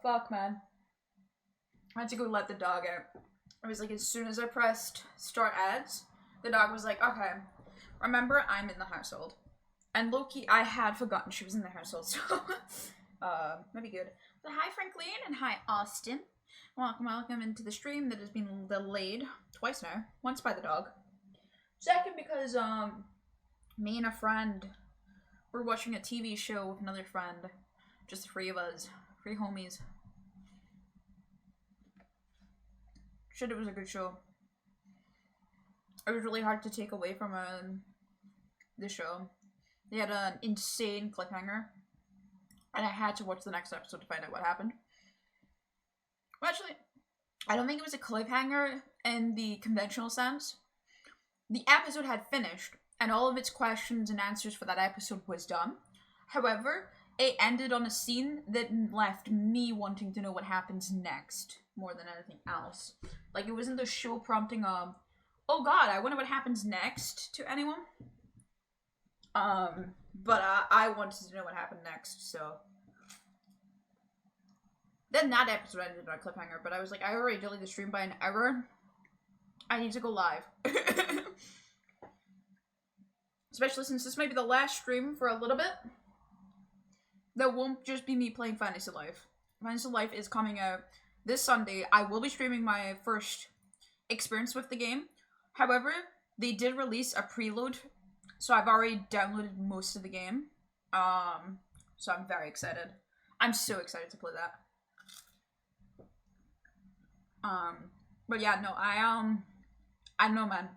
fuck, man. I had to go let the dog out. I was like, as soon as I pressed start ads, the dog was like, okay, remember, I'm in the household. And low-key, I had forgotten she was in the household, so, maybe good. So hi, Franklin, and hi, Austin. Welcome into the stream that has been delayed twice now. Once by the dog. Second, because, me and a friend were watching a TV show with another friend. Just the three of us. Three homies. Shit, it was a good show. It was really hard to take away from the show. They had an insane cliffhanger. And I had to watch the next episode to find out what happened. Well, actually, I don't think it was a cliffhanger in the conventional sense. The episode had finished, and all of its questions and answers for that episode was done. However, it ended on a scene that left me wanting to know what happens next, more than anything else. Like, it wasn't the show prompting oh god, I wonder what happens next to anyone. But I wanted to know what happened next, so. Then that episode ended on a cliffhanger, but I was like, I already delayed the stream by an hour. I need to go live. Especially since this might be the last stream for a little bit. That won't just be me playing Fantasy Life. Fantasy Life is coming out this Sunday. I will be streaming my first experience with the game. However, they did release a preload, so I've already downloaded most of the game. So I'm very excited. I'm so excited to play that. But yeah, no, I don't know, man.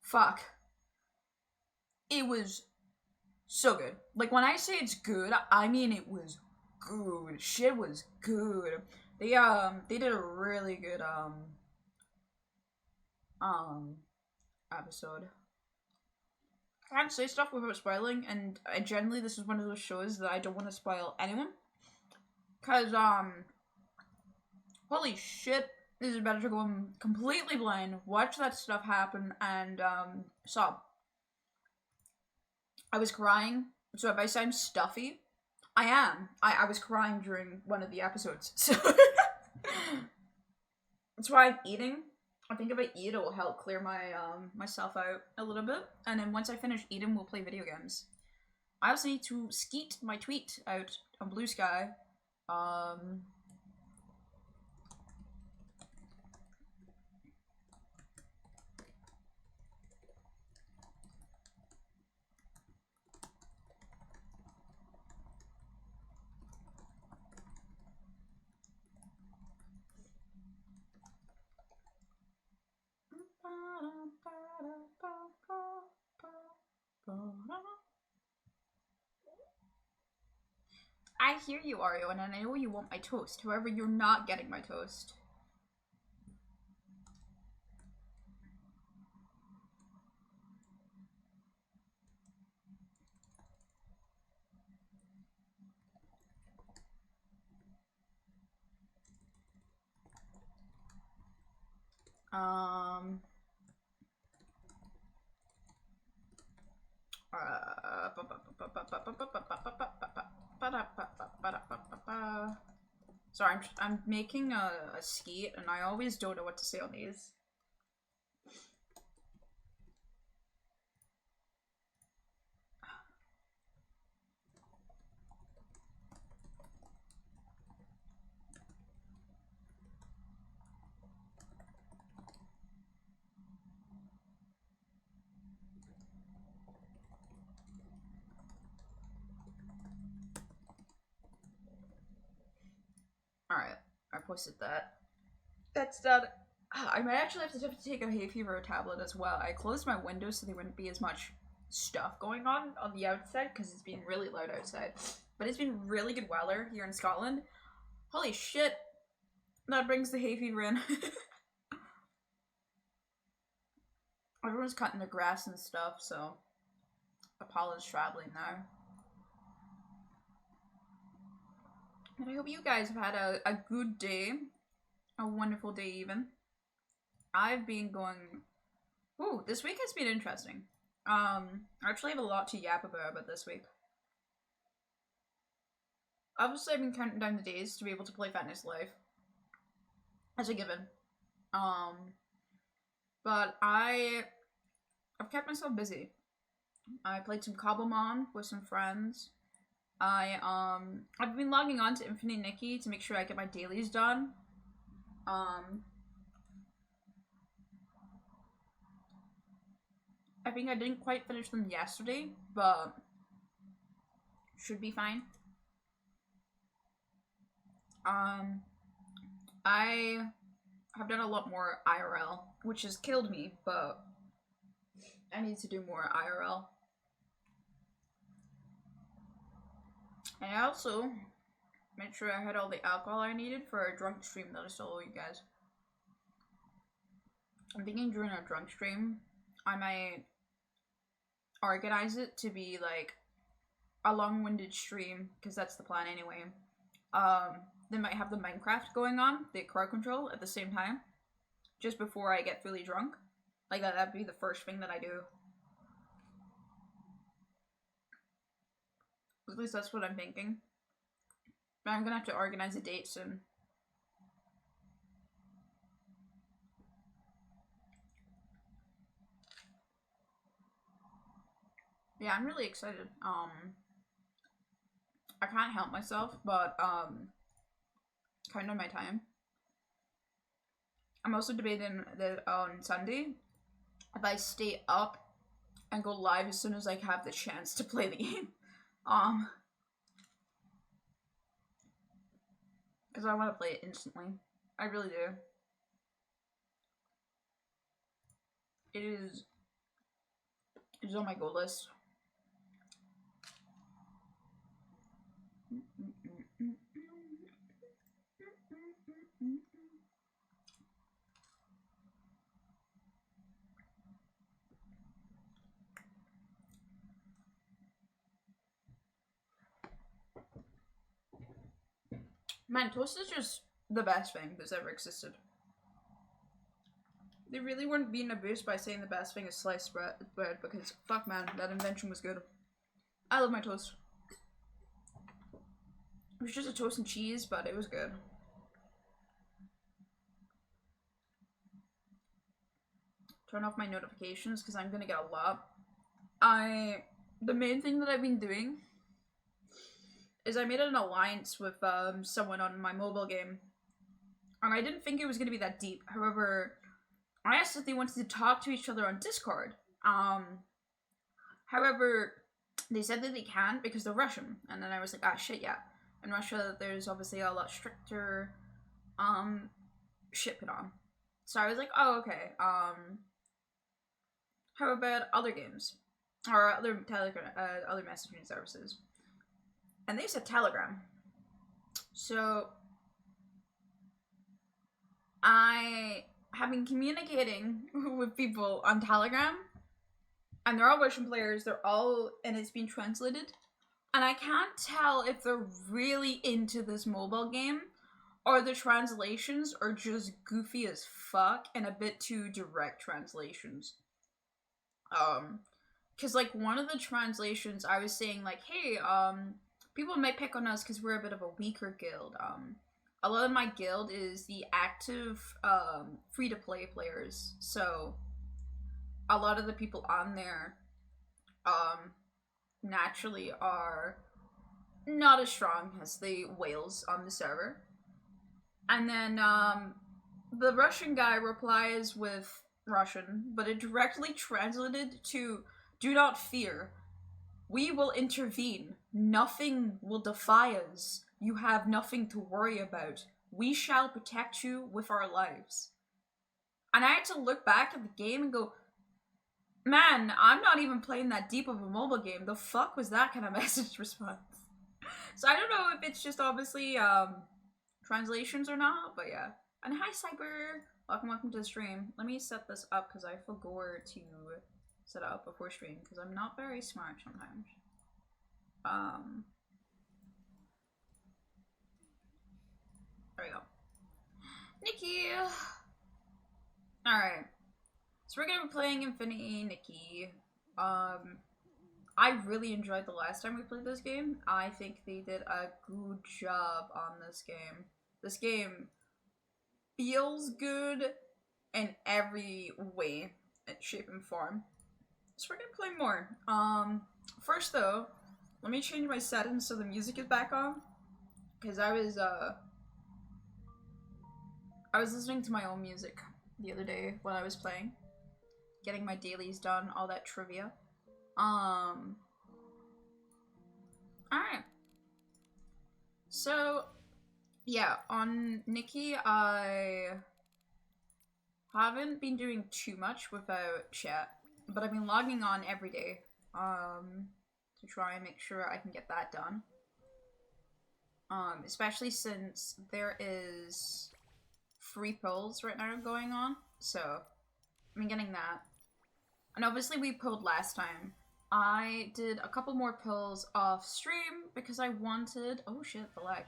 Fuck. It was so good. Like, when I say it's good, I mean it was good. Shit was good. They did a really good, episode. I can't say stuff without spoiling, and generally this is one of those shows that I don't want to spoil anyone. Cause, holy shit, this is better to go in completely blind, watch that stuff happen, and, so. I was crying, so if I sound stuffy, I am. I was crying during one of the episodes, so. That's why I'm eating. I think if I eat, it will help clear my, myself out a little bit, and then once I finish eating, we'll play video games. I also need to skeet my tweet out on Blue Sky, I hear you, Ario, and I know you want my toast. However, you're not getting my toast. Sorry, I'm making a skeet, and I always don't know what to say on these. Alright, I posted that. That's done. I might actually have to take a hay fever tablet as well. I closed my windows so there wouldn't be as much stuff going on the outside because it's been really loud outside. But it's been really good weather here in Scotland. Holy shit. That brings the hay fever in. Everyone's cutting the grass and stuff, so Apollo's traveling now. And I hope you guys have had a good day. A wonderful day, even. I've been going... Ooh, this week has been interesting. I actually have a lot to yap about this week. Obviously, I've been counting down the days to be able to play Fatness Life. As a given. But I've kept myself busy. I played some Cobblemon with some friends. I've been logging on to Infinite Nikki to make sure I get my dailies done. I think I didn't quite finish them yesterday, but should be fine. I have done a lot more IRL, which has killed me, but I need to do more IRL. And I also made sure I had all the alcohol I needed for a drunk stream that I stole you guys. I'm thinking during a drunk stream, I might organize it to be like a long-winded stream, because that's the plan anyway. They might have the Minecraft going on, the crowd control, at the same time, just before I get really drunk. Like, that'd be the first thing that I do. At least that's what I'm thinking. But I'm gonna have to organize a date soon. Yeah, I'm really excited. I can't help myself, but, kind of my time. I'm also debating that on Sunday, if I stay up and go live as soon as I have the chance to play the game. Because I want to play it instantly. I really do. It is on my goal list. Man, toast is just the best thing that's ever existed. They really weren't being abused by saying the best thing is sliced bread because, fuck man, that invention was good. I love my toast. It was just a toast and cheese, but it was good. Turn off my notifications because I'm gonna get a lot. The main thing that I've been doing is I made an alliance with someone on my mobile game. And I didn't think it was going to be that deep. However, I asked if they wanted to talk to each other on Discord. However, they said that they can't because they're Russian. And then I was like, ah, shit, yeah. In Russia, there's obviously a lot stricter shit put on. So I was like, oh, okay. How about other games? Or other messaging services? And they said Telegram. So I have been communicating with people on Telegram, and they're all Russian players, and it's been translated, and I can't tell if they're really into this mobile game, or the translations are just goofy as fuck, and a bit too direct translations. Cause like one of the translations I was saying like, hey, people might pick on us because we're a bit of a weaker guild. A lot of my guild is the active, free-to-play players. So, a lot of the people on there, naturally are not as strong as the whales on the server. And then, the Russian guy replies with Russian, but it directly translated to, do not fear. We will intervene. Nothing will defy us. You have nothing to worry about. We shall protect you with our lives. And I had to look back at the game and go, man, I'm not even playing that deep of a mobile game. The fuck was that kind of message response? So I don't know if it's just obviously translations or not, but yeah. And hi Cyber! Welcome to the stream. Let me set this up because I forgot to set it up before stream because I'm not very smart sometimes. There we go. Nikki! Alright. So we're gonna be playing Infinity Nikki. I really enjoyed the last time we played this game. I think they did a good job on this game. This game feels good in every way, shape, and form. So we're gonna play more. First though, let me change my settings so the music is back on. Cause I was listening to my own music the other day while I was playing. Getting my dailies done, all that trivia. Alright. So, yeah, on Nikki, I haven't been doing too much without chat, but I've been logging on every day, to try and make sure I can get that done. Especially since there is free polls right now going on, so I've been getting that. And obviously we pulled last time. I did a couple more pulls off stream because I wanted... Oh shit, the lag.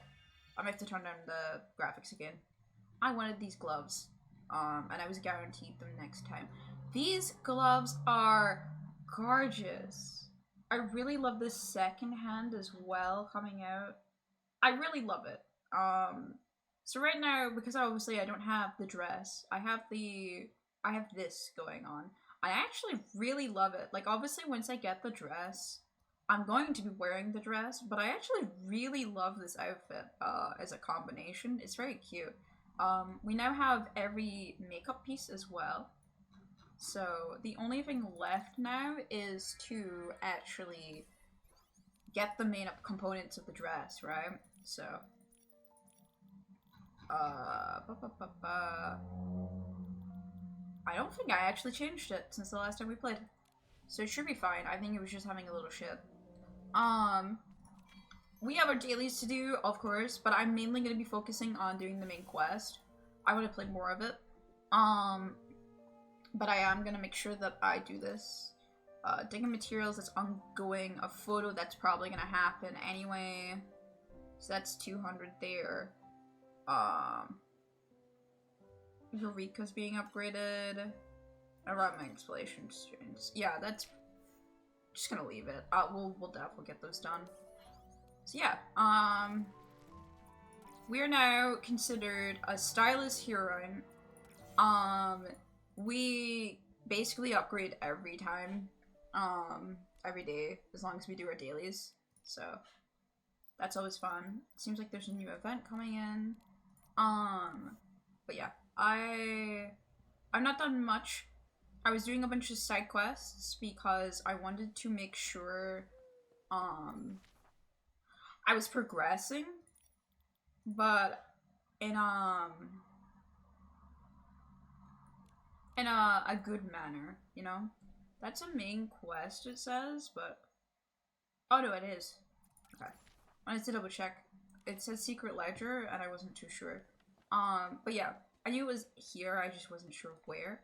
I might have to turn down the graphics again. I wanted these gloves. And I was guaranteed them next time. These gloves are gorgeous. I really love this second hand as well coming out. I really love it. So right now, because obviously I don't have the dress, I have this going on. I actually really love it. Like, obviously, once I get the dress, I'm going to be wearing the dress, but I actually really love this outfit as a combination. It's very cute. We now have every makeup piece as well. So the only thing left now is to actually get the main components of the dress, right? So, I don't think I actually changed it since the last time we played. So it should be fine. I think it was just having a little shit. We have our dailies to do, of course, but I'm mainly going to be focusing on doing the main quest. I want to play more of it. But I am going to make sure that I do this. Digging materials, that's ongoing. A photo, that's probably going to happen anyway. So that's 200 there. Eureka's being upgraded. Around my installation students. Yeah, that's just gonna leave it. We'll definitely get those done. So yeah, we are now considered a stylist heroine. We basically upgrade every time, every day, as long as we do our dailies. So that's always fun. It seems like there's a new event coming in. But yeah, I've not done much. I was doing a bunch of side quests because I wanted to make sure I was progressing, but in a good manner, you know? That's a main quest, it says, but... Oh no, it is. Okay. I wanted to double check. It says Secret Ledger, and I wasn't too sure. But yeah, I knew it was here, I just wasn't sure where.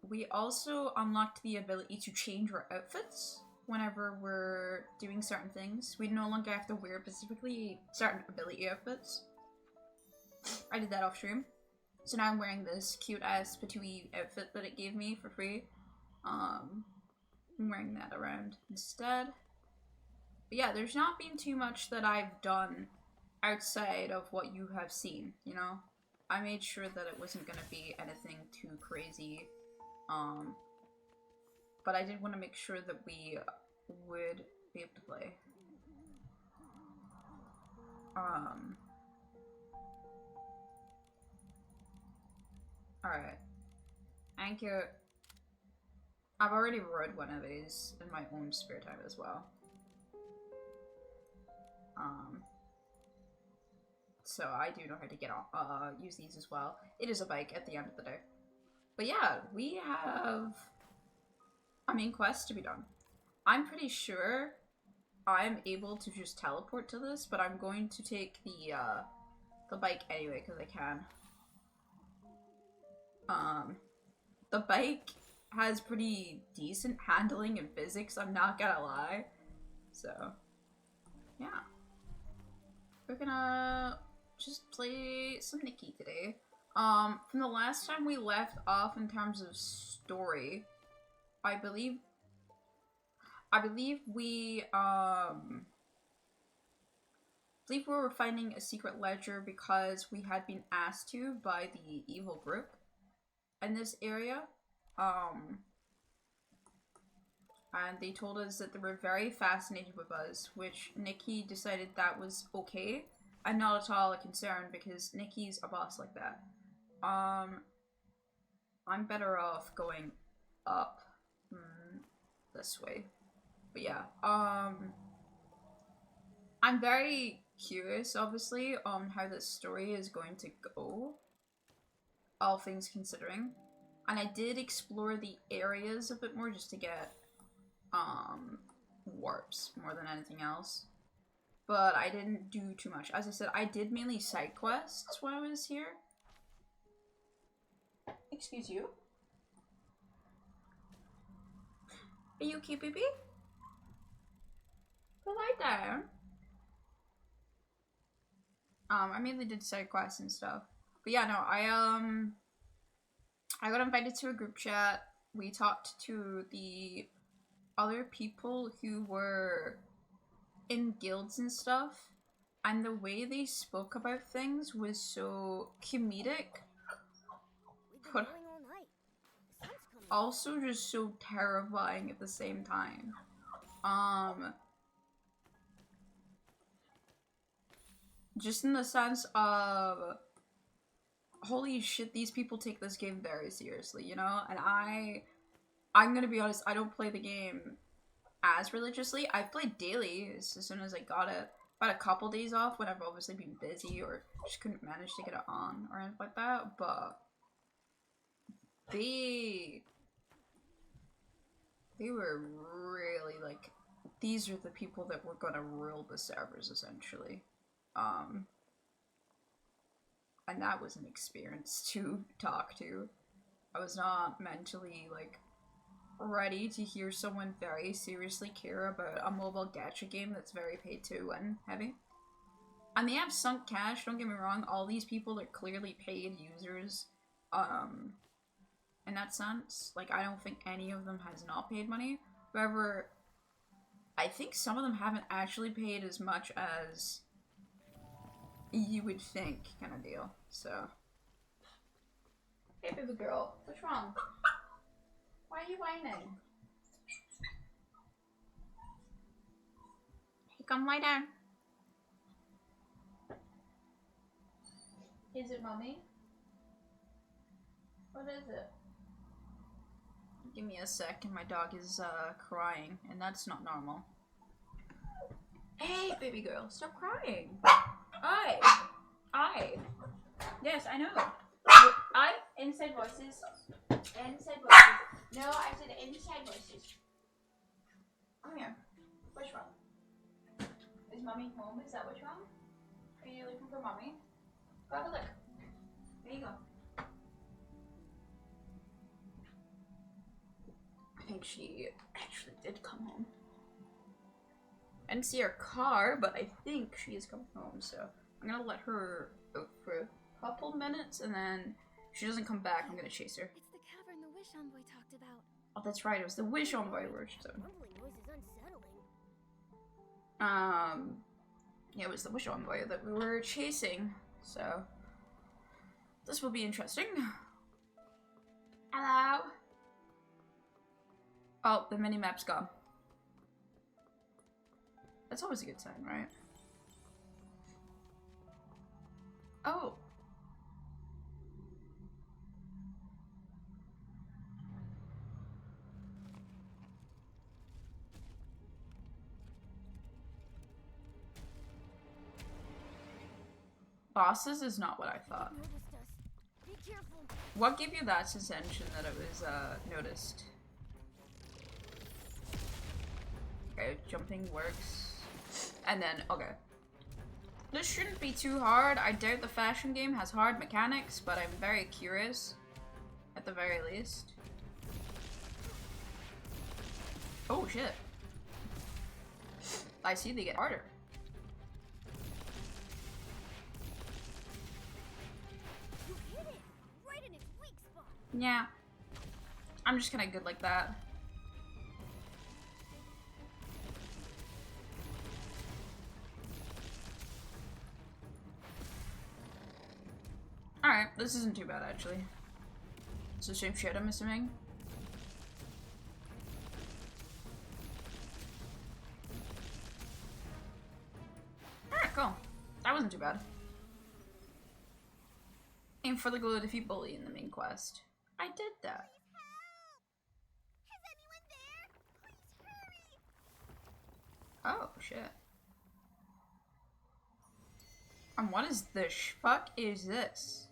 We also unlocked the ability to change our outfits whenever we're doing certain things. We no longer have to wear specifically certain ability outfits. I did that off stream. So now I'm wearing this cute-ass Patooey outfit that it gave me for free. I'm wearing that around instead. But yeah, there's not been too much that I've done outside of what you have seen, you know? I made sure that it wasn't gonna be anything too crazy. But I did want to make sure that we would be able to play. Alright. Anchor. I've already rode one of these in my own spare time as well. So I do know how to get on, use these as well. It is a bike at the end of the day. But yeah, we have a main quest to be done. I'm pretty sure I'm able to just teleport to this, but I'm going to take the bike anyway because I can. The bike has pretty decent handling and physics, I'm not gonna lie. So, yeah. We're gonna just play some Nikki today. From the last time we left off in terms of story, I believe I believe we were finding a secret ledger because we had been asked to by the evil group in this area. And they told us that they were very fascinated with us, which Nikki decided that was okay and not at all a concern because Nikki's a boss like that. I'm better off going up this way. But yeah, I'm very curious, obviously, on how this story is going to go, all things considering. And I did explore the areas a bit more just to get warps more than anything else. But I didn't do too much. As I said, I did mainly side quests when I was here. Excuse you. Are you okay, baby? Go lie down. I mainly did side quests and stuff. But yeah, no, I got invited to a group chat. We talked to the other people who were in guilds and stuff, and the way they spoke about things was so comedic, but also just so terrifying at the same time. Just in the sense of, holy shit, these people take this game very seriously, you know? And I'm gonna be honest, I don't play the game as religiously. I've played daily as soon as I got it. I've had a couple days off when I've obviously been busy or just couldn't manage to get it on or anything like that, but they were really like, these are the people that were gonna rule the servers essentially. And that was an experience to talk to. I was not mentally like ready to hear someone very seriously care about a mobile gacha game that's very pay to win heavy. And they have sunk cash, don't get me wrong, all these people are clearly paid users, in that sense. Like, I don't think any of them has not paid money. However, I think some of them haven't actually paid as much as you would think, kind of deal. So, hey baby girl, what's wrong? Why are you whining? Hey, come lie down. Is it mommy? What is it? Give me a sec, and my dog is crying, and that's not normal. Hey, baby girl, stop crying. I. Yes, I know. I inside voices. Inside voices. No, I said inside voices. Come here. What's wrong? Is mommy home? Is that what's wrong? Are you looking for mommy? Go have a look. There you go. I think she actually did come home. I didn't see her car, but I think she is coming home, so I'm gonna let her out for a couple minutes, and then if she doesn't come back, I'm gonna chase her. It's the cavern the Wish Envoy talked about. Oh, that's right, it was the Wish Envoy word. So. Yeah, it was the Wish Envoy that we were chasing, so this will be interesting. Hello? Oh, the mini-map's gone. That's always a good sign, right? Oh. Bosses is not what I thought. What gave you that sensation that it was noticed? Okay, jumping works. And then, okay. This shouldn't be too hard. I doubt the fashion game has hard mechanics, but I'm very curious. At the very least. Oh shit. I see they get harder. You hit it right in its weak spot. Yeah. I'm just kinda good like that. Alright, this isn't too bad actually. It's the same shit, I'm assuming. Alright, cool. That wasn't too bad. Aim for the goal to defeat Bully in the main quest. I did that. Is anyone there? Please hurry! Oh, shit. And what is the fuck is this?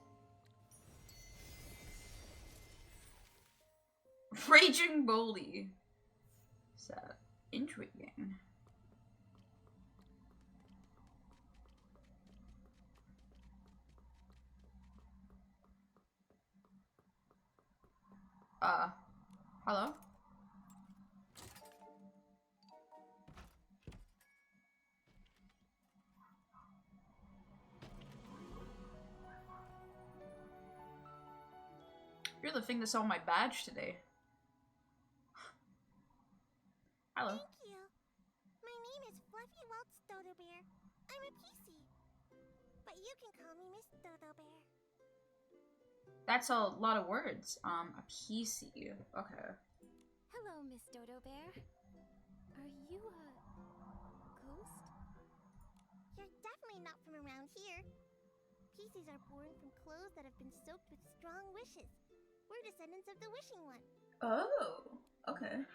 Raging Bully. Is that intriguing? Hello? You're the thing that saw my badge today. Hello. Thank you. My name is Fluffy Welts Dodo Bear. I'm a PC. But you can call me Miss Dodo Bear. That's a lot of words. A PC. Okay. Hello, Miss Dodo Bear. Are you a ghost? You're definitely not from around here. PCs are born from clothes that have been soaked with strong wishes. We're descendants of the Wishing One. Oh, okay.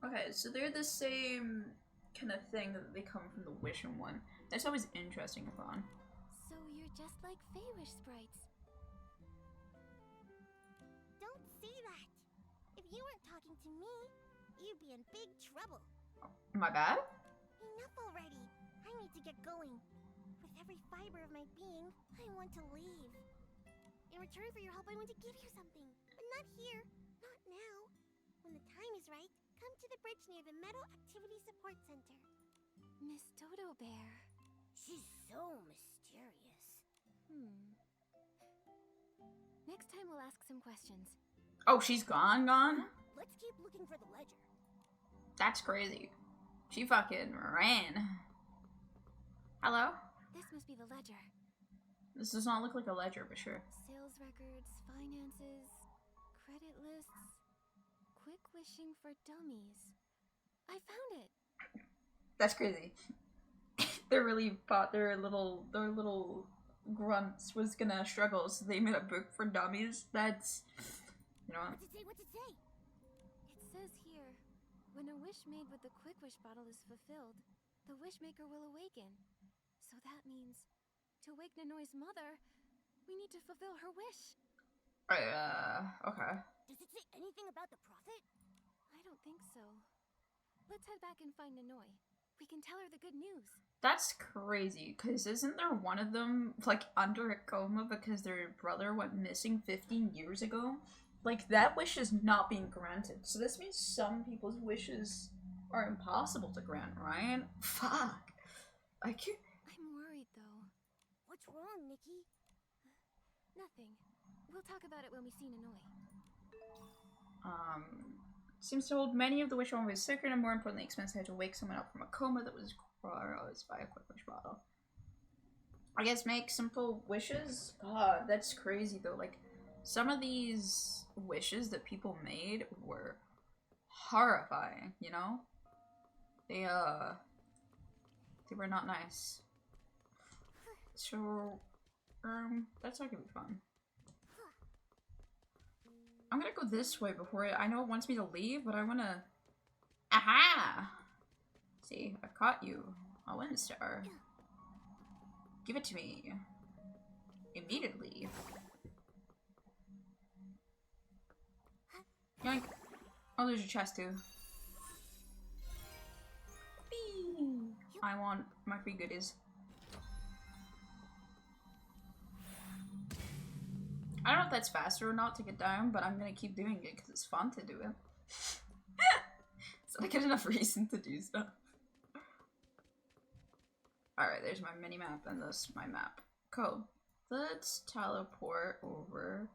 Okay, so they're the same kind of thing that they come from the Wishing One. That's always interesting to find. So you're just like Fey-Wish sprites. Don't say that. If you weren't talking to me, you'd be in big trouble. My bad? Enough already. I need to get going. With every fiber of my being, I want to leave. In return for your help, I want to give you something. But not here. Not now. When the time is right, come to the bridge near the Metal Activity Support Center. Miss Dodo Bear. She's so mysterious. Next time we'll ask some questions. Oh, she's gone? Let's keep looking for the ledger. That's crazy. She fucking ran. Hello? This must be the ledger. This does not look like a ledger, but sure. Sales records, finances, credit lists, quick wishing for dummies. I found it. That's crazy. They're really thought their little grunts was gonna struggle, so they made a book for dummies. That's, you know what? What's it say? What's it say? It says here, when a wish made with the quick wish bottle is fulfilled, the wishmaker will awaken. So that means, to wake Nanoi's mother, we need to fulfill her wish. Okay. Does it say anything about the prophet? I don't think so. Let's head back and find Nanoi. We can tell her the good news. That's crazy, because isn't there one of them, like, under a coma because their brother went missing 15 years ago? Like, that wish is not being granted. So this means some people's wishes are impossible to grant, right? Fuck. I can't... I'm worried, though. What's wrong, Nikki? Nothing. We'll talk about it when we see Nanoi. Seems to hold many of the wish always secret, and more importantly, expensive had to wake someone up from a coma that was caused by a quick wish bottle. I guess make simple wishes? God, that's crazy though. Like, some of these wishes that people made were horrifying, you know? They were not nice. So, that's not gonna be fun. I'm gonna go this way before I know it wants me to leave, but I wanna... Aha! See, I caught you. A wind star. Give it to me. Immediately. Yoink. Oh, there's a chest too. Whee! I want my free goodies. I don't know if that's faster or not to get down, but I'm gonna keep doing it because it's fun to do it. So I get enough reason to do stuff. Alright, there's my mini-map and this my map. Cool. Let's teleport over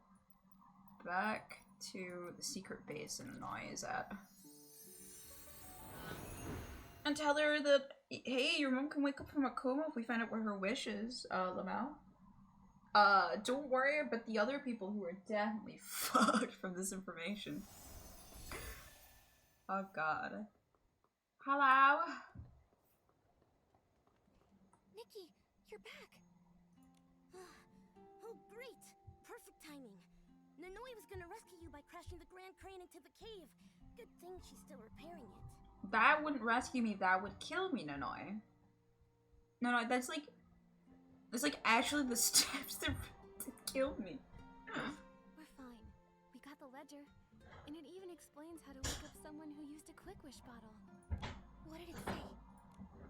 back to the secret base and Nanoi is at. And tell her that Hey, your mom can wake up from a coma if we find out where her wish is, Lamau. Don't worry about the other people who are definitely fucked from this information. Oh god. Hello? Nikki, you're back. Oh, great. Perfect timing. Nanoi was gonna rescue you by crashing the Grand Crane into the cave. Good thing she's still repairing it. That wouldn't rescue me, that would kill me, Nanoi. No, that's like actually the steps that killed me. We're fine. We got the ledger. And it even explains how to wake up someone who used a quick wish bottle. What did it say?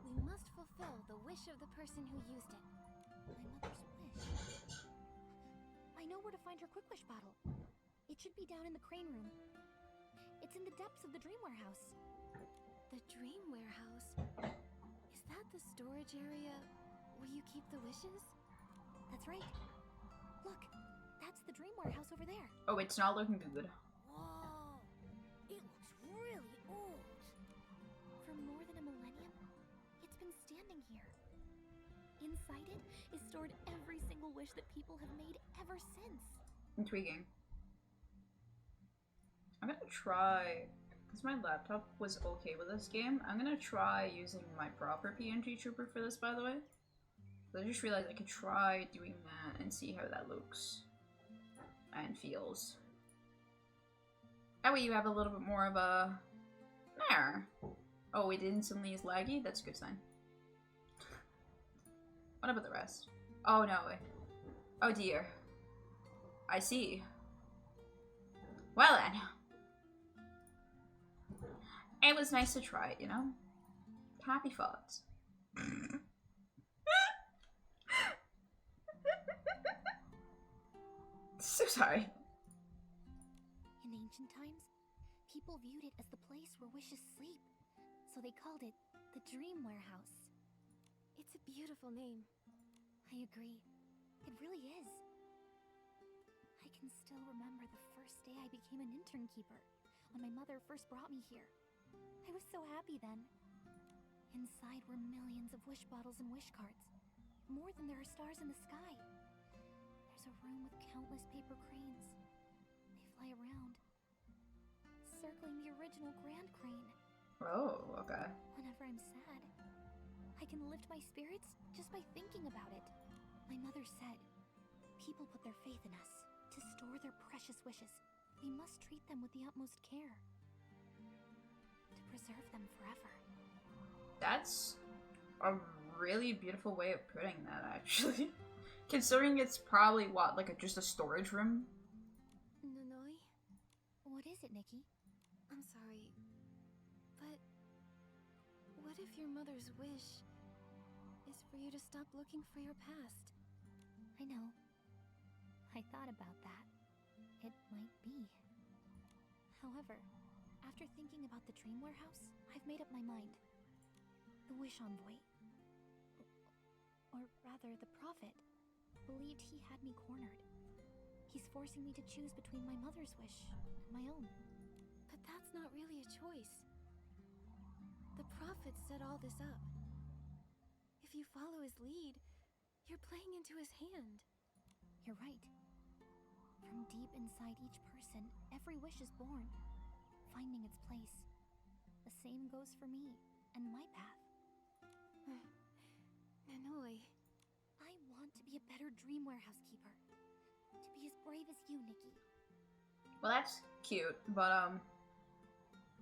We must fulfill the wish of the person who used it. My mother's wish. I know where to find her quick wish bottle. It should be down in the crane room. It's in the depths of the dream warehouse. The dream warehouse? Is that the storage area where you keep the wishes? That's right. Look, that's the dream warehouse over there. Oh, it's not looking good. Whoa! It looks really old. For more than a millennium, it's been standing here. Inside it is stored every single wish that people have made ever since. Intriguing. I'm gonna try, because my laptop was okay with this game, I'm gonna try using my proper PNG trooper for this, by the way. I just realized I could try doing that and see how that looks and feels. That way you have a little bit more of a... There. Oh, it instantly is laggy? That's a good sign. What about the rest? Oh no. Oh dear. I see. Well then. It was nice to try it, you know? Happy thoughts. So sorry. In ancient times, people viewed it as the place where wishes sleep, so they called it the Dream Warehouse. It's a beautiful name. I agree. It really is. I can still remember the first day I became an intern keeper, when my mother first brought me here. I was so happy then. Inside were millions of wish bottles and wish cards, more than there are stars in the sky. There's a room with countless paper cranes. They fly around, circling the original Grand Crane. Oh, okay. Whenever I'm sad, I can lift my spirits just by thinking about it. My mother said, people put their faith in us. To store their precious wishes, we must treat them with the utmost care. To preserve them forever. That's a really beautiful way of putting that, actually. Considering it's probably, what, like just a storage room? Nanoi? What is it, Nikki? I'm sorry, but what if your mother's wish is for you to stop looking for your past? I know. I thought about that. It might be. However, after thinking about the Dream Warehouse, I've made up my mind. The Wish Envoy, or rather the Prophet, believed he had me cornered. He's forcing me to choose between my mother's wish and my own. But that's not really a choice. The Prophet set all this up. If you follow his lead, you're playing into his hand. You're right. From deep inside each person, every wish is born, finding its place. The same goes for me and my path. Nanoi. I want to be a better Dream Warehouse keeper. To be as brave as you, Nikki. Well, that's cute, but,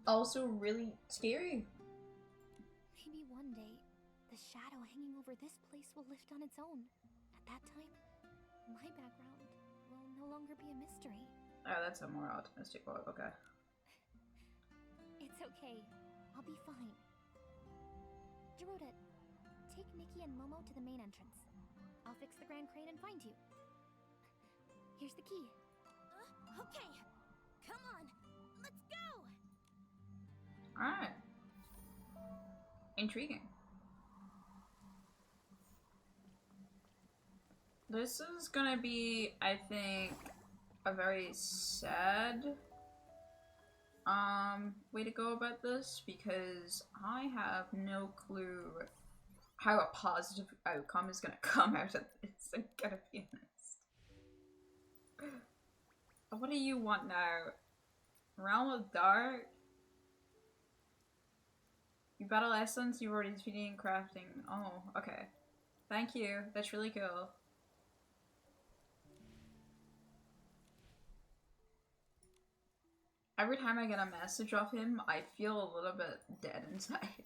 also really scary. Maybe one day, the shadow hanging over this place will lift on its own. At that time, my background will no longer be a mystery. Oh, that's a more optimistic one, okay. It's okay. I'll be fine. Geruda, take Nikki and Momo to the main entrance. I'll fix the Grand Crane and find you. Here's the key. Okay. Come on. Let's go! Alright. Intriguing. This is gonna be, I think, a very sad way to go about this because I have no clue how a positive outcome is gonna come out of this. I'm gonna be honest. What do you want now? Realm of Dark? You battle essence, you've already defeated in crafting. Oh, okay. Thank you. That's really cool. Every time I get a message off him, I feel a little bit dead inside.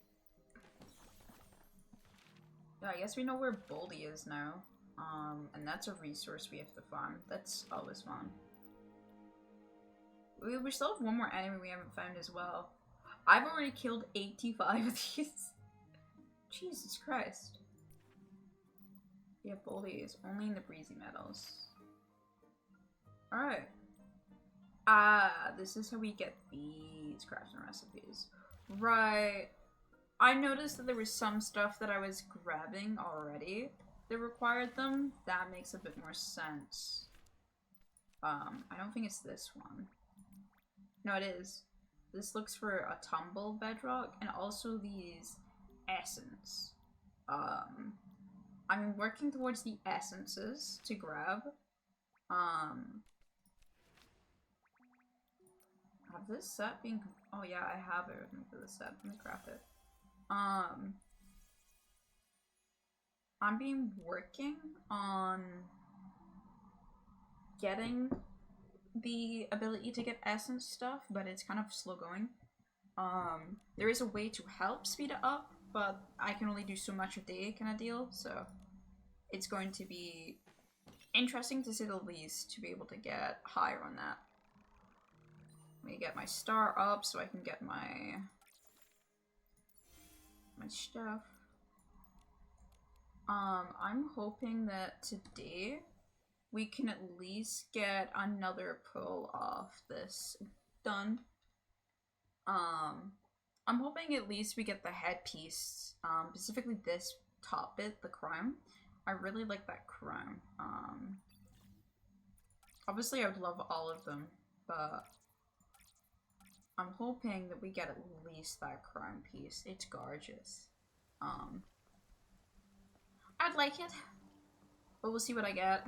Yeah, I guess we know where Boldy is now. And that's a resource we have to farm. That's always fun. We still have one more enemy we haven't found as well. I've already killed 85 of these. Jesus Christ. Yeah, Boldy is only in the Breezy Meadows. Alright. This is how we get these crafting recipes. Right. I noticed that there was some stuff that I was grabbing already that required them. That makes a bit more sense. I don't think it's this one. No, it is. This looks for a tumble bedrock and also these essence. I'm working towards the essences to grab. Have this set being... Oh yeah, I have everything for this set. Let me craft it. I'm working on getting the ability to get essence stuff, but it's kind of slow going. There is a way to help speed it up, but I can only do so much a day kind of deal, so it's going to be interesting to say the least to be able to get higher on that. Let me get my star up so I can get my stuff. I'm hoping that today we can at least get another pull off this done. I'm hoping at least we get the headpiece, specifically this top bit, the crown. I really like that crown. Obviously I would love all of them, but I'm hoping that we get at least that crown piece. It's gorgeous. I'd like it, but we'll see what I get.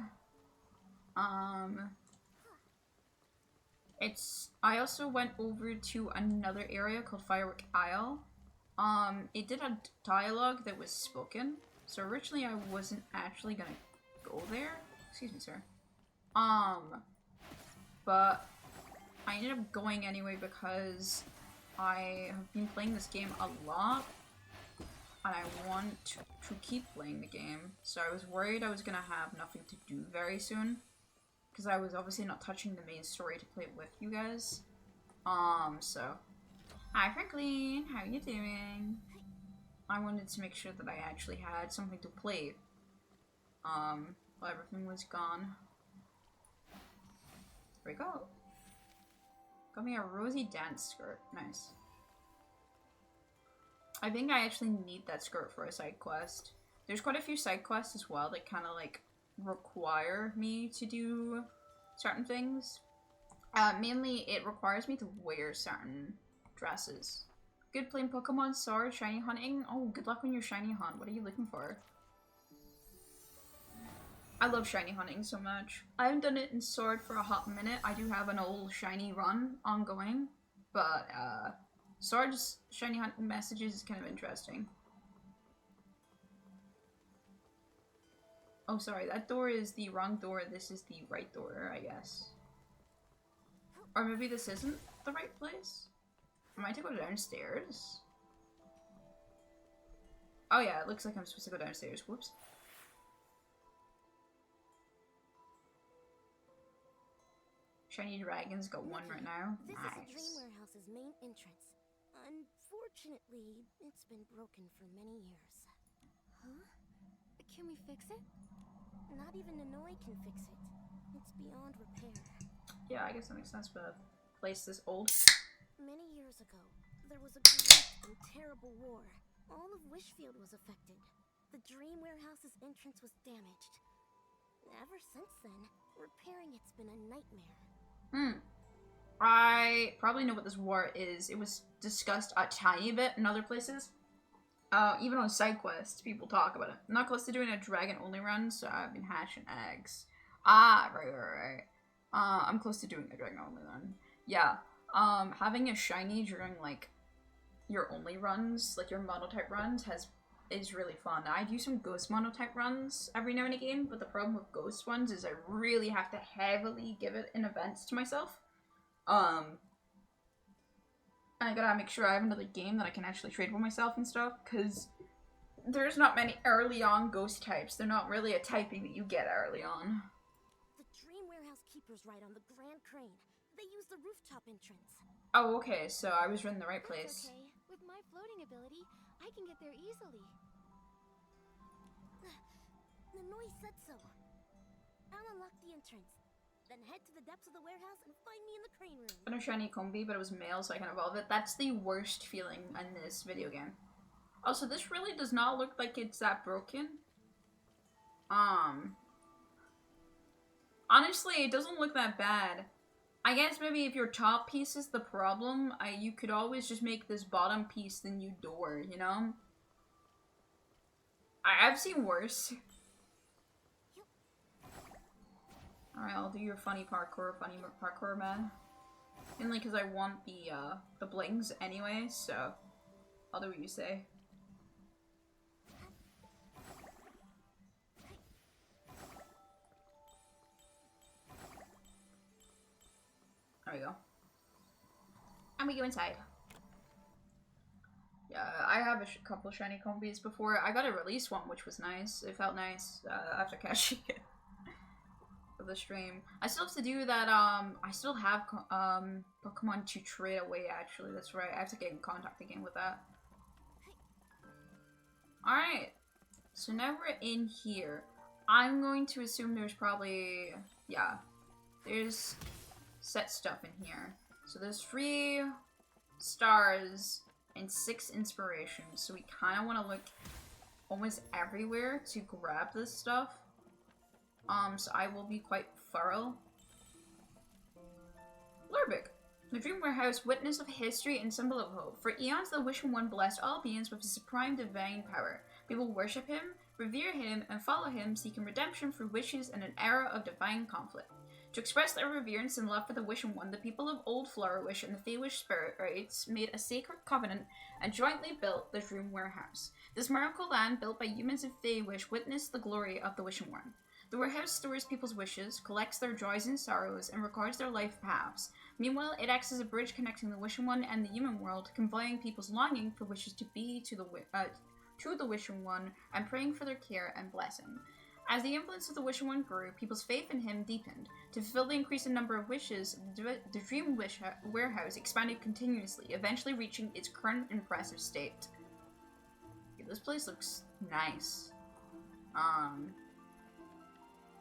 I also went over to another area called Firework Isle. It did a dialogue that was spoken, so originally I wasn't actually gonna go there. Excuse me, sir. But I ended up going anyway because I have been playing this game a lot, and I want to keep playing the game. So I was worried I was gonna have nothing to do very soon, because I was obviously not touching the main story to play it with you guys. So hi Franklin, how you doing? I wanted to make sure that I actually had something to play. While everything was gone. There we go. Got me a rosy dance skirt. Nice. I think I actually need that skirt for a side quest. There's quite a few side quests as well that kind of like require me to do certain things. Mainly it requires me to wear certain dresses. Good playing Pokemon Sword, shiny hunting. Oh, good luck on your shiny hunt. What are you looking for? I love shiny hunting so much. I haven't done it in Sword for a hot minute. I do have an old shiny run ongoing, but Sword's shiny hunting messages is kind of interesting. Oh, sorry, that door is the wrong door. This is the right door, I guess. Or maybe this isn't the right place? Am I to go downstairs? Oh yeah, it looks like I'm supposed to go downstairs. Whoops. Shiny dragons got one right now. This Nice. is the Dream Warehouse's main entrance. Unfortunately, it's been broken for many years. Huh? Can we fix it? Not even Nanoi can fix it. It's beyond repair. Yeah, I guess that makes sense, but place this old. Many years ago, there was a great and terrible war. All of Wishfield was affected. The Dream Warehouse's entrance was damaged. Ever since then, repairing it's been a nightmare. I probably know what this war is. It was discussed a tiny bit in other places. Even on side quests, people talk about it. I'm not close to doing a dragon-only run, so I've been hatching eggs. Ah, right. I'm close to doing a dragon-only run. Yeah. Having a shiny during, like, your only runs, like your monotype runs, is really fun. I do some ghost monotype runs every now and again, but the problem with ghost ones is I really have to heavily give it in events to myself. I gotta make sure I have another game that I can actually trade with myself and stuff, because there's not many early on ghost types. They're not really a typing that you get early on. The Dream Warehouse Keepers ride on the Grand Crane. They use the rooftop entrance. Oh, okay, so I was in the right place. That's okay. With my floating ability, I can get there easily. The noise said so. I'll unlock the entrance. Then head to the depths of the warehouse and find me in the crane room. I got a shiny combi, but it was male, so I can evolve it. That's the worst feeling in this video game. Also, this really does not look like it's that broken. Honestly, it doesn't look that bad. I guess maybe if your top piece is the problem, you could always just make this bottom piece the new door, you know? I've seen worse. Alright, I'll do your funny parkour, man. Mainly because I want the blings anyway, so I'll do what you say. There we go. And we go inside. Yeah, I have a couple shiny combis before. I got a release one, which was nice. It felt nice after catching it. The stream. I still have to do that, I still have, Pokemon to trade away, actually, that's right. I have to get in contact again with that. Alright. So now we're in here. I'm going to assume there's probably, yeah, there's set stuff in here. So there's 3 stars and 6 inspirations. So we kind of want to look almost everywhere to grab this stuff. So I will be quite thorough. Lurbic, the Dream Warehouse, witness of history and symbol of hope. For eons, the Wishing One blessed all beings with his supreme divine power. People worship him, revere him, and follow him, seeking redemption through wishes in an era of divine conflict. To express their reverence and love for the Wishing One, the people of Old Flowerwish and the Feywish Spirits made a sacred covenant and jointly built the Dream Warehouse. This miracle land, built by humans of Feywish, witnessed the glory of the Wishing One. The warehouse stores people's wishes, collects their joys and sorrows, and records their life paths. Meanwhile, it acts as a bridge connecting the Wishing One and the human world, conveying people's longing for wishes to be to the Wishing One and praying for their care and blessing. As the influence of the Wishing One grew, people's faith in him deepened. To fulfill the increasing number of wishes, the Dream Warehouse expanded continuously, eventually reaching its current impressive state. Okay, this place looks nice.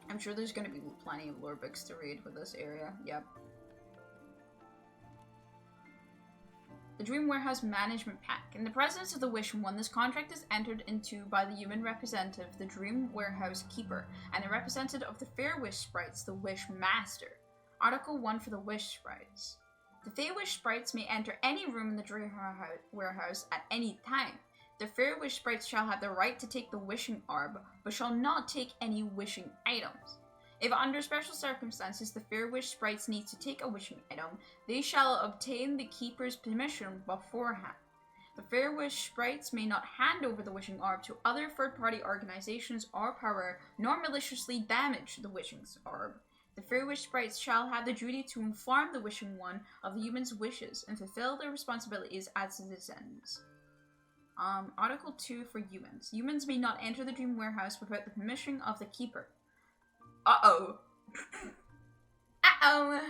I'm sure there's gonna be plenty of lore books to read with this area. Yep. The Dream Warehouse Management Pack. In the presence of the Wishing One, this contract is entered into by the human representative, the Dream Warehouse Keeper, and the representative of the Fair Wish Sprites, the Wish Master. Article 1 for the Wish Sprites. The Feywish Sprites may enter any room in the Dream Warehouse at any time. The Fair Wish Sprites shall have the right to take the wishing orb, but shall not take any wishing items. If under special circumstances the Fair Wish Sprites need to take a wishing item, they shall obtain the Keeper's permission beforehand. The Fair Wish Sprites may not hand over the wishing orb to other third-party organizations or power, nor maliciously damage the wishing orb. The Fair Wish Sprites shall have the duty to inform the Wishing One of the human's wishes and fulfill their responsibilities as citizens. Article 2 for humans. Humans may not enter the Dream Warehouse without the permission of the Keeper. Uh-oh. Uh-oh.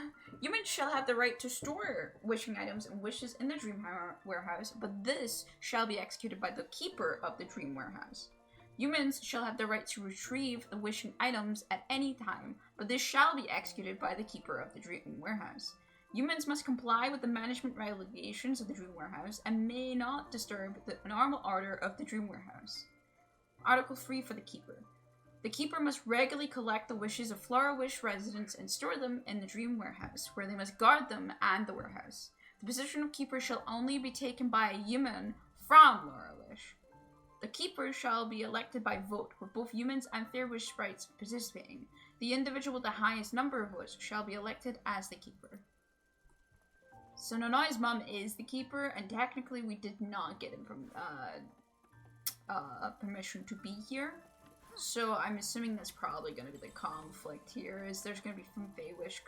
Humans shall have the right to store wishing items and wishes in the Dream Warehouse, but this shall be executed by the Keeper of the Dream Warehouse. Humans shall have the right to retrieve the wishing items at any time, but this shall be executed by the Keeper of the Dream Warehouse. Humans must comply with the management regulations of the Dream Warehouse and may not disturb the normal order of the Dream Warehouse. Article 3 for the Keeper. The keeper must regularly collect the wishes of Flora Wish residents and store them in the Dream Warehouse, where they must guard them and the warehouse. The position of keeper shall only be taken by a human from Flora Wish. The keeper shall be elected by vote, with both humans and Fair Wish sprites participating. The individual with the highest number of votes shall be elected as the keeper. So Nonoi's mom is the keeper, and technically we did not get him from permission to be here. So I'm assuming that's probably going to be the conflict here, is there's going to be some Feywish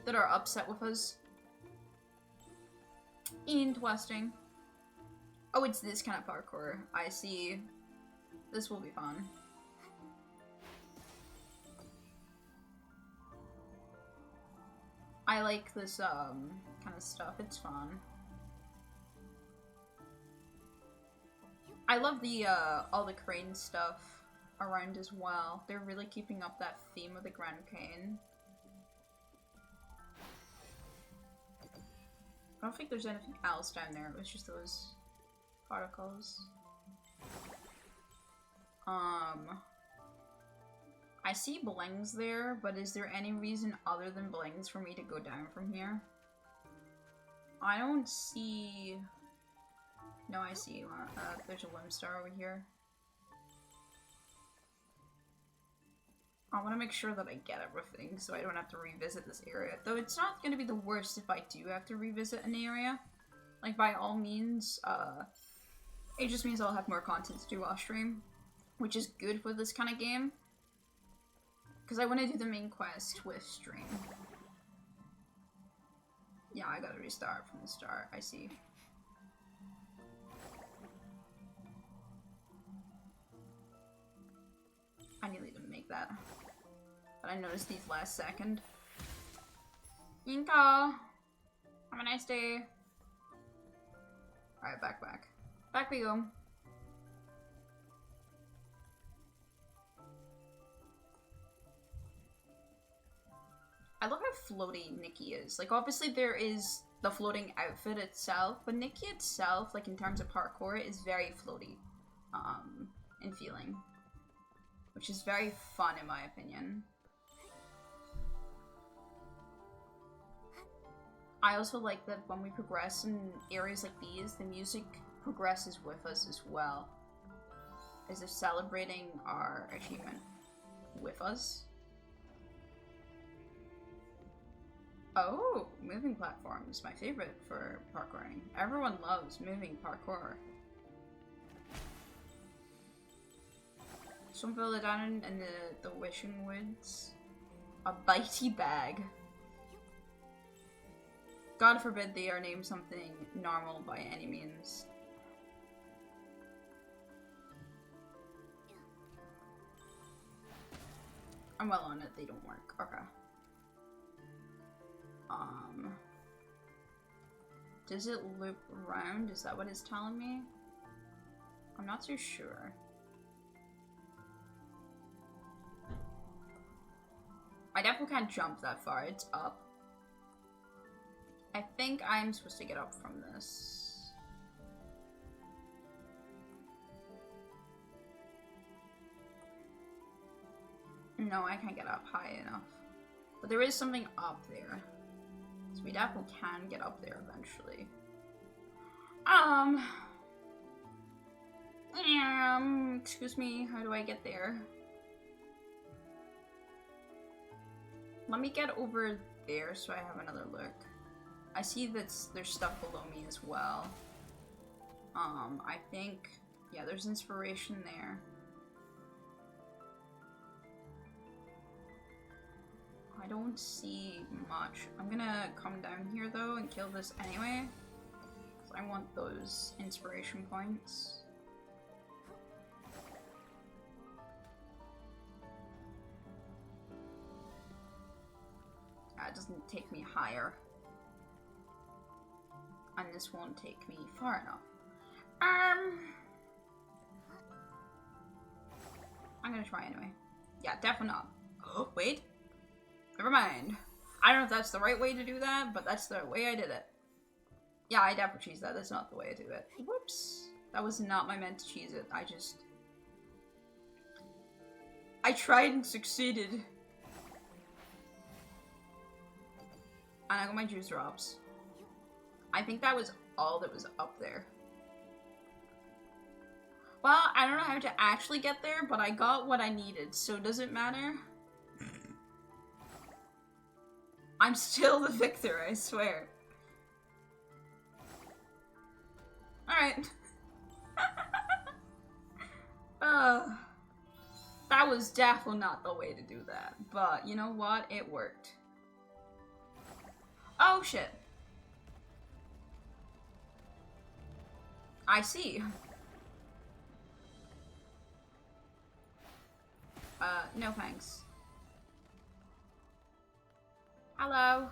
that are upset with us. Interesting. Oh, it's this kind of parkour. I see. This will be fun. I like this kind of stuff. It's fun. I love the all the crane stuff around as well. They're really keeping up that theme of the Grand Cane. I don't think there's anything else down there. It was just those particles. I see blings there, but is there any reason other than blings for me to go down from here? I don't see... No, I see. There's a limb star over here. I want to make sure that I get everything so I don't have to revisit this area. Though it's not going to be the worst if I do have to revisit an area. Like, by all means, it just means I'll have more content to do off stream, which is good for this kind of game. Because I want to do the main quest with stream. Yeah, I gotta restart from the start. I see. I nearly didn't make that. But I noticed these last second. Inko! Have a nice day. Alright, back. Back we go. I love how floaty Nikki is. Like, obviously there is the floating outfit itself, but Nikki itself, like, in terms of parkour, is very floaty, in feeling. Which is very fun, in my opinion. I also like that when we progress in areas like these, the music progresses with us as well. As if celebrating our achievement with us. Oh, moving platforms, my favorite for parkouring. Everyone loves moving parkour. Swampville down in the Wishing Woods. A bitey bag. God forbid they are named something normal by any means. I'm well on it, they don't work. Okay. Does it loop around? Is that what it's telling me? I'm not too sure. I definitely can't jump that far. It's up. I think I'm supposed to get up from this. No, I can't get up high enough. But there is something up there. So we definitely can get up there eventually. Excuse me, how do I get there? Let me get over there so I have another look. I see that there's stuff below me as well. I think, yeah, there's inspiration there. I don't see much. I'm gonna come down here though and kill this anyway. So I want those inspiration points. It doesn't take me higher. And this won't take me far enough. I'm gonna try anyway. Yeah, definitely not. Oh, wait. Never mind. I don't know if that's the right way to do that, but that's the way I did it. Yeah, I definitely cheese that. That's not the way I do it. Whoops. That was not my meant to cheese it. I just... I tried and succeeded. And I got my juice drops. I think that was all that was up there. Well, I don't know how to actually get there, but I got what I needed, so does it matter? I'm still the victor, I swear. Alright. That was definitely not the way to do that, but you know what? It worked. Oh shit. I see. No thanks. Hello.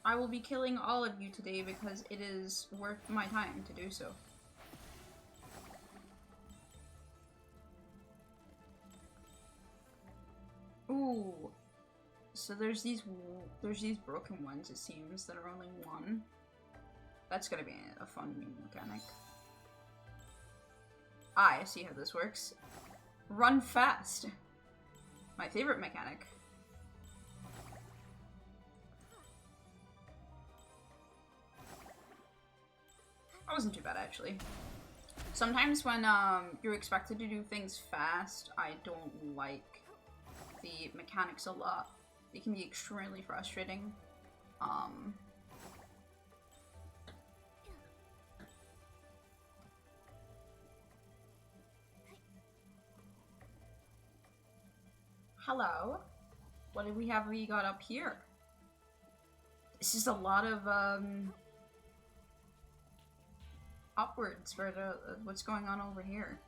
I will be killing all of you today because it is worth my time to do so. Ooh. So there's these broken ones, it seems, that are only one. That's gonna be a fun new mechanic. I see how this works. Run fast. My favorite mechanic. That wasn't too bad, actually. Sometimes when you're expected to do things fast, I don't like the mechanics a lot. They can be extremely frustrating. Hello. What do we got up here? This is a lot of upwards for what's going on over here.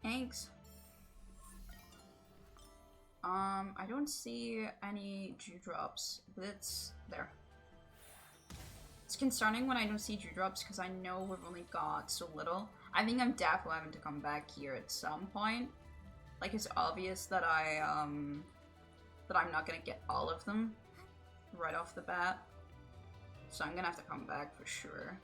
Thanks. I don't see any dewdrops. It's there. It's concerning when I don't see dewdrops because I know we've only got so little. I think I'm definitely having to come back here at some point. Like, it's obvious that I'm not gonna get all of them right off the bat. So I'm gonna have to come back for sure.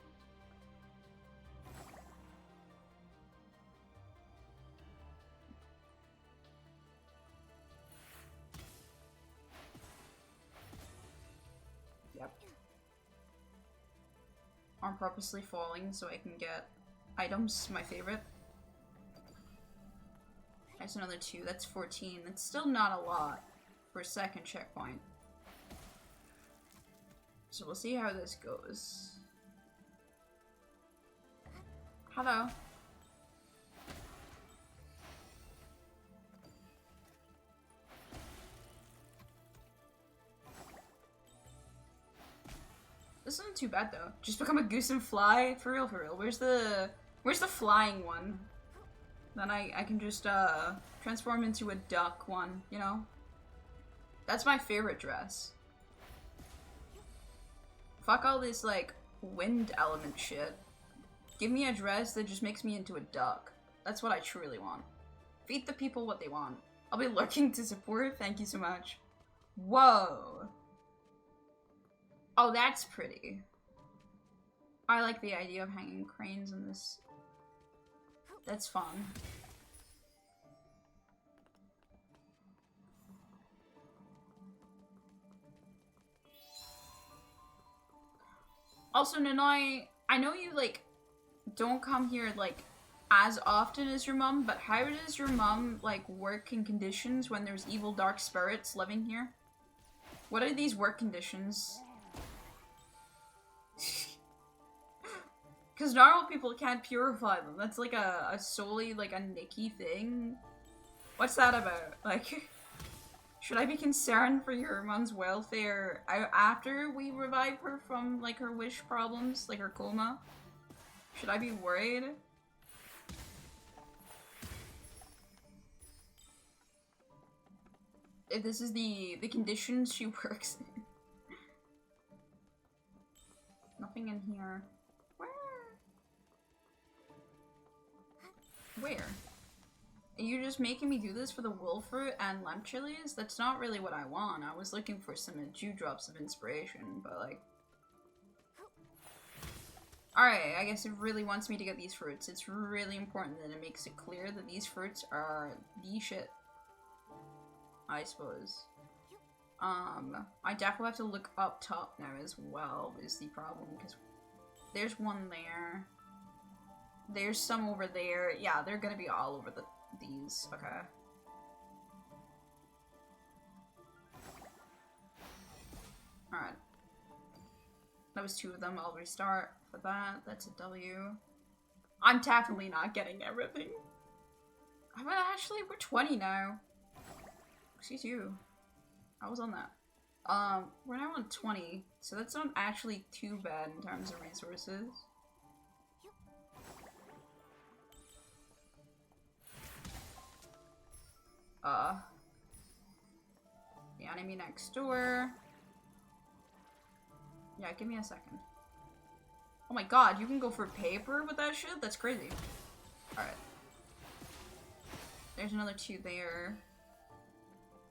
Yep. I'm purposely falling so I can get items, my favorite. That's another 2, that's 14. That's still not a lot for a second checkpoint. So we'll see how this goes. Hello. This isn't too bad though. Just become a goose and fly? For real, for real. Where's the flying one? Then I can just transform into a duck one, you know? That's my favorite dress. Fuck all this like wind element shit. Give me a dress that just makes me into a duck. That's what I truly want. Feed the people what they want. I'll be lurking to support. Thank you so much. Whoa. Oh, that's pretty. I like the idea of hanging cranes in this. That's fun. Also, Nanoi, I know you, like, don't come here, like, as often as your mom, but how does your mom, like, work in conditions when there's evil dark spirits living here? What are these work conditions? Because normal people can't purify them. That's like a solely, like, a Nikki thing. What's that about? Like, should I be concerned for your mom's welfare after we revive her from, like, her wish problems? Like, her coma? Should I be worried? If this is the conditions she works in. Nothing in here. Where? Are you just making me do this for the wolf fruit and lamp chilies? That's not really what I want. I was looking for some dewdrops of inspiration, but like... Alright, I guess it really wants me to get these fruits. It's really important that it makes it clear that these fruits are the shit. I suppose. I definitely have to look up top now as well, is the problem, because there's one there. There's some over there. Yeah, they're gonna be all over these. Okay. Alright. That was 2 of them. I'll restart for that. That's a W. I'm definitely not getting everything. Actually, we're 20 now. Excuse you. I was on that. We're now on 20, so that's not actually too bad in terms of resources. The enemy next door. Yeah, give me a second. Oh my god, you can go for paper with that shit? That's crazy. Alright. There's another 2 there.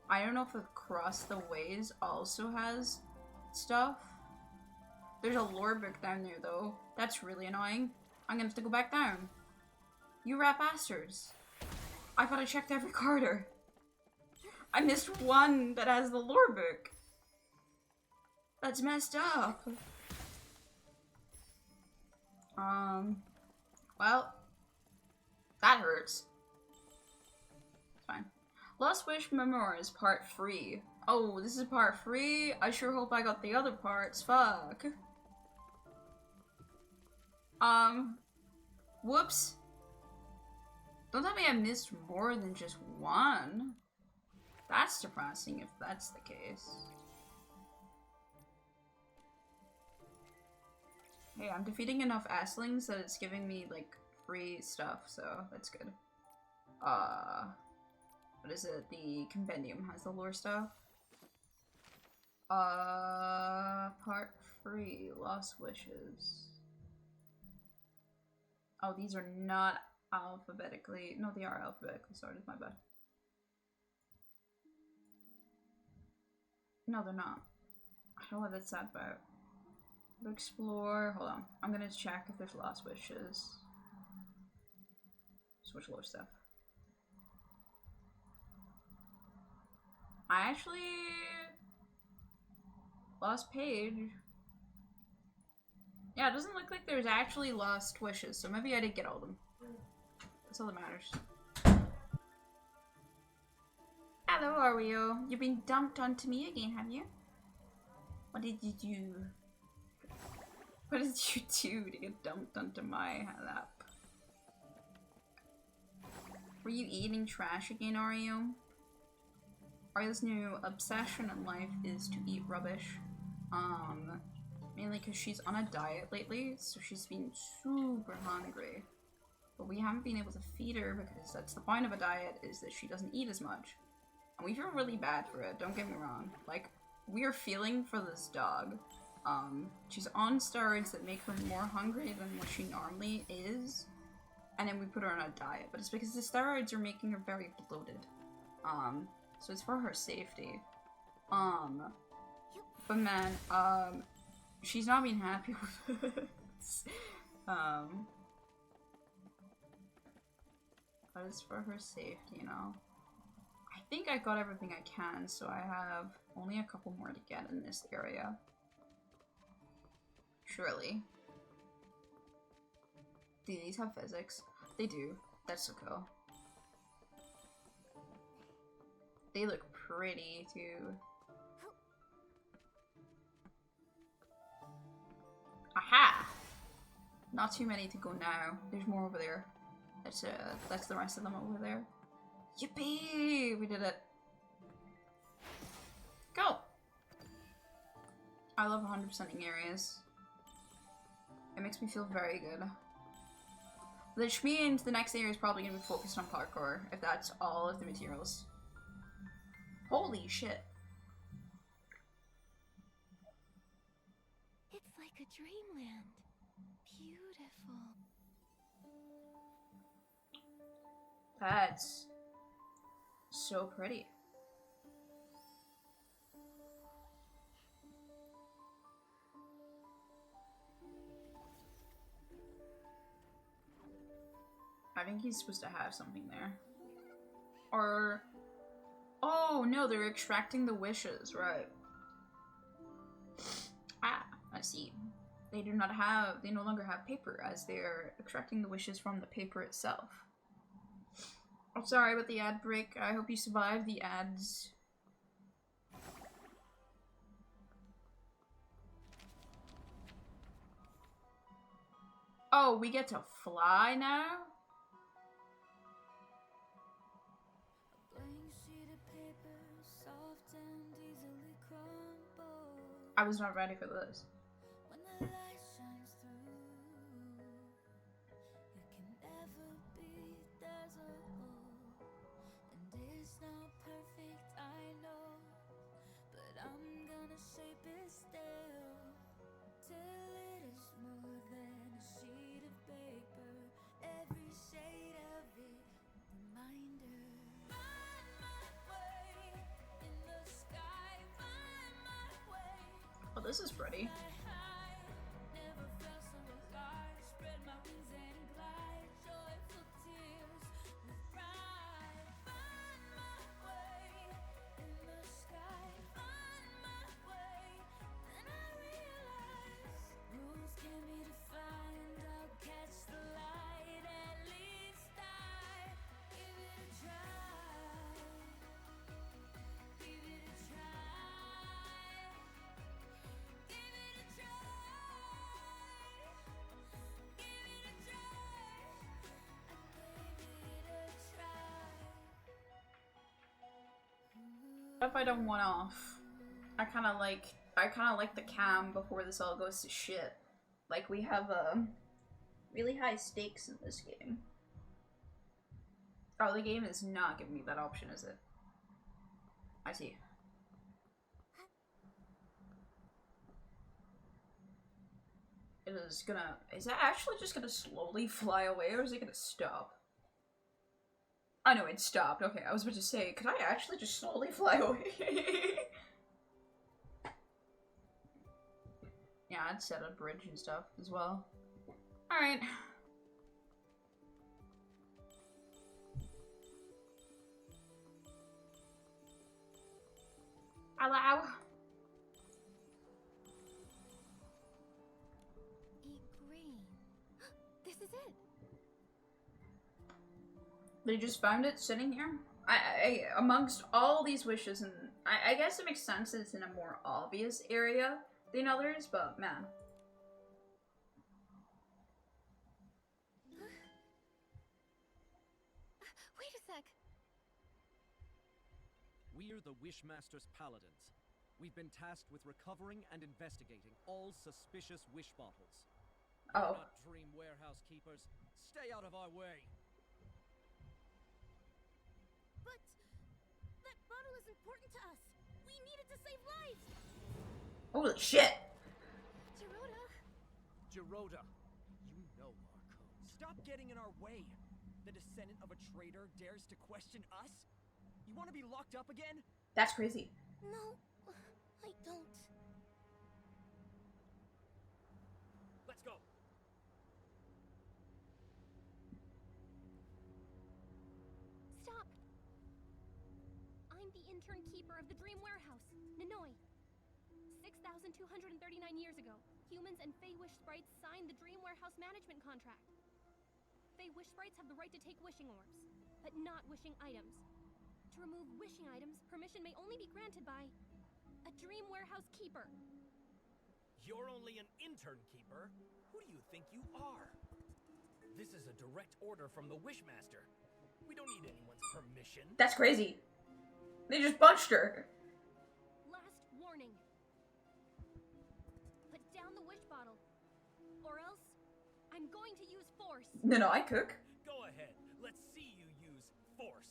I don't know if Across the Ways also has stuff. There's a lore book down there, though. That's really annoying. I'm gonna have to go back down. You rat bastards. I thought I checked every corridor. I missed one that has the lore book. That's messed up. Well, that hurts. It's fine. Lost Wish Memoirs Part 3. Oh, this is Part 3? I sure hope I got the other parts. Fuck. Whoops. Don't tell me I missed more than just one. That's depressing if that's the case. Hey, I'm defeating enough Asslings that it's giving me, like, free stuff, so that's good. What is it? The Compendium has the lore stuff. Part 3, Lost Wishes. Oh, these are not alphabetically. No, they are alphabetically sorted, my bad. No, they're not. I don't know what that's sad about. Explore. Hold on. I'm gonna check if there's Lost Wishes. Switch lore stuff. I actually lost page. Yeah, it doesn't look like there's actually Lost Wishes, so maybe I did get all of them. That's all that matters. Hello, Oreo. You've been dumped onto me again, have you? What did you do? What did you do to get dumped onto my lap? Were you eating trash again, Oreo? Orio's new obsession in life is to eat rubbish. Mainly because she's on a diet lately, so she's been super hungry. But we haven't been able to feed her because that's the point of a diet, is that she doesn't eat as much. And we feel really bad for it, don't get me wrong. Like, we are feeling for this dog. She's on steroids that make her more hungry than what she normally is. And then we put her on a diet, but it's because the steroids are making her very bloated. So it's for her safety. But man, she's not been happy with it. But it's for her safety, you know? I think I got everything I can, so I have only a couple more to get in this area. Surely. Do these have physics? They do. That's so cool. They look pretty, too. Aha! Not too many to go now. There's more over there. That's the rest of them over there. Yippee! We did it. Go! I love 100%ing areas. It makes me feel very good. Which means the next area is probably going to be focused on parkour, if that's all of the materials. Holy shit. It's like a dreamland. Beautiful. That's so pretty. I think he's supposed to have something there. Or... Oh, no, they're extracting the wishes, right. Ah, I see. They no longer have paper, as they're extracting the wishes from the paper itself. I'm sorry about the ad break. I hope you survive the ads. Oh, we get to fly now? I was not ready for this. Oh, this is pretty. If I don't one off, I kind of like the cam before this all goes to shit. Like, we have really high stakes in this game. Oh, the game is not giving me that option, is it? I see. It is gonna... Is that actually just gonna slowly fly away, or is it gonna stop? I know it stopped. Okay, I was about to say, could I actually just slowly fly away? Yeah, I'd set a bridge and stuff as well. Alright. Allow. Eat green. This is it. They just found it sitting here? I amongst all these wishes, and I guess it makes sense it's in a more obvious area than others, but man. Wait a sec. We're the Wishmaster's Paladins. We've been tasked with recovering and investigating all suspicious wish bottles. Oh. We're not dream warehouse keepers. Stay out of our way. But that bottle is important to us. We need it to save lives. Holy shit! Gerota, you know our code. Stop getting in our way. The descendant of a traitor dares to question us? You want to be locked up again? That's crazy. No, I don't. Let's go. Stop. I'm the intern keeper of the Dream Warehouse, Nanoi. 6,239 years ago, humans and Fey Wish Sprites signed the Dream Warehouse management contract. Fey Wish Sprites have the right to take wishing orbs, but not wishing items. To remove wishing items, permission may only be granted by a Dream Warehouse keeper. You're only an intern keeper? Who do you think you are? This is a direct order from the Wishmaster. We don't need anyone's permission. That's crazy. They just punched her. Last warning. Put down the wish bottle, or else I'm going to use force. No, I cook. Go ahead. Let's see you use force.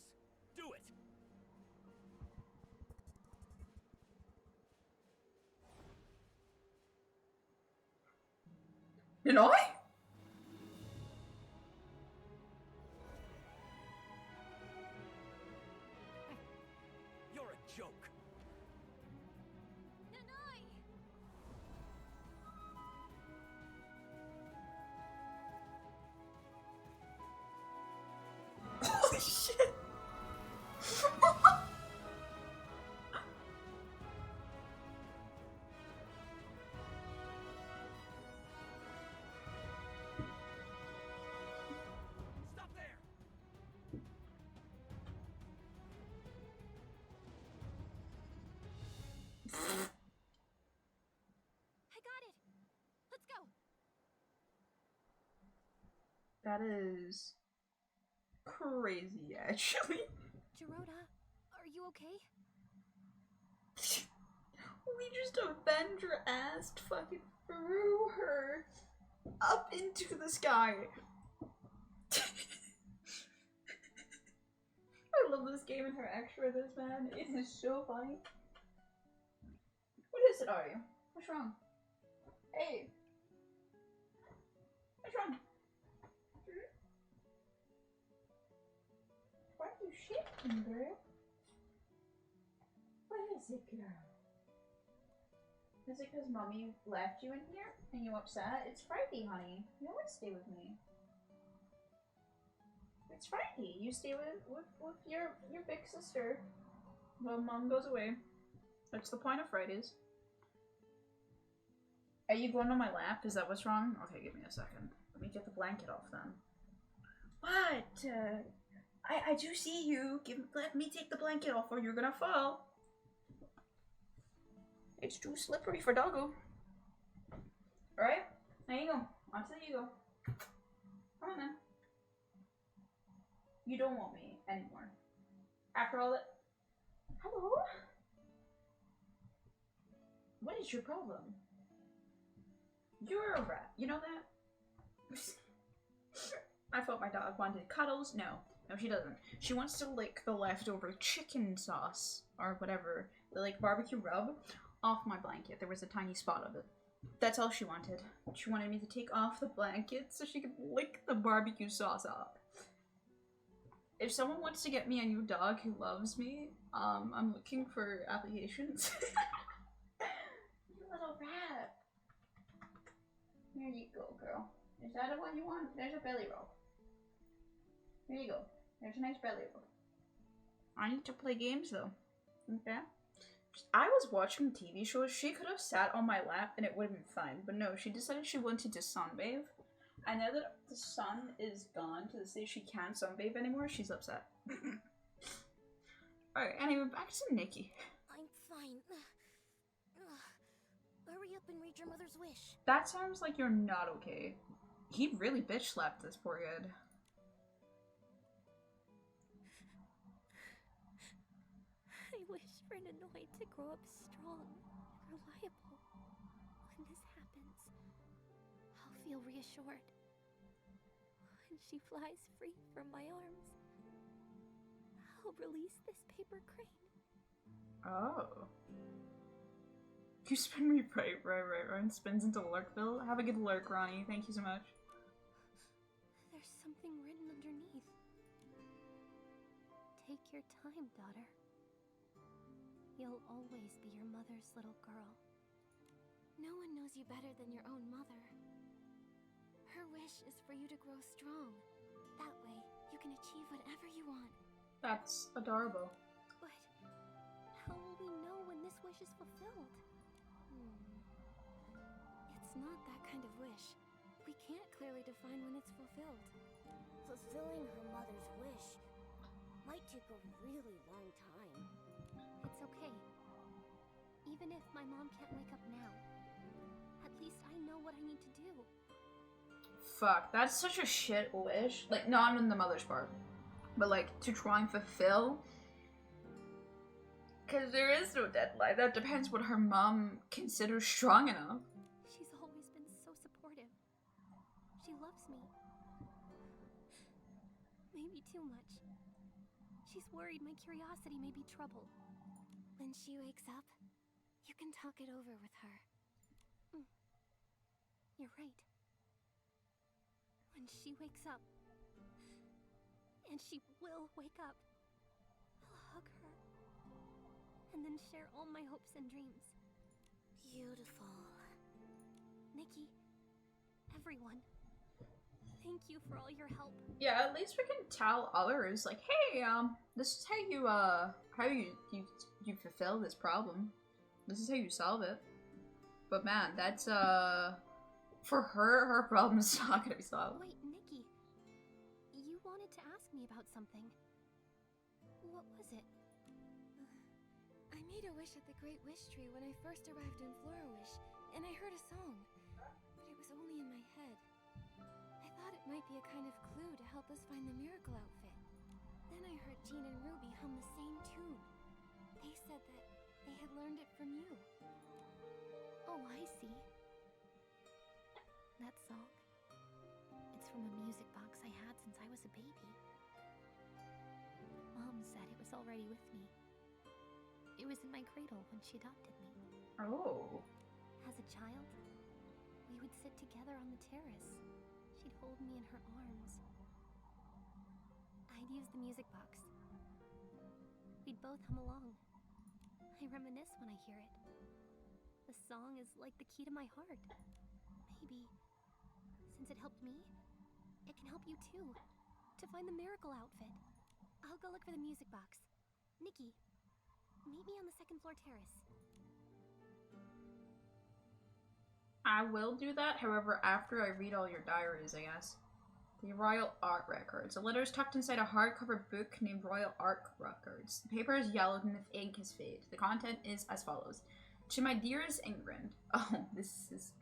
Do it. Nanoi? You're a joke. Nanoi! Shit. Stop there! I got it! Let's go! That is crazy, actually. Gerota, are you okay? We just Avenger-assed fucking threw her up into the sky. I love this game and her extra with this, man. It is so funny. What is it, are you? What's wrong? Hey. What's wrong? Why are you shaking, girl? What is it, girl? Is it because mommy left you in here and you upset? It's Friday, honey. You always stay with me. It's Friday. You stay with your big sister. Well, mom goes away. That's the point of Fridays. Are you going on my lap? Is that what's wrong? Okay, give me a second. Let me get the blanket off then. What? I do see you. Let me take the blanket off or you're gonna fall. It's too slippery for doggo. Alright? There you go. Onto you go. Come on then. You don't want me anymore. After all that. Hello? What is your problem? You're a rat. You know that? I thought my dog wanted cuddles. No. No, she doesn't. She wants to lick the leftover chicken sauce or whatever, the like barbecue rub, off my blanket. There was a tiny spot of it. That's all she wanted. She wanted me to take off the blanket so she could lick the barbecue sauce off. If someone wants to get me a new dog who loves me, I'm looking for applications. You little rat. Here you go, girl. Is that what you want? There's a belly rub. Here you go. There's a nice belly rub. I need to play games though. Okay? I was watching TV shows. She could have sat on my lap and it would have been fine. But no, she decided she wanted to sunbathe. And now that the sun is gone to the stage she can't sunbathe anymore, she's upset. Alright, anyway, back to Nikki. I'm fine. Hurry up and read your mother's wish. That sounds like you're not okay. He really bitch slapped this poor kid. I wish for Ninoy to grow up strong and reliable. When this happens, I'll feel reassured. When she flies free from my arms, I'll release this paper crane. Oh. You spin me right, and spins into Lurkville. Have a good lurk, Ronnie. Thank you so much. There's something written underneath. Take your time, daughter. You'll always be your mother's little girl. No one knows you better than your own mother. Her wish is for you to grow strong. That way, you can achieve whatever you want. That's adorable. But how will we know when this wish is fulfilled? It's not that kind of wish. We can't clearly define when it's fulfilled. Fulfilling her mother's wish might take a really long time. It's okay. Even if my mom can't wake up now, at least I know what I need to do. Fuck, that's such a shit wish. Like, not on the mother's part, but like to try and fulfill. Because there is no deadline. That depends what her mom considers strong enough. She's always been so supportive. She loves me. Maybe too much. She's worried my curiosity may be trouble. When she wakes up, you can talk it over with her. You're right. When she wakes up, and she will wake up, I'll hug her, and then share all my hopes and dreams. Beautiful. Nikki, everyone, Thank you for all your help. Yeah, at least we can tell others, like, hey, this is how you fulfill this problem. This is how you solve it. But man, that's, for her problem's not gonna be solved. Wait, Nikki. You wanted to ask me about something. What was it? I made a wish at the Great Wish Tree when I first arrived in Flora-Wish, and I heard a song. But it was only in my head. I thought it might be a kind of clue to help us find the miracle outfit. Then I heard Jean and Ruby hum the same tune. They said that they had learned it from you. Oh, I see. That song. It's from a music box I had since I was a baby. Mom said it was already with me. It was in my cradle when she adopted me. Oh. As a child, we would sit together on the terrace. She'd hold me in her arms. I'd use the music box. We'd both hum along. I reminisce when I hear it. The song is like the key to my heart. Maybe, since it helped me, it can help you too. To find the miracle outfit. I'll go look for the music box. Nikki, meet me on the second floor terrace. I will do that, however, after I read all your diaries, I guess. The Royal Art Records. A letter is tucked inside a hardcover book named Royal Art Records. The paper is yellowed and the ink has faded. The content is as follows. To my dearest Ingrid. Oh, this is...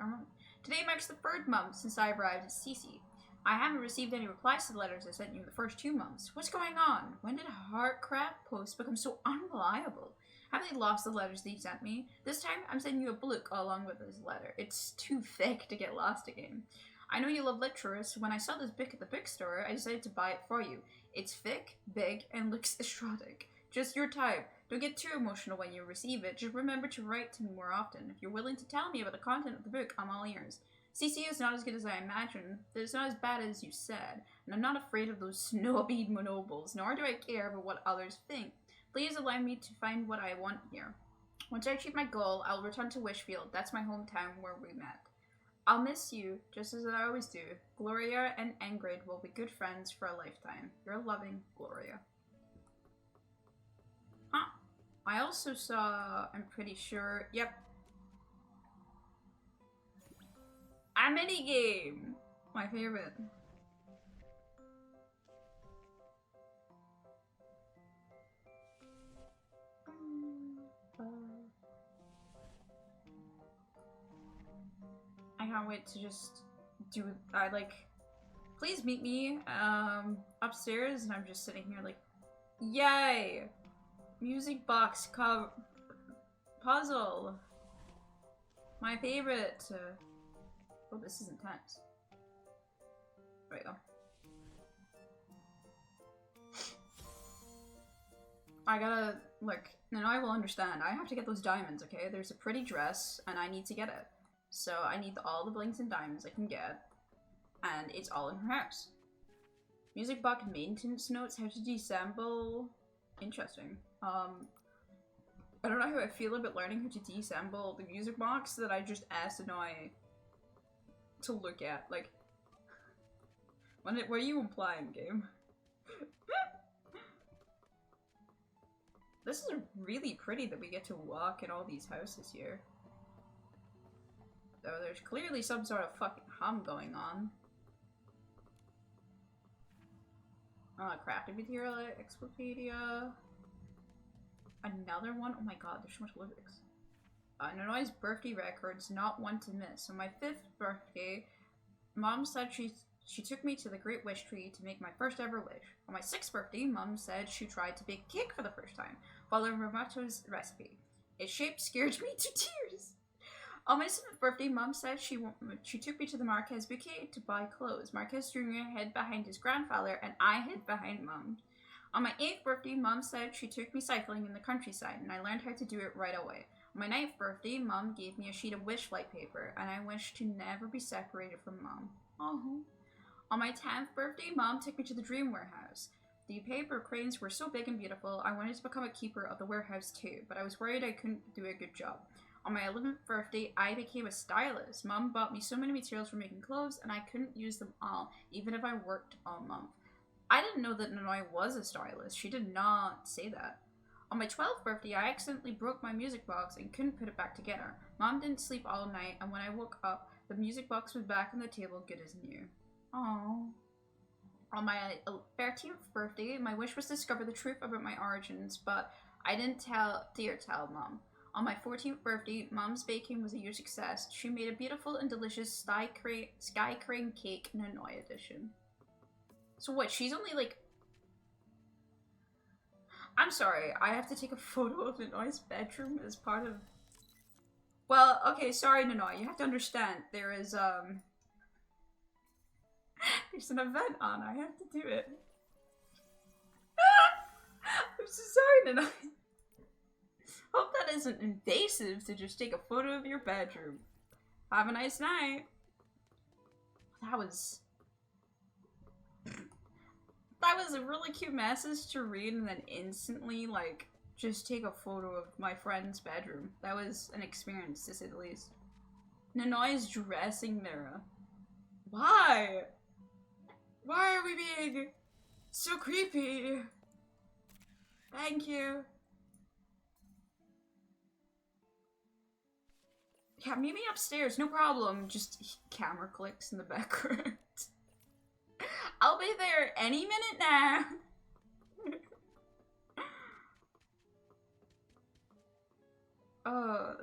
Today marks the third month since I arrived at Cece. I haven't received any replies to the letters I sent you in the first 2 months. What's going on? When did Heartcraft posts become so unreliable? Have they lost the letters they sent me? This time, I'm sending you a book along with this letter. It's too thick to get lost again. I know you love literature, so when I saw this book at the bookstore, I decided to buy it for you. It's thick, big, and looks erotic. Just your type. Don't get too emotional when you receive it. Just remember to write to me more often. If you're willing to tell me about the content of the book, I'm all ears. CC is not as good as I imagined, but it's not as bad as you said, and I'm not afraid of those snobby monobles, nor do I care about what others think. Please allow me to find what I want here. Once I achieve my goal, I'll return to Wishfield. That's my hometown where we met. I'll miss you, just as I always do. Gloria and Ingrid will be good friends for a lifetime. Your loving, Gloria. Huh. I also saw, I'm pretty sure, yep. A minigame! My favorite. I can't wait to just do, please meet me, upstairs, and I'm just sitting here like, yay! Music box puzzle! My favorite! Oh, this is intense. There we go. I gotta, now I will understand. I have to get those diamonds, okay? There's a pretty dress, and I need to get it. So I need all the blinks and diamonds I can get, and it's all in her house. Music box maintenance notes, how to deassemble. Interesting. I don't know how I feel about learning how to deassemble the music box that I just asked Annoy to look at. Like, what are you implying, game? This is really pretty that we get to walk in all these houses here. Though there's clearly some sort of fucking hum going on. Crafting material, Explopedia. Another one? Oh my god, there's so much lyrics. Nanoi's birthday records, not one to miss. On my 5th birthday, Mom said she took me to the Great Wish Tree to make my first ever wish. On my 6th birthday, Mom said she tried to bake a cake for the first time, following Romato's recipe. Its shape scared me to tears. On my 7th birthday, Mom said she took me to the Marquez bouquet to buy clothes. Marquez hid behind his grandfather, and I hid behind Mom. On my 8th birthday, Mom said she took me cycling in the countryside, and I learned how to do it right away. On my 9th birthday, Mom gave me a sheet of wish light paper, and I wished to never be separated from Mom. Oh. On my 10th birthday, Mom took me to the dream warehouse. The paper cranes were so big and beautiful, I wanted to become a keeper of the warehouse too, but I was worried I couldn't do a good job. On my 11th birthday, I became a stylist. Mom bought me so many materials for making clothes, and I couldn't use them all, even if I worked all month. I didn't know that Nanoi was a stylist. She did not say that. On my 12th birthday, I accidentally broke my music box and couldn't put it back together. Mom didn't sleep all night, and when I woke up, the music box was back on the table, good as new. Aww. On my 13th birthday, my wish was to discover the truth about my origins, but I didn't dare tell Mom. On my 14th birthday, Mom's baking was a huge success. She made a beautiful and delicious sky crane cake Nanoi edition. So what, she's only like... I'm sorry, I have to take a photo of Nanoi's bedroom as part of... Well, okay, sorry Nanoi, you have to understand, there is, there's an event on, I have to do it. I'm so sorry Nanoi. Hope that isn't invasive to just take a photo of your bedroom. Have a nice night. That was a really cute message to read and then instantly, like, just take a photo of my friend's bedroom. That was an experience, to say the least. Nanoi's dressing mirror. Why? Why are we being so creepy? Thank you. Yeah, meet me upstairs, no problem. Just camera clicks in the background. I'll be there any minute now. Oh,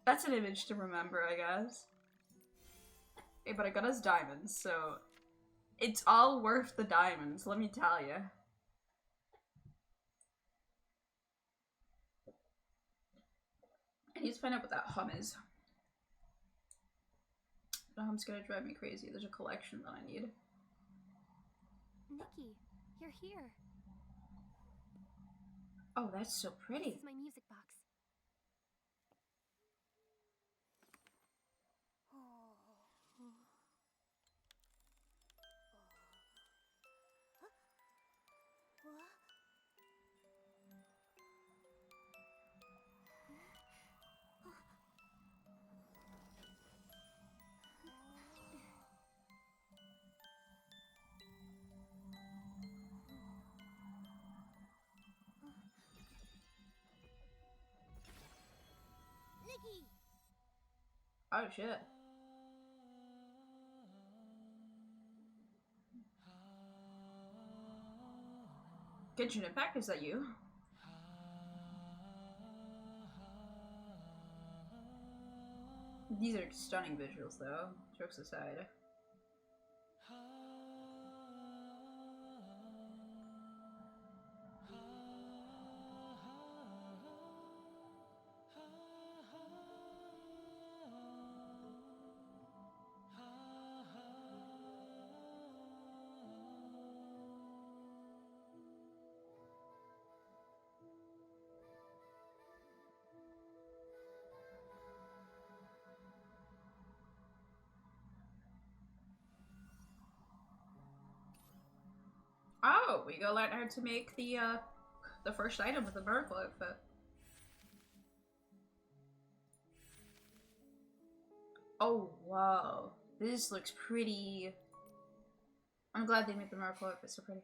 that's an image to remember, I guess. Hey, but I got us diamonds, so it's all worth the diamonds, let me tell you. I need to find out what that hum is. The hum's gonna drive me crazy. There's a collection that I need. Nikki, you're here. Oh, that's so pretty. This is my music box. Nikki! Oh shit. Genshin Impact, is that you? These are stunning visuals though, jokes aside. Oh, we go learn how to make the first item with the miracle outfit. Oh wow, this looks pretty. I'm glad they made the miracle outfit so pretty.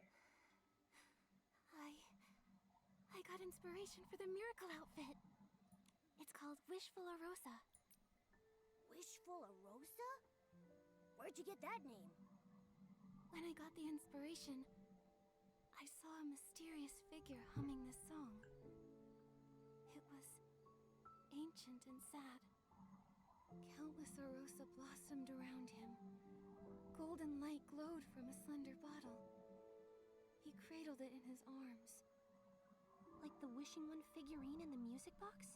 I got inspiration for the miracle outfit. It's called Wishful Rosa. Wishful Rosa? Where'd you get that name? When I got the inspiration, I saw a mysterious figure humming this song. It was ancient and sad. Countless Arosa blossomed around him. Golden light glowed from a slender bottle. He cradled it in his arms. Like the Wishing One figurine in the music box?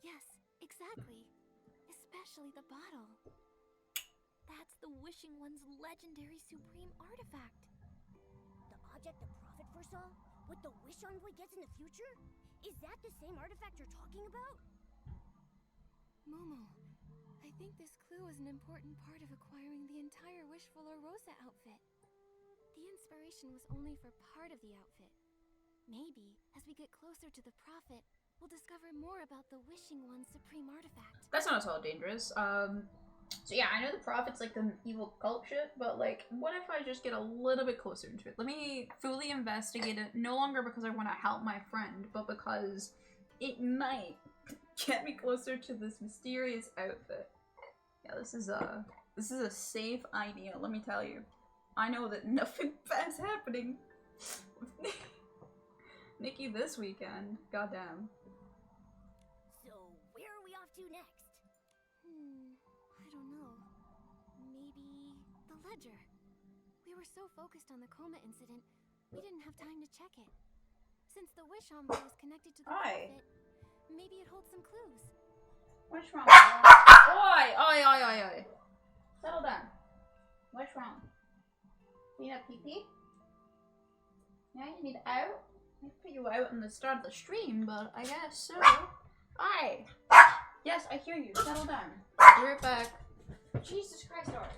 Yes, exactly. Especially the bottle. That's the Wishing One's legendary supreme artifact. The object the Prophet foresaw? What the Wish Envoy gets in the future? Is that the same artifact you're talking about? Momo, I think this clue is an important part of acquiring the entire Wishful Rosa outfit. The inspiration was only for part of the outfit. Maybe, as we get closer to the Prophet, we'll discover more about the Wishing One's supreme artifact. That sounds all dangerous. So yeah, I know the Prophet's like the evil cult shit, but like, what if I just get a little bit closer into it? Let me fully investigate it, no longer because I want to help my friend, but because it might get me closer to this mysterious outfit. Yeah, this is a safe idea, let me tell you. I know that nothing bad's happening with Nikki this weekend. Goddamn. So, where are we off to next? I don't know. Maybe the ledger. We were so focused on the coma incident, we didn't have time to check it. Since the wish envelope is connected to the Aye. prophet, maybe it holds some clues. What's wrong? Oi. Settle down. What's wrong? You need a pee-pee? Yeah, you need out? I put you out in the start of the stream, but I guess so. Aye. Yes, I hear you. Settle down. Be right back. Jesus Christ, Arthur.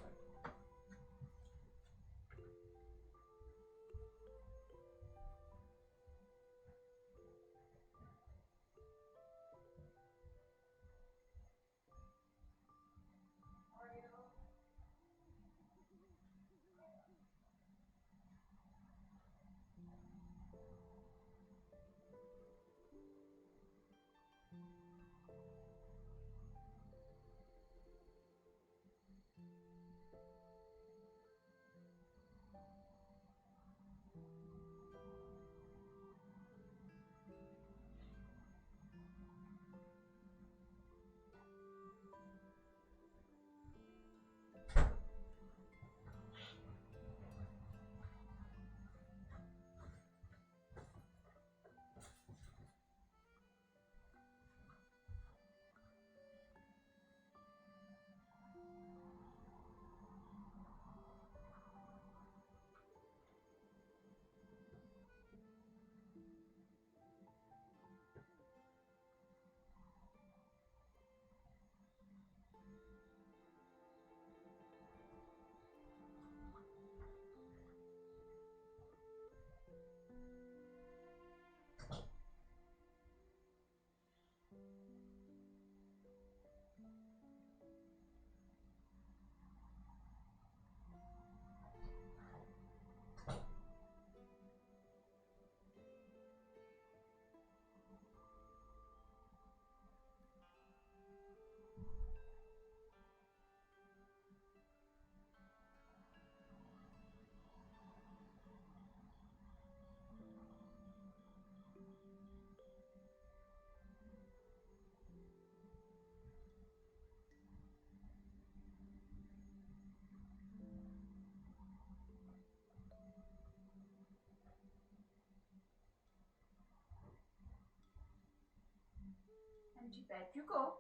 And to bed you go.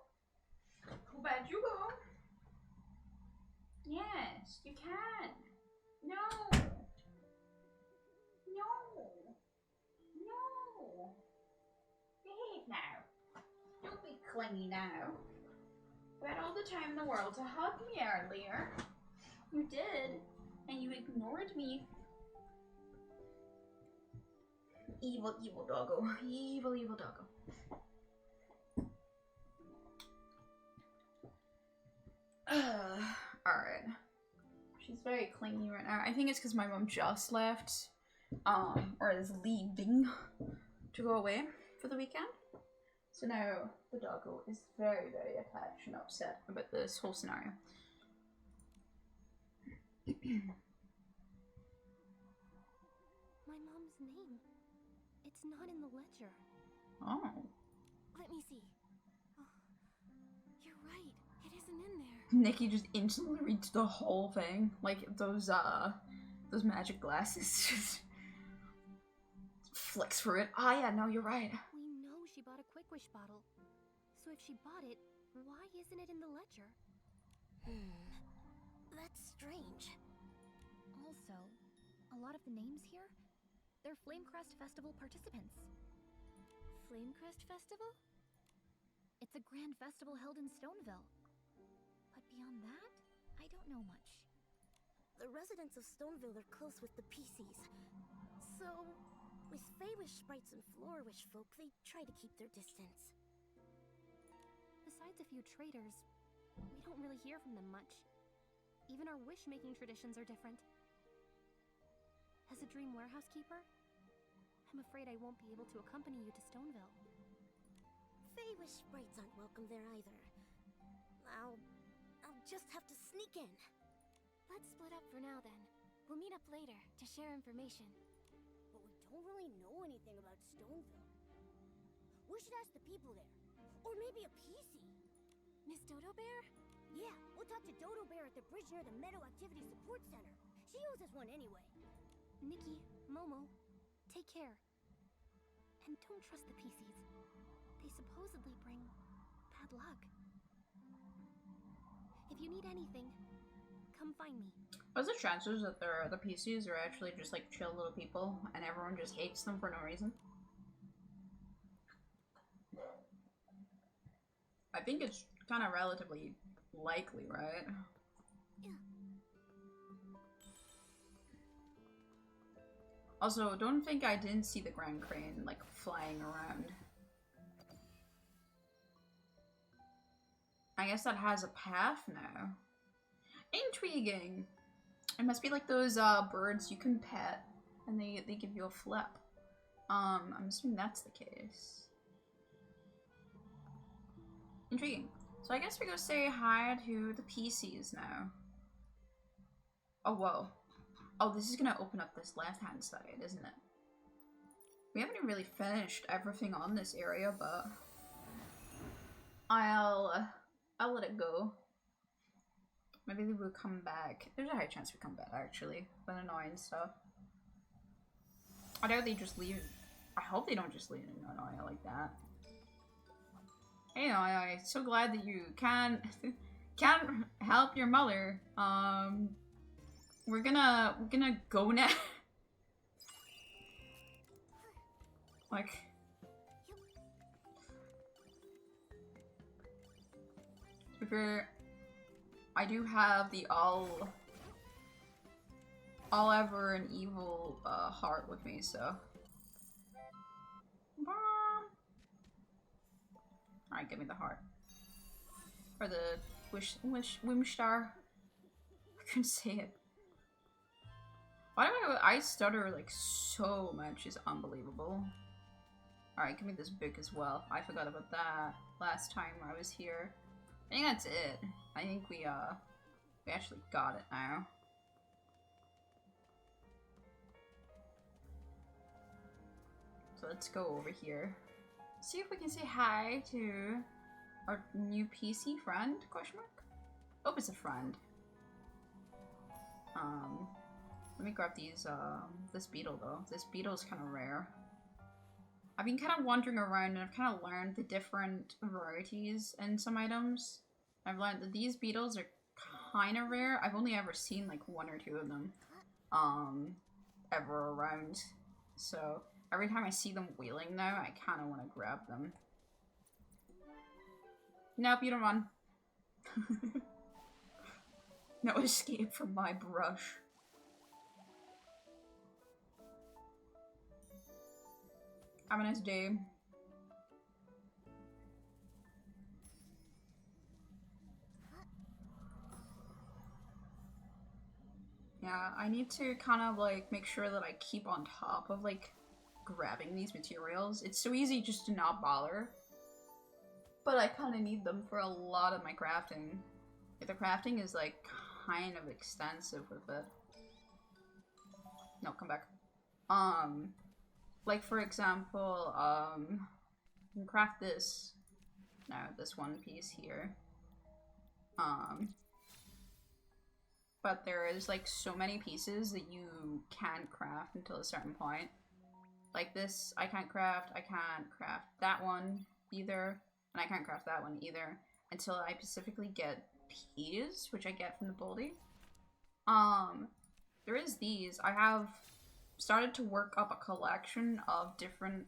To bed you go. Yes, you can. No. Behave now. Don't be clingy now. You had all the time in the world to hug me earlier. You did. And you ignored me. Evil doggo. Evil doggo. Alright. She's very clingy right now. I think it's because my mom just left, or is leaving to go away for the weekend. So now the doggo is very attached and upset about this whole scenario. My mom's name. It's not in the ledger. Oh. Let me see. Oh, you're right. It isn't in there. Nikki just instantly reads the whole thing. Like those magic glasses just flicks through it. Ah, yeah, no, you're right. We know she bought a Quick Wish bottle. So if she bought it, why isn't it in the ledger? That's strange. Also, a lot of the names here, they're Flamecrest Festival participants. Flamecrest Festival? It's a grand festival held in Stoneville. But beyond that, I don't know much. The residents of Stoneville are close with the PCs. So, With Feywish sprites and Floorwish folk, they try to keep their distance. Besides a few traders, we don't really hear from them much. Even our wish-making traditions are different. As a dream warehouse keeper, I'm afraid I won't be able to accompany you to Stoneville. Feywish sprites aren't welcome there either. I'll just have to sneak in. Let's split up for now then. We'll meet up later to share information. But we don't really know anything about Stoneville. We should ask the people there. Or maybe a PC. Miss Dodo Bear? Yeah, we'll talk to Dodo Bear at the bridge near the Meadow Activity Support Center. She owes us one anyway. Nikki, Momo, take care. And don't trust the PCs. They supposedly bring bad luck. If you need anything, come find me. What's the chances that the PCs are actually just like chill little people and everyone just hates them for no reason? I think it's kind of relatively likely, right? Yeah. Also, don't think I didn't see the Grand Crane like flying around. I guess that has a path now. Intriguing! It must be like those birds you can pet and they give you a flip. I'm assuming that's the case. Intriguing. So I guess we go say hi to the PCs now. Oh, whoa. Oh, this is gonna open up this left-hand side, isn't it? We haven't even really finished everything on this area, but I'll let it go. Maybe we'll come back. There's a high chance we come back, actually, with annoying stuff. I doubt they just leave. I hope they don't just leave it annoying like that. Hey, I'm so glad that you can't help your mother. We're gonna go now. Like. I do have the all ever and evil heart with me, so. Alright, give me the heart. Or the Wimstar. I couldn't say it. Why do I stutter like so much is unbelievable. Alright, give me this book as well. I forgot about that last time I was here. I think that's it. I think we actually got it now. So let's go over here. See if we can say hi to our new PC friend, question mark? Hope it's a friend. Let me grab these, this beetle though. This beetle is kind of rare. I've been kind of wandering around and I've kind of learned the different varieties in some items. I've learned that these beetles are kind of rare. I've only ever seen like one or two of them, ever around. So every time I see them wheeling now, I kind of want to grab them. Nope, you don't run. No escape from my brush. Have a nice day. Yeah, I need to kind of like make sure that I keep on top of like grabbing these materials. It's so easy just to not bother, but I kind of need them for a lot of my crafting. The crafting is like kind of extensive with it. No, come back. Like for example, you can craft this. Now this one piece here. But there is like so many pieces that you can't craft until a certain point. Like this, I can't craft that one either, and I can't craft that one either until I specifically get peas, which I get from the Boldy. There is these. I have started to work up a collection of different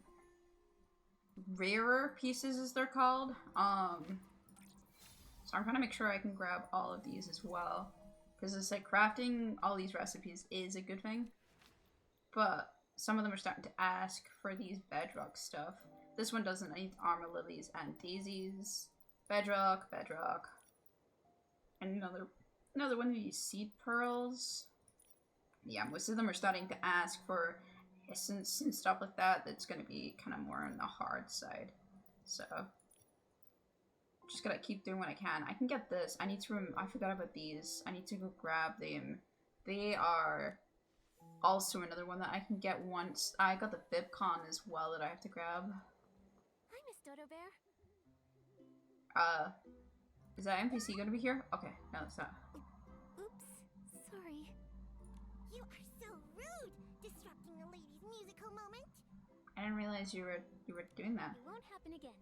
rarer pieces, as they're called. So I'm trying to make sure I can grab all of these as well. Because it's like crafting all these recipes is a good thing. But some of them are starting to ask for these bedrock stuff. This one doesn't. I need armor lilies and daisies. Bedrock, bedrock. And another one of these seed pearls. Yeah, most of them are starting to ask for essence and stuff like that. That's going to be kind of more on the hard side. So, just gotta keep doing what I can. I can get this. I need to, I forgot about these. I need to go grab them. They are also another one that I can get once. I got the BibCon as well that I have to grab. Hi, Miss Dodo Bear. Is that NPC gonna be here? Okay, no, it's not. Oops, sorry. You are so rude, disrupting a lady's musical moment. I didn't realize you were doing that. It won't happen again.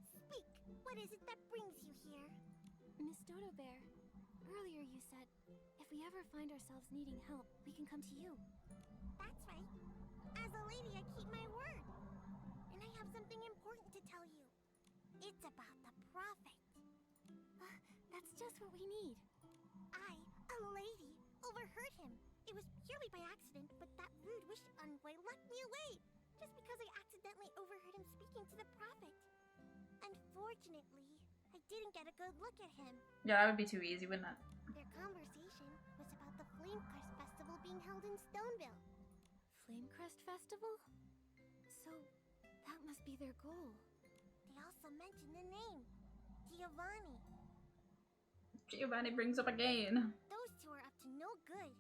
Speak. What is it that brings you here? Miss Dodo Bear, earlier you said, if we ever find ourselves needing help, we can come to you. That's right. As a lady, I keep my word. And I have something important to tell you. It's about the prophet. That's just what we need. I, a lady, overheard him. It was purely by accident, but that rude wish envoy locked me away. Just because I accidentally overheard him speaking to the prophet. Unfortunately, I didn't get a good look at him. Yeah, that would be too easy, wouldn't it? Their conversation was about the Flamecrest Festival being held in Stoneville. Flamecrest Festival? So, that must be their goal. They also mentioned the name, Giovanni. Giovanni brings up again. Those two are up to no good.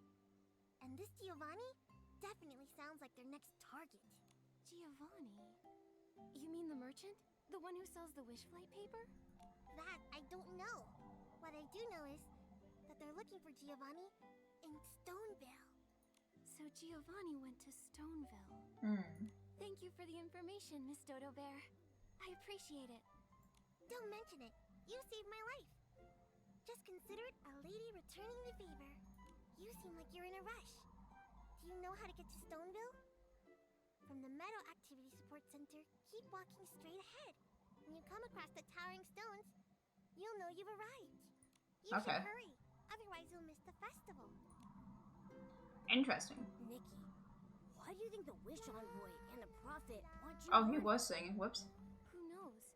And this Giovanni definitely sounds like their next target. Giovanni? You mean the merchant? The one who sells the wish flight paper? That I don't know. What I do know is that they're looking for Giovanni in Stoneville. So Giovanni went to Stoneville. Thank you for the information, Miss Dodo Bear. I appreciate it. Don't mention it. You saved my life. Just consider it a lady returning the favor. You seem like you're in a rush. Do you know how to get to Stoneville? From the Meadow Activity Support Center, keep walking straight ahead. When you come across the towering stones, you'll know you've arrived. You should hurry, otherwise you'll miss the festival. Interesting. Nikki, why do you think the Wish Envoy and the Prophet want you? Oh, he was singing. Whoops. Who knows?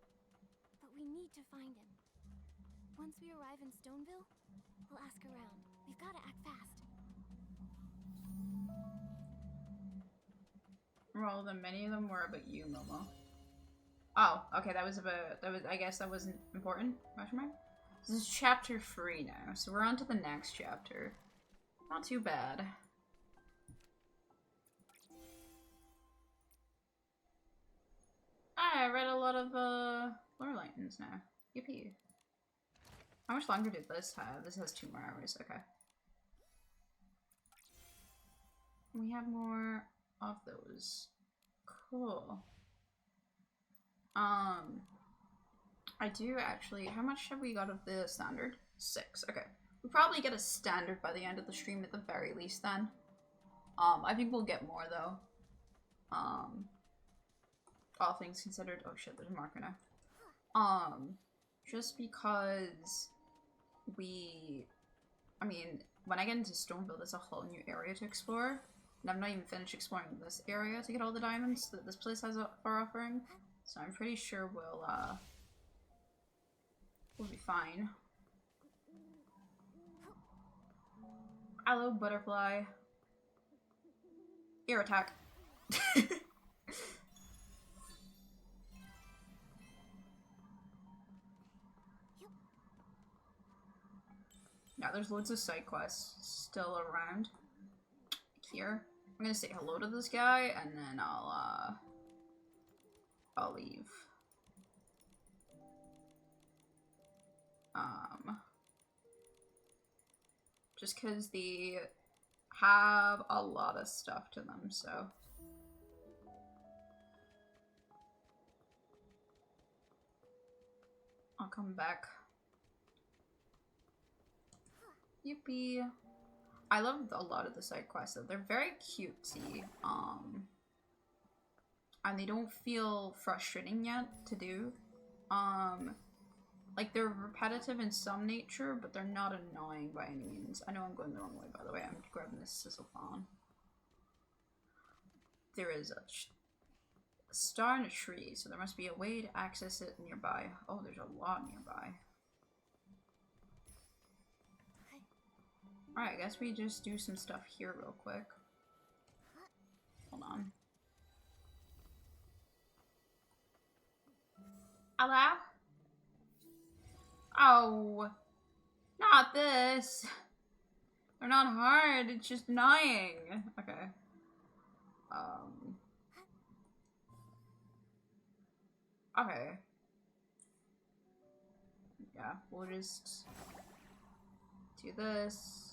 But we need to find him. Once we arrive in Stoneville, we'll ask around. We've got to act fast. Well, then many of them were about you, Momo. Oh, okay, I guess that wasn't important. Question mark? This is chapter 3 now, so we're on to the next chapter. Not too bad. I read a lot of, Lore Lightens now. Yippee. How much longer did this have? This has 2 more hours, okay. We have more of those. Cool. I do actually, how much have we got of the standard? 6, okay. We'll probably get a standard by the end of the stream at the very least then. I think we'll get more though. All things considered, oh shit, there's a marker now. Just because I mean, when I get into Stoneville, there's a whole new area to explore. And I've not even finished exploring this area to get all the diamonds that this place has for offering. So I'm pretty sure we'll be fine. Hello, butterfly. Ear attack. Yeah, there's loads of side quests still around here. I'm gonna say hello to this guy and then I'll leave. Just cause they have a lot of stuff to them, so. I'll come back. Yippee. I love a lot of the side quests though. They're very cutesy. And they don't feel frustrating yet to do. Like they're repetitive in some nature, but they're not annoying by any means. I know I'm going the wrong way, by the way. I'm grabbing this sizzle fawn. There is a star in a tree, so there must be a way to access it nearby. Oh, there's a lot nearby. Alright, I guess we just do some stuff here real quick. Hold on. Hello? Oh, not this. They're not hard, it's just annoying. Okay. Okay. Yeah, we'll just do this.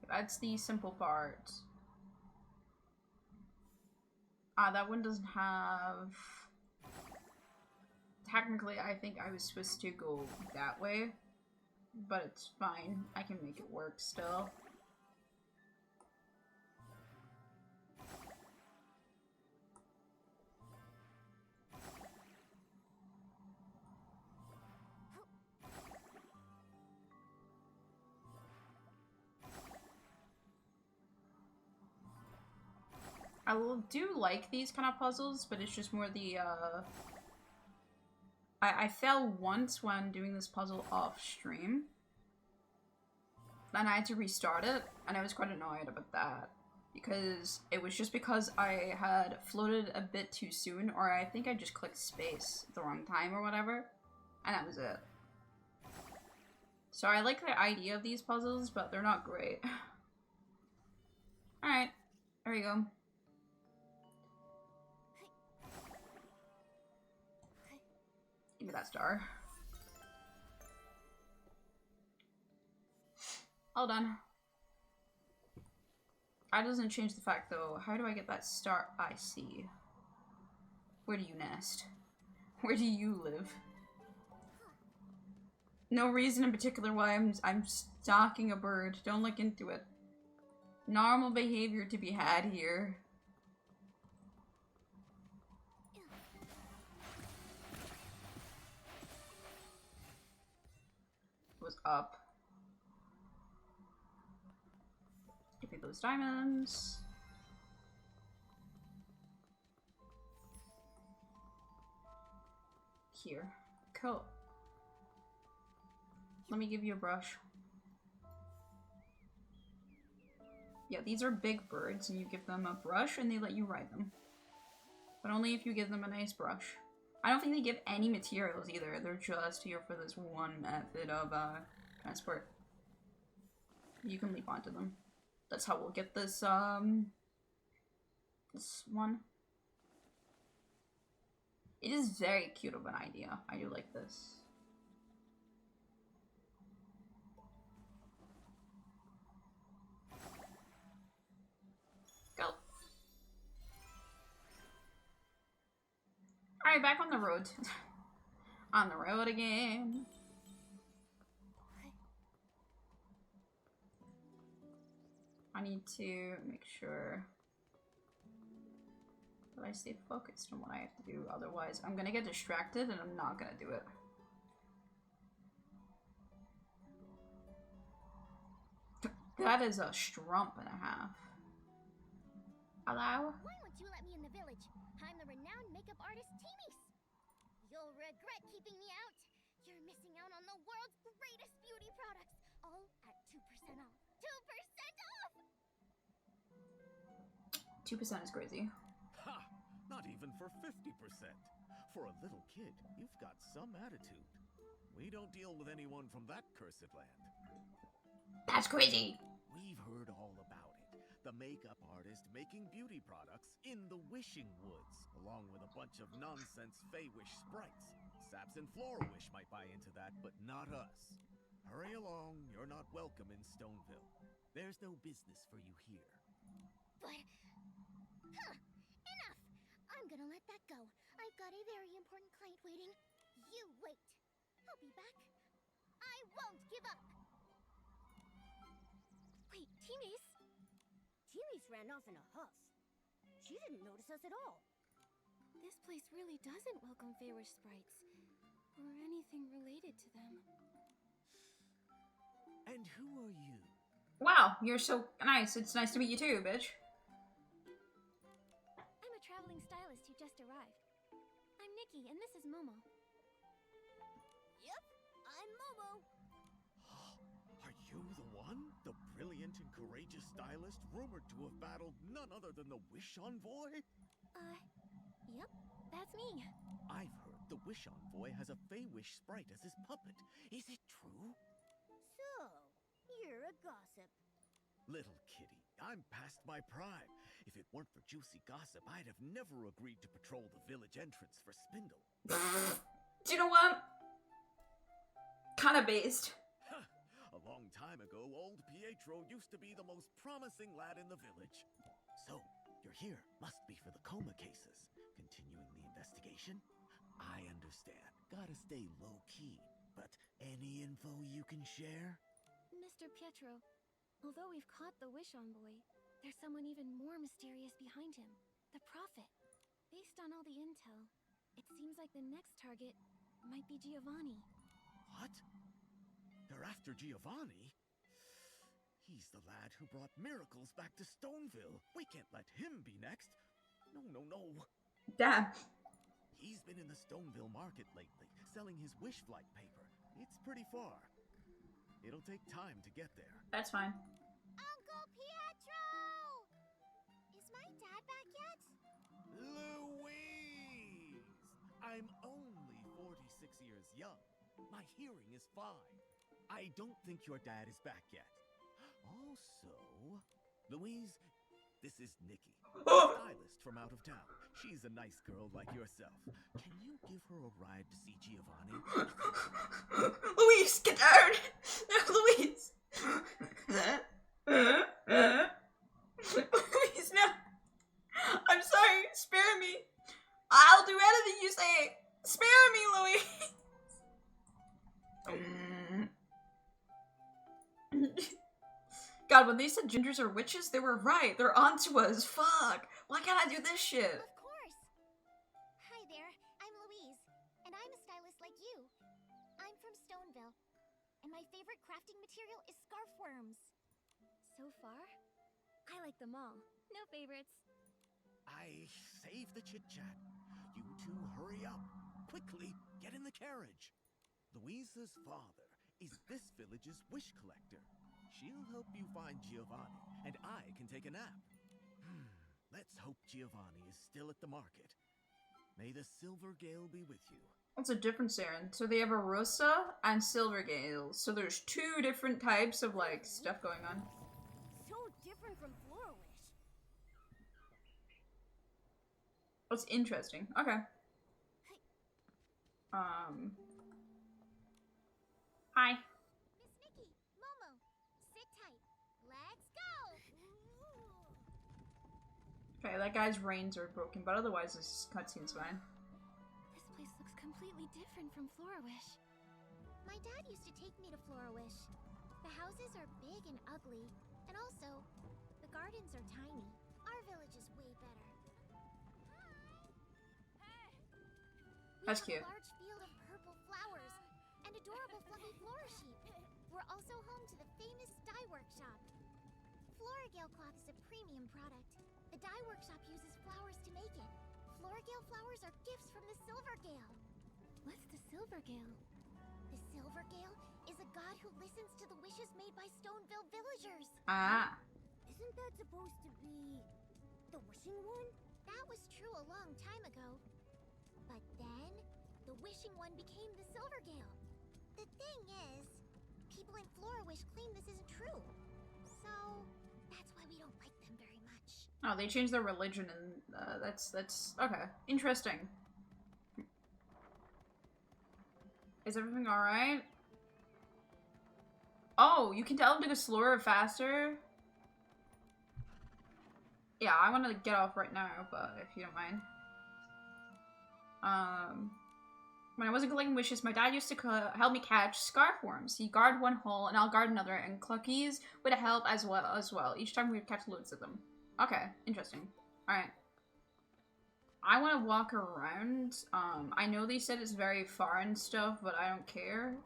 That's the simple part. Ah, that one doesn't have... Technically, I think I was supposed to go that way, but it's fine. I can make it work still. I do like these kind of puzzles, but it's just more the, I fell once when doing this puzzle off stream. And I had to restart it, and I was quite annoyed about that. Because it was just because I had floated a bit too soon, or I think I just clicked space at the wrong time or whatever. And that was it. So I like the idea of these puzzles, but they're not great. Alright, there we go. Give me that star. All done. That doesn't change the fact though. How do I get that star? I see. Where do you nest? Where do you live? No reason in particular why I'm stalking a bird. Don't look into it. Normal behavior to be had here. Was up. Give me those diamonds. Here. Cool. Let me give you a brush. Yeah, these are big birds and you give them a brush and they let you ride them. But only if you give them a nice brush. I don't think they give any materials either. They're just here for this one method of transport. You can leap onto them. That's how we'll get this this one. It is very cute of an idea. I do like this. Go. Alright, back on the road. On the road again. I need to make sure that I stay focused on what I have to do, otherwise I'm gonna get distracted and I'm not gonna do it. That is a strump and a half. Hello? Why won't you let me in the village? I'm the renowned makeup artist Timis. You'll regret keeping me out. You're missing out on the world's greatest beauty products, all at 2% off. 2% off! 2% is crazy. Ha! Not even for 50%. For a little kid, you've got some attitude. We don't deal with anyone from that cursed land. That's crazy! We've heard all about it. The makeup artist making beauty products in the Wishing Woods, along with a bunch of nonsense Fey-Wish sprites. Saps and Flora-Wish might buy into that, but not us. Hurry along, you're not welcome in Stoneville. There's no business for you here. But... enough! I'm gonna let that go. I've got a very important client waiting. You wait. I'll be back. I won't give up! Wait, Timis? Timis ran off in a huff. She didn't notice us at all. This place really doesn't welcome Feywish sprites, or anything related to them. And who are you? Wow, you're so nice. It's nice to meet you too, bitch. I'm a traveling stylist who just arrived. I'm Nikki, and this is Momo. Yep, I'm Momo. Are you the one? The brilliant and courageous stylist rumored to have battled none other than the Wish Envoy? Yep, that's me. I've heard the Wish Envoy has a Feywish sprite as his puppet. Is it true? So, you're a gossip. Little kitty, I'm past my prime. If it weren't for juicy gossip, I'd have never agreed to patrol the village entrance for Spindle. Do you know what? Kinda based. A long time ago, old Pietro used to be the most promising lad in the village. So, you're here. Must be for the coma cases. Continuing the investigation? I understand. Gotta stay low-key. But any info you can share? Mr. Pietro, although we've caught the Wish Envoy, there's someone even more mysterious behind him. The Prophet. Based on all the intel, it seems like the next target might be Giovanni. What? They're after Giovanni? He's the lad who brought miracles back to Stoneville. We can't let him be next. No. Damn. He's been in the Stoneville market lately, selling his wish flight paper. It's pretty far. It'll take time to get there. That's fine. Uncle Pietro! Is my dad back yet? Louise! I'm only 46 years young. My hearing is fine. I don't think your dad is back yet. Also, Louise, this is Nikki, stylist from out of town. She's a nice girl like yourself. Can you give her a ride to see Giovanni? Louise, get down! Louise! Louise, no! I'm sorry, spare me. I'll do anything you say. Spare me, Louise! God, when they said gingers are witches, they were right. They're onto us. Fuck. Why can't I do this shit? Of course. Hi there, I'm Louise, and I'm a stylist like you. I'm from Stoneville, and my favorite crafting material is scarf worms. So far, I like them all. No favorites. I save the chit-chat. You two hurry up. Quickly, get in the carriage. Louisa's father is this village's wish collector. She'll help you find Giovanni, and I can take a nap. Let's hope Giovanni is still at the market. May the Silvergale be with you. What's the difference, Aaron? So they have a Rosa and Silvergale. So there's two different types of, like, stuff going on. So different from Floriwish. That's interesting. Okay. Hi. Miss Nikki, Momo, sit tight. Let's go! Okay, that guy's reins are broken, but otherwise this cutscene's fine. This place looks completely different from Floriwish. My dad used to take me to Floriwish. The houses are big and ugly, and also, the gardens are tiny. Our village is way better. That's We cute. have a large field of purple flowers and adorable fluffy flora sheep. We're also home to the famous dye workshop. Floragale cloth is a premium product. The dye workshop uses flowers to make it. Floragale flowers are gifts from the Silvergale. What's the Silvergale? The Silvergale is a god who listens to the wishes made by Stoneville villagers. Ah. Isn't that supposed to be the wishing one? That was true a long time ago. But then, the wishing one became the Silvergale. The thing is, people in Floriwish claim this isn't true. So, that's why we don't like them very much. Oh, they changed their religion and that's okay. Interesting. Is everything alright? Oh, you can tell them to go slower or faster? Yeah, I want to get off right now, but if you don't mind. When I wasn't collecting wishes, my dad used to help me catch scarf worms. He'd guard one hole, and I'll guard another, and Cluckies would help as well. Each time we would catch loads of them. Okay, interesting. Alright. I want to walk around. I know they said it's very far and stuff, but I don't care.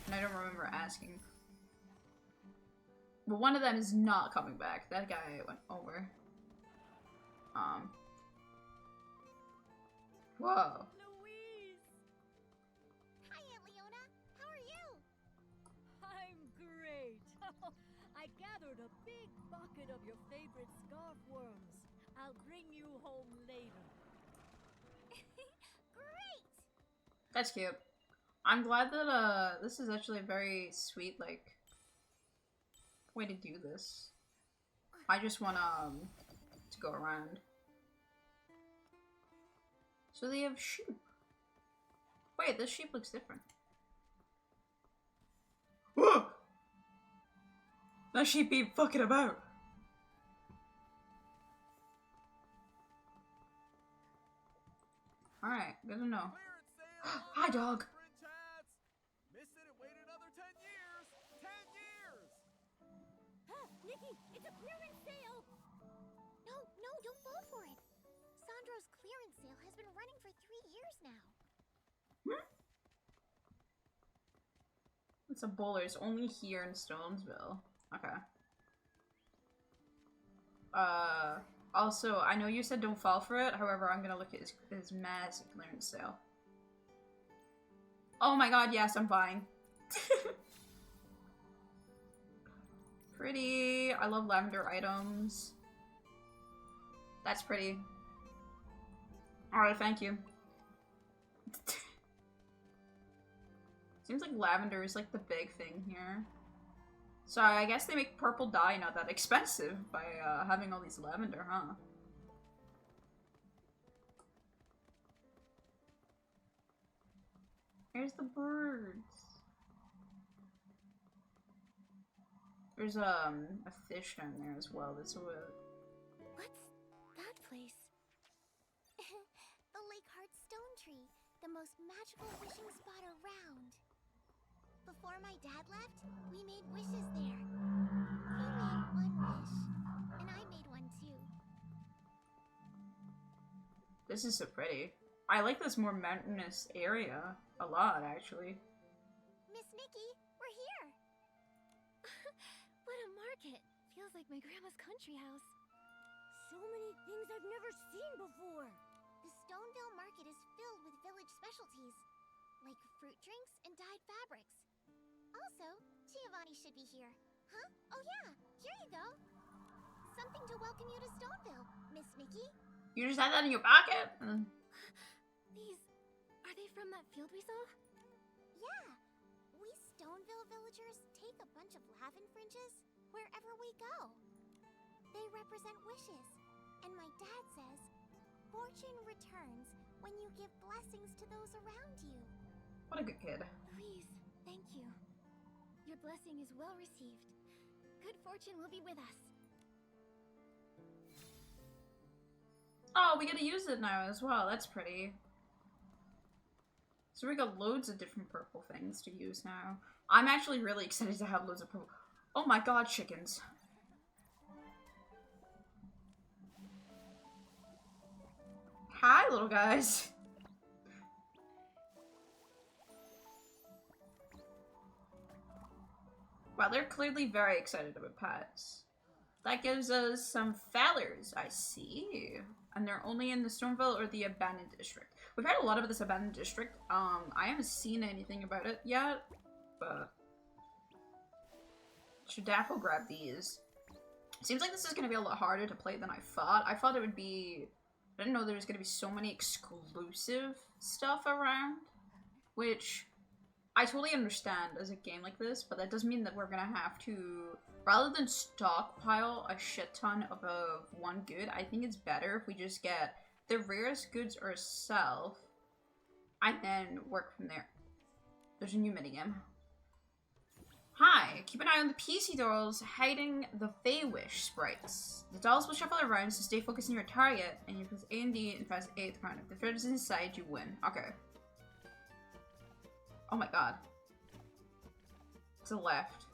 And I don't remember asking. But one of them is not coming back. That guy went over. Whoa. Louise! Hi, Aunt Leona. How are you? I'm great. I gathered a big bucket of your favorite scarf worms. I'll bring you home later. Great! That's cute. I'm glad that, this is actually a very sweet, like, way to do this. I just want, to go around. So they have sheep. Wait, this sheep looks different. Whoa! That sheep be fucking about. Alright, good to know. Hi, dog. Missed it and waited another 10 years. 10 years. Nikki, it's a clearance sale! No, don't fall for it. Sandro's clearance sale has been running for 3 years now. It's a bowler. It's only here in Stonesville. Okay. Also, I know you said don't fall for it. However, I'm gonna look at his massive clearance sale. Oh my god, yes, I'm buying. Pretty. I love lavender items. That's pretty. Alright, thank you. Seems like lavender is like the big thing here. So I guess they make purple dye not that expensive by having all these lavender, huh? Here's the birds. There's a fish down there as well. That's a What's that place? The Lakeheart Stone Tree, the most magical wishing spot around. Before my dad left, we made wishes there. He made one wish, and I made one too. This is so pretty. I like this more mountainous area a lot, actually. Miss Nikki, we're here! What a market! Feels like my grandma's country house. So many things I've never seen before! The Stoneville Market is filled with village specialties, like fruit drinks and dyed fabrics. Also, Giovanni should be here. Huh? Oh yeah, here you go. Something to welcome you to Stoneville, Miss Nikki. You just had that in your pocket? These... are they from that field we saw? Yeah, we Stoneville villagers take a bunch of lavin fringes wherever we go. They represent wishes, and my dad says, fortune returns when you give blessings to those around you. What a good kid. Louise, thank you. Your blessing is well received. Good fortune will be with us. Oh, we get to use it now as well. That's pretty. So we got loads of different purple things to use now. I'm actually really excited to have loads of purple. Oh my god, chickens. Hi, little guys. Wow, they're clearly very excited about pets. That gives us some fellers, I see. And they're only in the Stoneville or the Abandoned District. We've heard a lot about this Abandoned District. I haven't seen anything about it yet, but... should definitely grab these. Seems like this is going to be a lot harder to play than I thought. I thought it would be... I didn't know there was going to be so many exclusive stuff around. Which... I totally understand as a game like this, but that does mean that we're gonna have to, rather than stockpile a shit ton of one good, I think it's better if we just get the rarest goods ourselves, and then work from there. There's a new minigame. Hi, keep an eye on the PC dolls hiding the Feywish sprites. The dolls will shuffle around, so stay focused on your target, and you press A and D and press A to count. If the thread is inside, you win. Okay. Oh my god. To the left.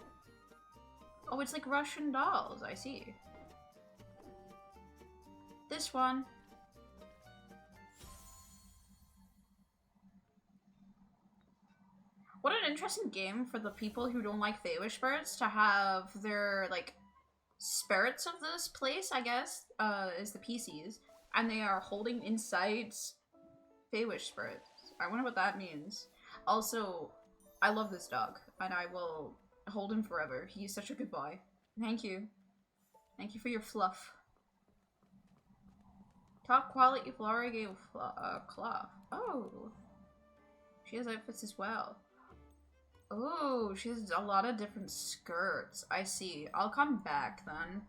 Oh, it's like Russian dolls. I see. This one. What an interesting game for the people who don't like Feywish birds to have their, like, spirits of this place, I guess, is the PCs, and they are holding inside Feywish spirits. I wonder what that means. Also, I love this dog, and I will hold him forever. He's such a good boy. Thank you. Thank you for your fluff. Top quality Flora gave cloth. Oh. She has outfits as well. Oh, she has a lot of different skirts. I see. I'll come back then.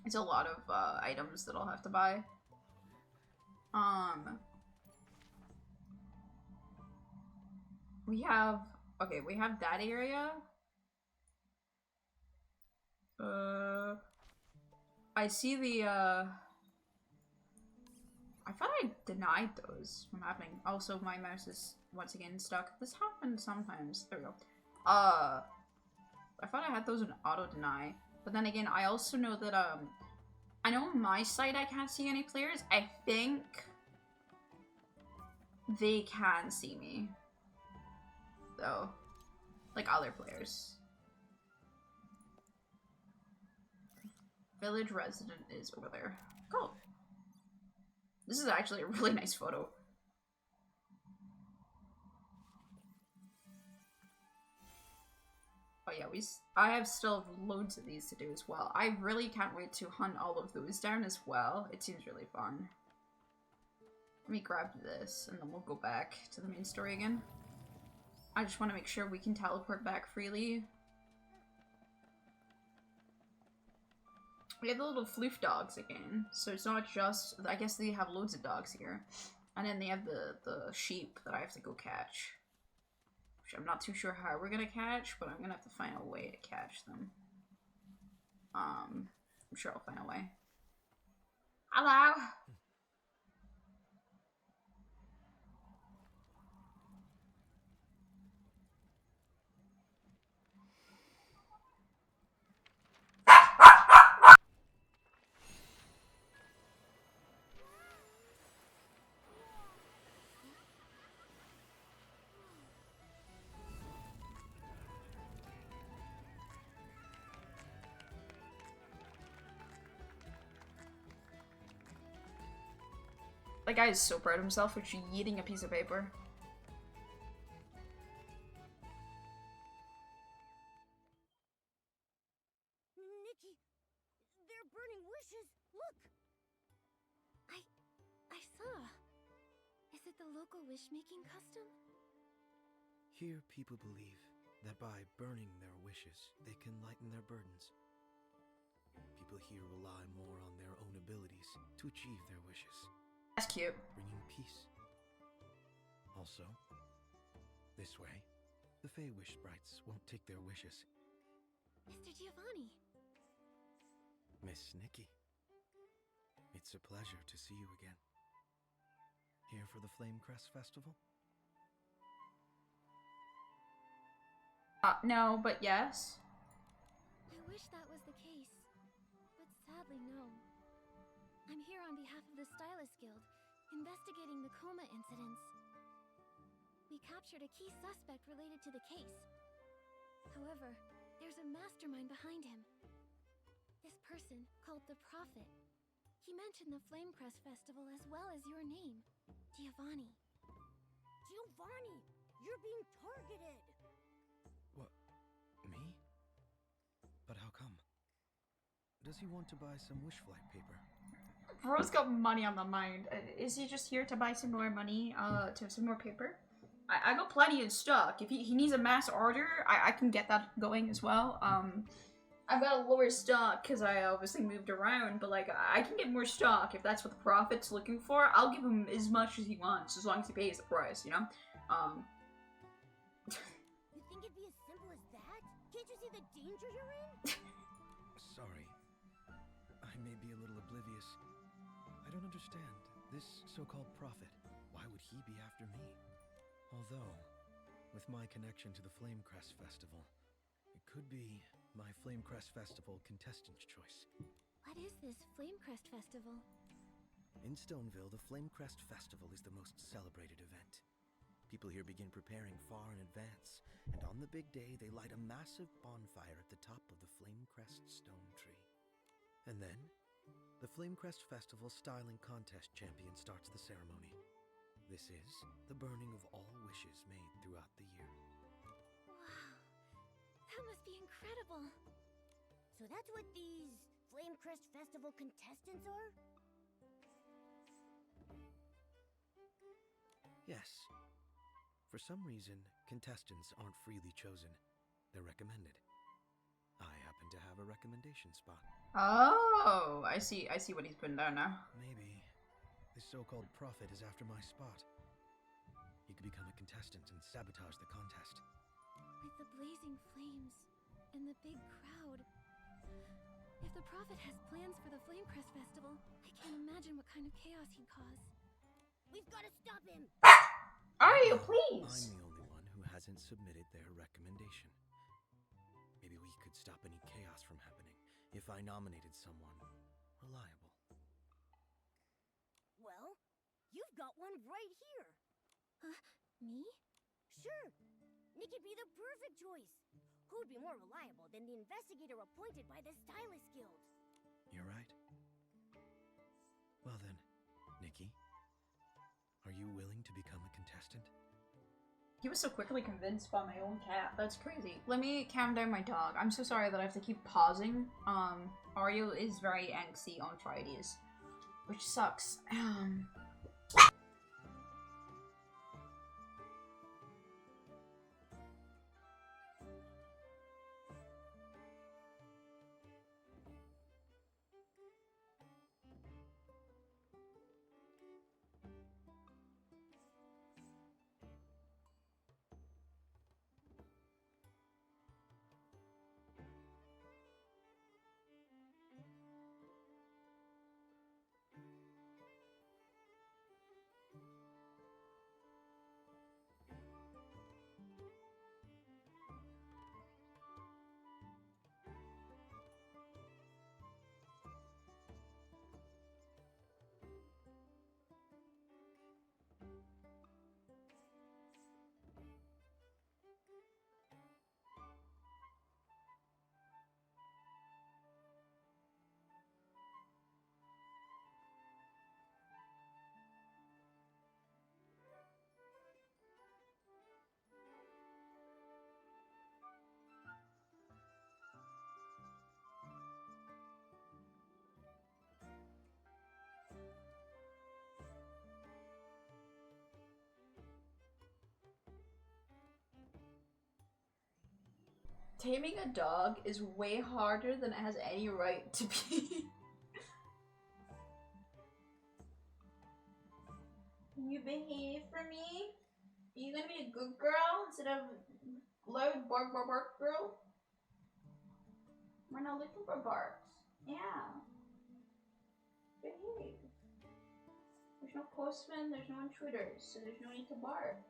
It's a lot of items that I'll have to buy. We have... Okay, we have that area. I see the, I thought I denied those from happening. Also, my mouse is once again stuck. This happens sometimes. There we go. I thought I had those in auto-deny. But then again, I also know that, I know on my side I can't see any players. I think they can see me. Though. Like other players. Village resident is over there. Cool. This is actually a really nice photo. Oh yeah, I have still loads of these to do as well. I really can't wait to hunt all of those down as well. It seems really fun. Let me grab this and then we'll go back to the main story again. I just want to make sure we can teleport back freely. We have the little floof dogs again, so it's not just, I guess they have loads of dogs here. And then they have the sheep that I have to go catch. Which I'm not too sure how we're gonna catch, but I'm gonna have to find a way to catch them. I'm sure I'll find a way. Hello! That guy is so proud of himself for yeeting a piece of paper. Nikki, they're burning wishes. Look. I saw. Is it the local wish-making custom? Here people believe that by burning their wishes, they can lighten their burdens. People here rely more on their own abilities to achieve their wishes. That's cute. Bringing peace. Also, this way, the Feywish sprites won't take their wishes. Mr. Giovanni. Miss Nikki, it's a pleasure to see you again. Here for the Flamecrest Festival? No, but yes. I wish that was the case, but sadly no. I'm here on behalf of the Stylist Guild, investigating the coma incidents. We captured a key suspect related to the case. However, there's a mastermind behind him. This person, called the Prophet. He mentioned the Flamecrest Festival as well as your name, Giovanni. Giovanni, you're being targeted. What? Me? But how come? Does he want to buy some wish flight paper? Bro's got money on the mind. Is he just here to buy some more money, to some more paper? I got plenty in stock. If he needs a mass order, I can get that going as well. I've got a lower stock because I obviously moved around, but like, I can get more stock if that's what the Prophet's looking for. I'll give him as much as he wants, as long as he pays the price, you know? You think it'd be as simple as that? Can't you see the danger you're in? Sorry. I may be a little oblivious. I don't understand. This so-called Prophet, why would he be after me? Although, with my connection to the Flamecrest Festival, it could be my Flamecrest Festival contestant's choice. What is this Flamecrest Festival? In Stoneville, the Flamecrest Festival is the most celebrated event. People here begin preparing far in advance, and on the big day, they light a massive bonfire at the top of the Flamecrest stone tree. And then, the Flamecrest Festival Styling Contest champion starts the ceremony. This is the burning of all wishes made throughout the year. Wow, that must be incredible. So that's what these Flamecrest Festival contestants are? Yes. For some reason, contestants aren't freely chosen. They're recommended. I happen to have a recommendation spot. Oh, I see what he's putting down now. Maybe this so-called prophet is after my spot. He could become a contestant and sabotage the contest. With the blazing flames and the big crowd. If the prophet has plans for the Flamecrest Festival, I can't imagine what kind of chaos he'd cause. We've got to stop him! Are you, I'm please? the only one who hasn't submitted their recommendation. Maybe we could stop any chaos from happening if I nominated someone reliable. Well, you've got one right here. Me? Sure. Nikki'd be the perfect choice. Who'd be more reliable than the investigator appointed by the Stylist Guild? You're right. Well then, Nikki, are you willing to become a contestant? He was so quickly convinced by my own cat. That's crazy. Let me calm down my dog. I'm so sorry that I have to keep pausing. Ario is very angsty on Fridays, which sucks. Taming a dog is way harder than it has any right to be. Can you behave for me? Are you gonna be a good girl instead of loud bark bark bark girl? We're not looking for barks. Yeah. Behave. There's no postman, there's no intruders, so there's no need to bark.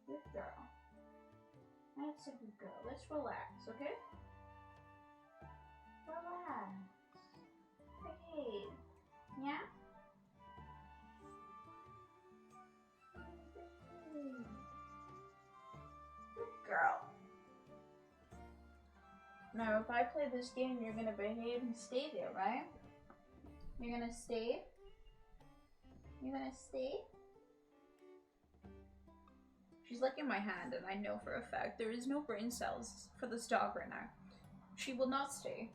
Good girl. That's a good girl. Let's relax, okay? Relax. Behave. Yeah? Behave. Good girl. Now, if I play this game, you're gonna behave and stay there, right? You're gonna stay? You're gonna stay? She's licking my hand, and I know for a fact there is no brain cells for this dog right now. She will not stay.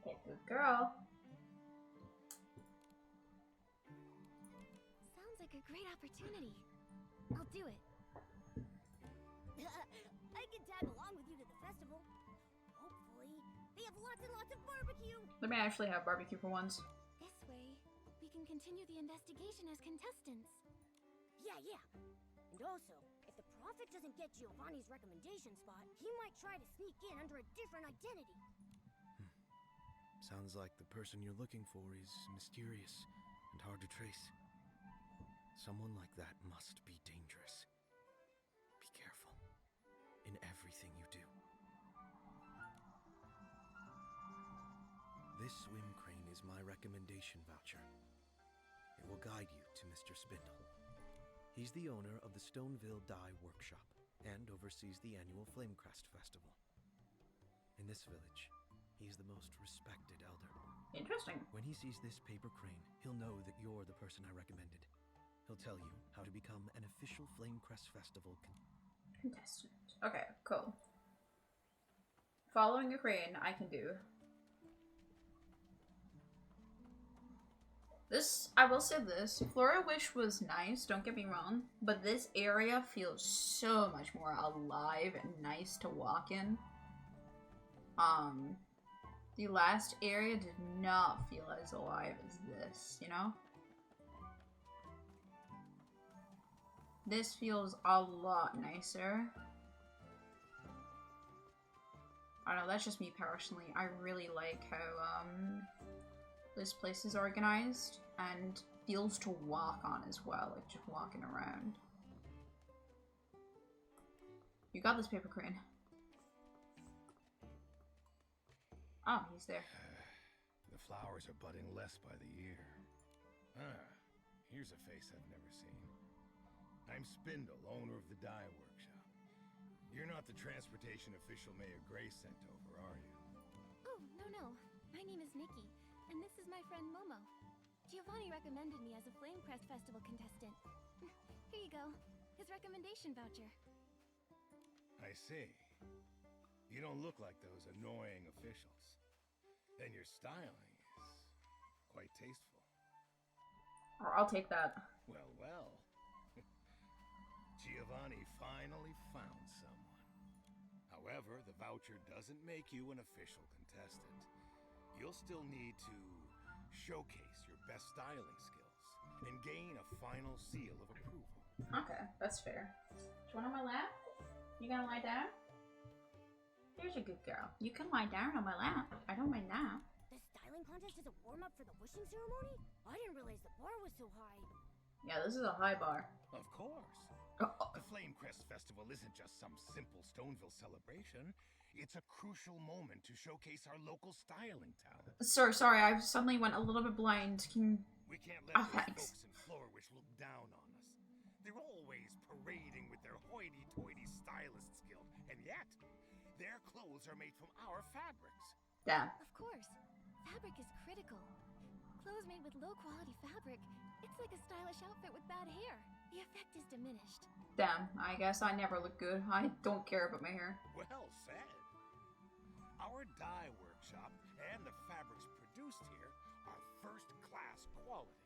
Okay, good girl. Sounds like a great opportunity. I'll do it. I can tag along with you to the festival. Hopefully, they have lots and lots of barbecue. Let me actually have barbecue for once. This way, we can continue the investigation as contestants. Yeah. And also, if the Prophet doesn't get Giovanni's recommendation spot, he might try to sneak in under a different identity. Sounds like the person you're looking for is mysterious and hard to trace. Someone like that must be dangerous. Be careful in everything you do. This swim crane is my recommendation voucher. It will guide you to Mr. Spindle. He's the owner of the Stoneville Dye Workshop and oversees the annual Flamecrest Festival. In this village, he's the most respected elder. Interesting. When he sees this paper crane, he'll know that you're the person I recommended. He'll tell you how to become an official Flamecrest Festival contestant. Okay, cool. Following a crane, I can do. This, I will say this, Flora Wish was nice, don't get me wrong, but this area feels so much more alive and nice to walk in. The last area did not feel as alive as this, you know? This feels a lot nicer. I don't know, that's just me personally. I really like how, this place is organized and feels to walk on as well, like just walking around. You got this, paper crane. Oh, he's there. The flowers are budding less by the year. Ah, here's a face I've never seen. I'm Spindle, owner of the dye workshop. You're not the transportation official Mayor Gray sent over, are you? Oh, no. My name is Nikki, and this is my friend Momo. Giovanni recommended me as a Flamecrest Festival contestant. Here you go. His recommendation voucher. I see. You don't look like those annoying officials. And your styling is quite tasteful. Or I'll take that. Well. Giovanni finally found someone. However, the voucher doesn't make you an official contestant. You'll still need to showcase your best styling skills and gain a final seal of approval. Okay, that's fair. Do you want on my lap? You gonna lie down? Here's a good girl. You can lie down on my lap. I don't mind that. The styling contest is a warm-up for the wishing ceremony? I didn't realize the bar was so high. Yeah, this is a high bar. Of course. The Flamecrest Festival isn't just some simple Stoneville celebration. It's a crucial moment to showcase our local styling talent. Sir, sorry, I suddenly went a little bit blind. We can't let those thanks. folks in Flourish look down on us. They're always parading with their hoity-toity stylist skill, and yet their clothes are made from our fabrics. Damn. Of course. Fabric is critical. Clothes made with low-quality fabric, it's like a stylish outfit with bad hair. The effect is diminished. Damn, I guess I never look good. I don't care about my hair. Well said. Our dye workshop and the fabrics produced here are first-class quality.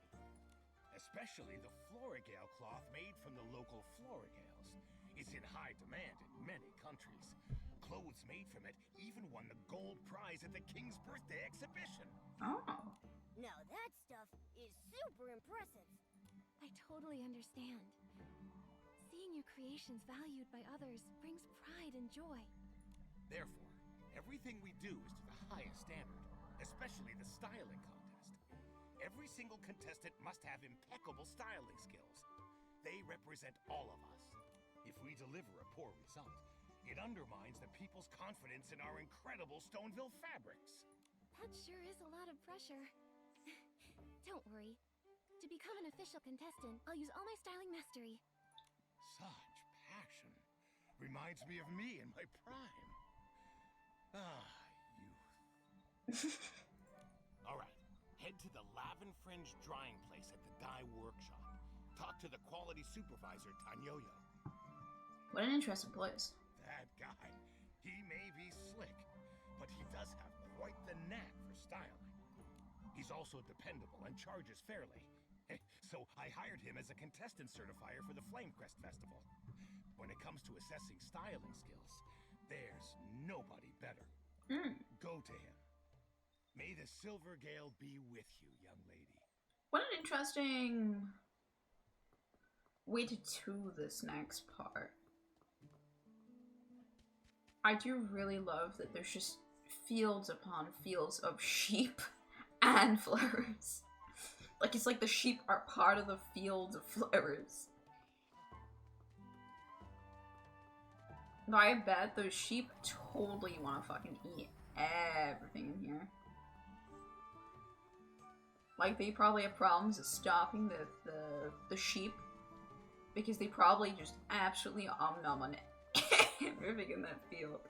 Especially the Florigale cloth made from the local Florigales. It's in high demand in many countries. Clothes made from it even won the gold prize at the King's Birthday exhibition. Oh. Now that stuff is super impressive. I totally understand. Seeing your creations valued by others brings pride and joy. Therefore, everything we do is to the highest standard, especially the styling contest. Every single contestant must have impeccable styling skills. They represent all of us. If we deliver a poor result, it undermines the people's confidence in our incredible Stoneville fabrics. That sure is a lot of pressure. Don't worry. To become an official contestant, I'll use all my styling mastery. Such passion. Reminds me of me in my prime. Ah, youth. All right, head to the Lavin Fringe drying place at the dye workshop. Talk to the quality supervisor, Tanyoyo. What an interesting place. That guy, he may be slick, but he does have quite the knack for styling. He's also dependable and charges fairly. So I hired him as a contestant certifier for the Flamecrest Festival. When it comes to assessing styling skills, there's nobody better. Go to him. May the Silver Gale be with you, young lady. What an interesting way to do this next part. I do really love that there's just fields upon fields of sheep and flowers. Like, it's like the sheep are part of the fields of flowers. I bet those sheep totally want to fucking eat everything in here. Like, they probably have problems at stopping the sheep. Because they probably just absolutely om-nom on everything in that field.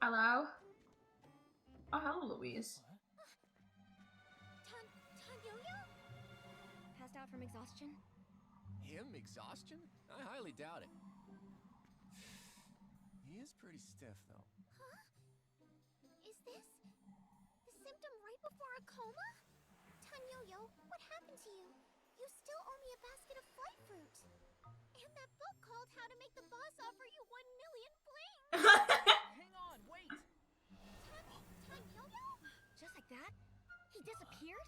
Hello? Oh, hello, Louise. Yo-Yo? Passed out from exhaustion? Him? Exhaustion? I highly doubt it. He is pretty stiff, though. Huh? Is this the symptom right before a coma? Yo-Yo, what happened to you? You still owe me a basket of flight fruit. And that book called How to Make the Boss Offer You 1 million flings. Hang on, wait! Yo-Yo? Just like that? He disappeared?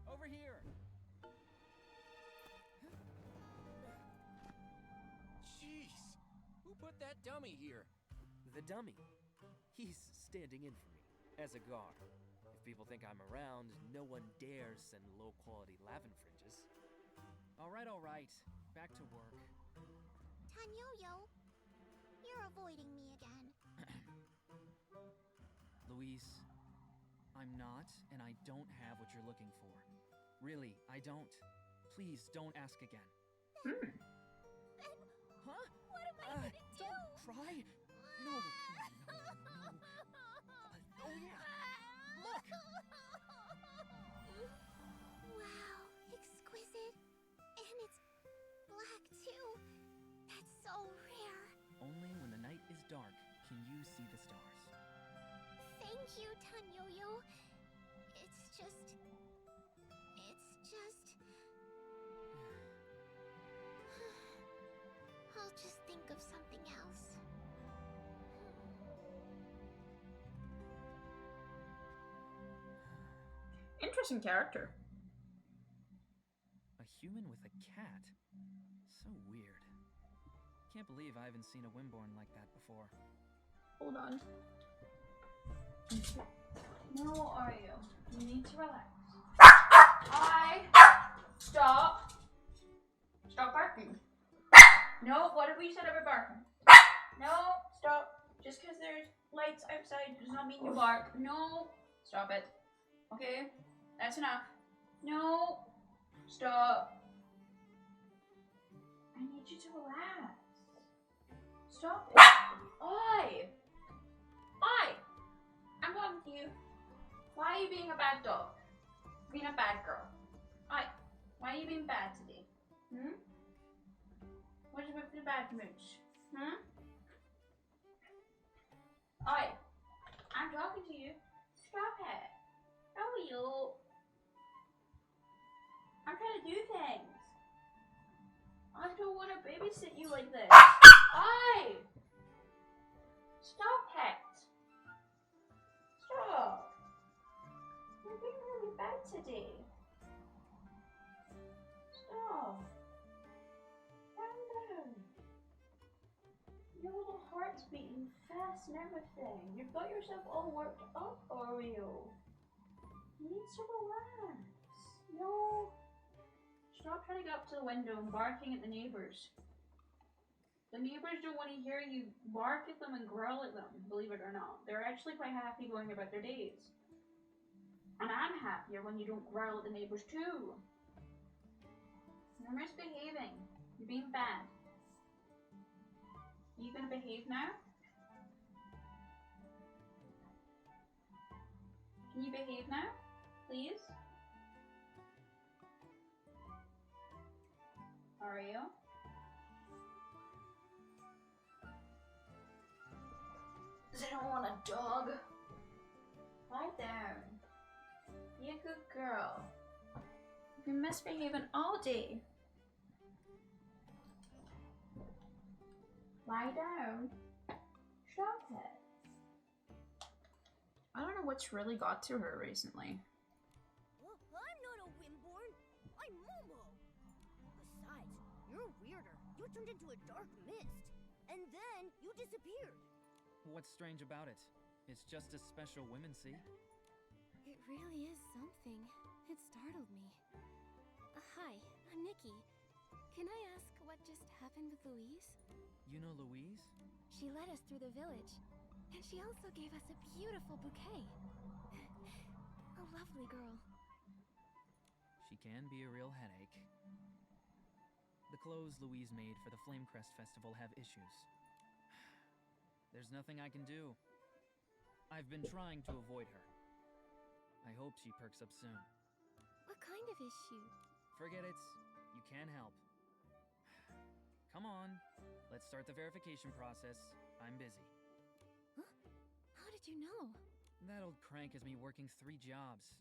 Over here! Jeez! Who put that dummy here? The dummy. He's standing in for me, as a guard. If people think I'm around, no one dares send low-quality lavin fringes. Alright. Back to work. Yo-Yo, you're avoiding me again. Louise, I'm not, and I don't have what you're looking for. Really, I don't. Please don't ask again. Huh? What am I gonna do? Don't cry! No. Oh yeah! Look! Wow, exquisite. And it's black too. That's so rare. Only when the night is dark can you see the stars. Thank you, Yo-Yo. It's just... I'll just think of something else. Interesting character. A human with a cat? So weird. Can't believe I haven't seen a Wimborn like that before. Hold on. How are you? You need to relax. Stop. Stop barking. No, what have we said about barking? No, stop. Just because there's lights outside does not mean you bark. No. Stop it. Okay? That's enough. No. Stop. I need you to relax. Stop it. Oi! Oi! I'm talking to you. Why are you being a bad dog? Being a bad girl. Oi! Why are you being bad today? What's with the bad moods? Oi! I'm talking to you. Stop it. How are you? I'm trying to do things. I don't want to babysit you like this. Oi! Stop it. Stop. You're being really bad today. Stop. Calm down. Your little heart's beating fast and everything. You've got yourself all worked up, Oreo. You need to relax. No. Stop trying to get up to the window and barking at the neighbors. The neighbors don't want to hear you bark at them and growl at them, believe it or not. They're actually quite happy going about their days. And I'm happier when you don't growl at the neighbors too. You're misbehaving. You're being bad. Are you gonna behave now? Can you behave now? Please? Are you? Does anyone want a dog? Lie down. Be a good girl. You've been misbehaving all day. Lie down. Stop it. I don't know what's really got to her recently. Well, I'm not a Wimborn. I'm Momo. Besides, you're weirder. You turned into a dark mist. And then you disappeared. What's strange about it? It's just as special women see. It really is something. It startled me. Hi, I'm Nikki. Can I ask what just happened with Louise? You know Louise? She led us through the village. And she also gave us a beautiful bouquet. A lovely girl. she can be a real headache. The clothes Louise made for the Flamecrest Festival have issues. There's nothing I can do. I've been trying to avoid her. I hope she perks up soon. What kind of issue? Forget it. You can't help. Come on. Let's start the verification process. I'm busy. Huh? How did you know? That old crank has me working 3 jobs.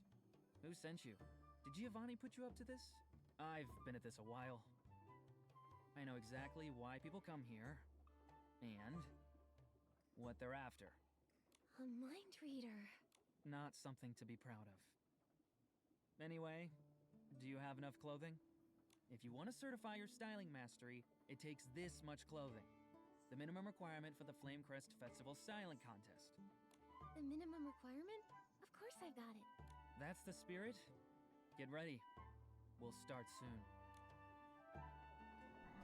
Who sent you? Did Giovanni put you up to this? I've been at this a while. I know exactly why people come here. And what they're after. A mind reader. Not something to be proud of. Anyway, do you have enough clothing? If you want to certify your styling mastery, it takes this much clothing. The minimum requirement for the Flamecrest Festival Styling Contest. The minimum requirement? Of course I've got it. That's the spirit? Get ready. We'll start soon.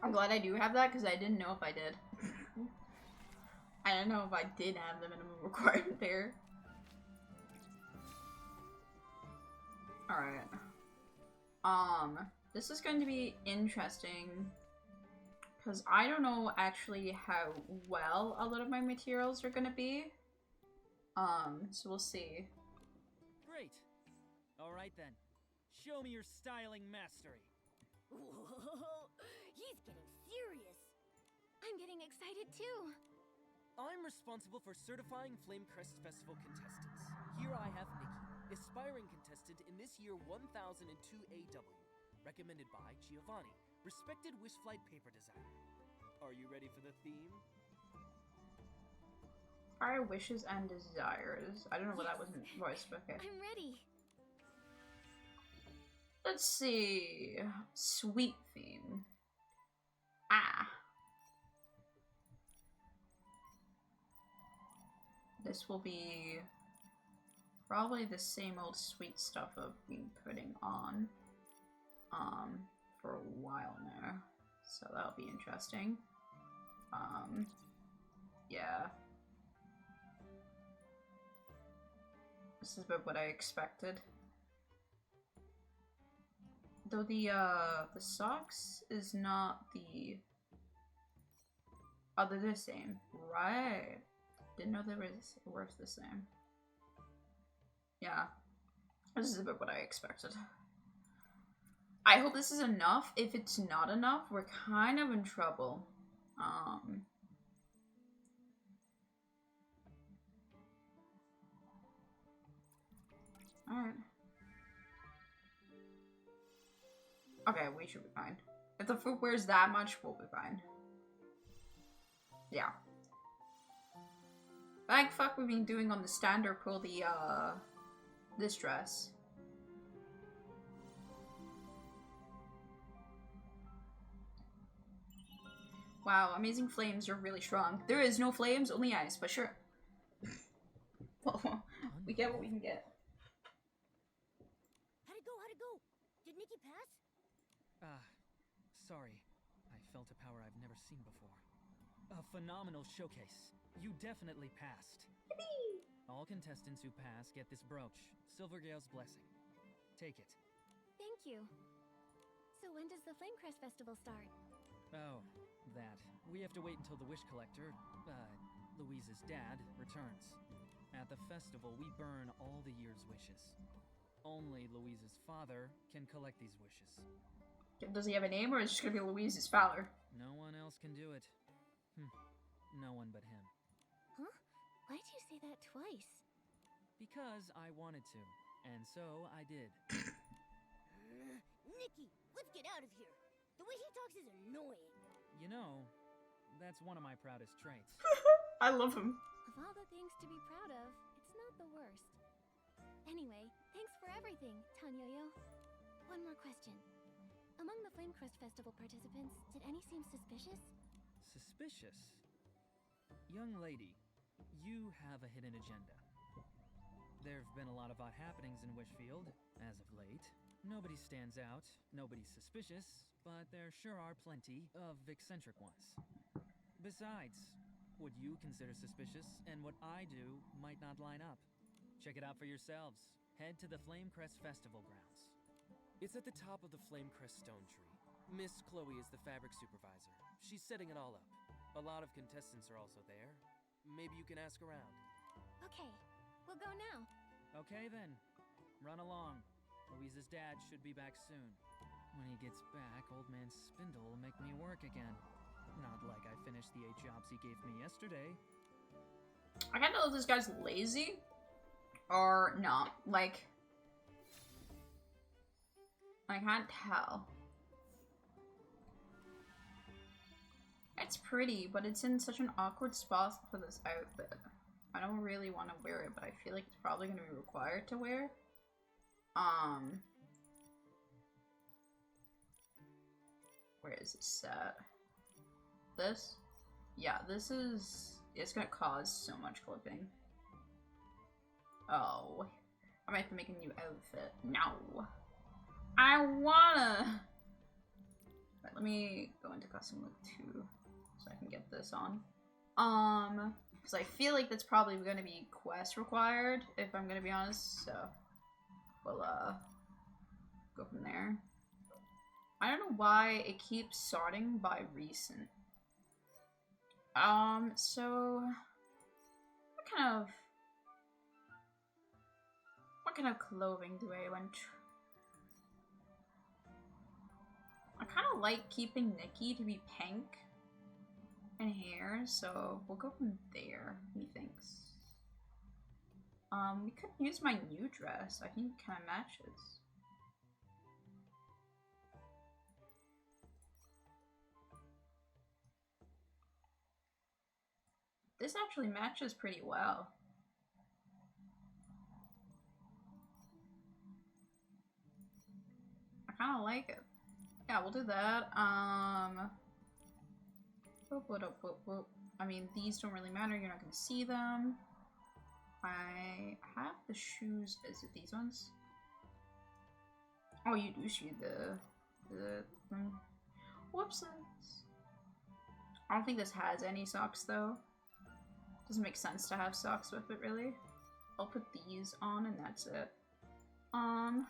I'm glad I do have that because I didn't know if I did. I don't know if I did have the minimum requirement there. Alright. This is going to be interesting because I don't know actually how well a lot of my materials are gonna be. So we'll see. Great. Alright then. Show me your styling mastery. Whoa, he's getting serious. I'm getting excited too. I'm responsible for certifying Flamecrest Festival contestants. Here I have Nikki, aspiring contestant in this year 1002 AW, recommended by Giovanni, respected Wishflight paper designer. Are you ready for the theme? Our wishes and desires. I don't know what that was in voice, but okay. I'm ready. Let's see. Sweet theme. Ah. This will be probably the same old sweet stuff I've been putting on for a while now. So that'll be interesting. Yeah. This is about what I expected. Though the socks is not the... Oh, they're the same. Right. Didn't know they were the same. Yeah. This is about what I expected. I hope this is enough. If it's not enough, we're kind of in trouble. Alright. Okay, we should be fine. If the footwear is that much, we'll be fine. Yeah. Like fuck we've been doing on the standard pull the this dress. Wow, amazing flames are really strong. There is no flames, only ice, but sure. Well, we get what we can get. How'd it go? How'd it go? Did Nikki pass? Sorry. I felt a power I've never seen before. A phenomenal showcase. You definitely passed. All contestants who pass get this brooch, Silvergale's blessing. Take it. Thank you. So when does the Flamecrest Festival start? Oh, that. We have to wait until the wish collector, Louise's dad, returns. At the festival, we burn all the year's wishes. Only Louise's father can collect these wishes. Does he have a name, or is it just gonna be Louise's father? No one else can do it. No one but him. Huh? Why'd you say that twice? Because I wanted to, and so I did. Nikki, let's get out of here. The way he talks is annoying. You know, that's one of my proudest traits. I love him. Of all the things to be proud of, it's not the worst. Anyway, thanks for everything, Tanyoyo. One more question. Among the Flamecrest Festival participants, did any seem suspicious? Suspicious? Young lady, you have a hidden agenda. There've been a lot of odd happenings in Wishfield, as of late. Nobody stands out, nobody's suspicious, but there sure are plenty of eccentric ones. Besides, what you consider suspicious and what I do might not line up. Check it out for yourselves. Head to the Flamecrest Festival grounds. It's at the top of the Flamecrest stone tree. Miss Chloe is the fabric supervisor. She's setting it all up. A lot of contestants are also there. Maybe you can ask around. Okay, we'll go now. Okay then. Run along. Louise's dad should be back soon. When he gets back, Old Man Spindle will make me work again. Not like I finished the 8 jobs he gave me yesterday. I can't tell if this guy's lazy or not. Like, I can't tell. It's pretty, but it's in such an awkward spot for this outfit. I don't really want to wear it, but I feel like it's probably going to be required to wear. Where is it set? This? Yeah, this is... It's gonna cause so much clipping. Oh. I might have to make a new outfit. No. I wanna... Right, let me go into custom look 2 so I can get this on. Because I feel like that's probably gonna be quest required, if I'm gonna be honest, so we'll go from there. I don't know why it keeps sorting by recent. So what kind of clothing do I want? I kind of like keeping Nikki to be pink and hair, so we'll go from there, methinks. We could use my new dress. I think it kind of matches. This actually matches pretty well. I kind of like it. Yeah, we'll do that. I mean, these don't really matter. You're not going to see them. I have the shoes. Is it these ones? Oh, you do see the whoopsies. I don't think this has any socks though. Doesn't make sense to have socks with it, really. I'll put these on and that's it. I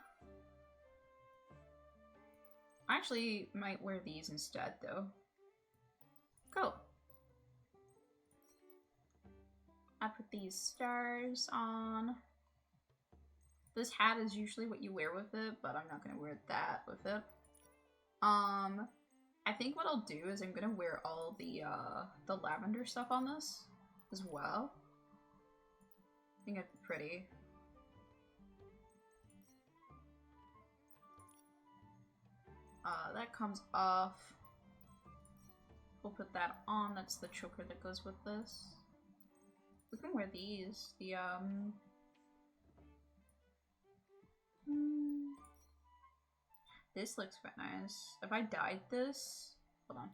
actually might wear these instead, though. Cool. I put these stars on. This hat is usually what you wear with it, but I'm not gonna wear that with it. I think what I'll do is I'm gonna wear all the lavender stuff on this as well. I think it'd be pretty. That comes off. We'll put that on. That's the choker that goes with this. We can wear these. The this looks quite nice. If I dyed this, hold on.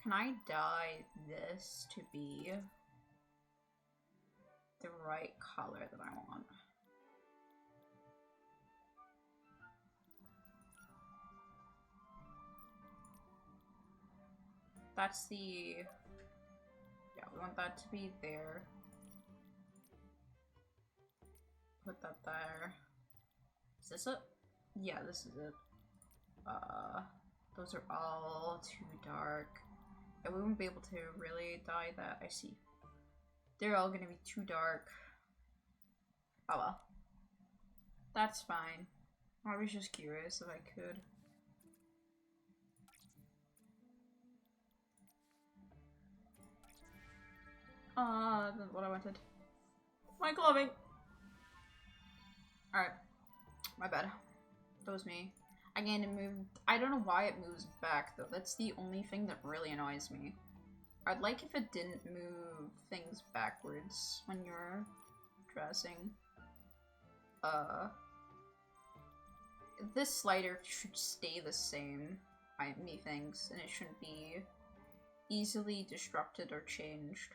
Can I dye this to be the right color that I want? That's the... Yeah, we want that to be there. Put that there. Is this it? Yeah, this is it. Those are all too dark. And we won't be able to really dye that. I see. They're all gonna be too dark. Oh well. That's fine. I was just curious if I could. That's what I wanted. My clothing! Alright. My bad. That was me. Again, it moved. I don't know why it moves back, though. That's the only thing that really annoys me. I'd like if it didn't move things backwards when you're dressing. This slider should stay the same, methinks, and it shouldn't be easily disrupted or changed.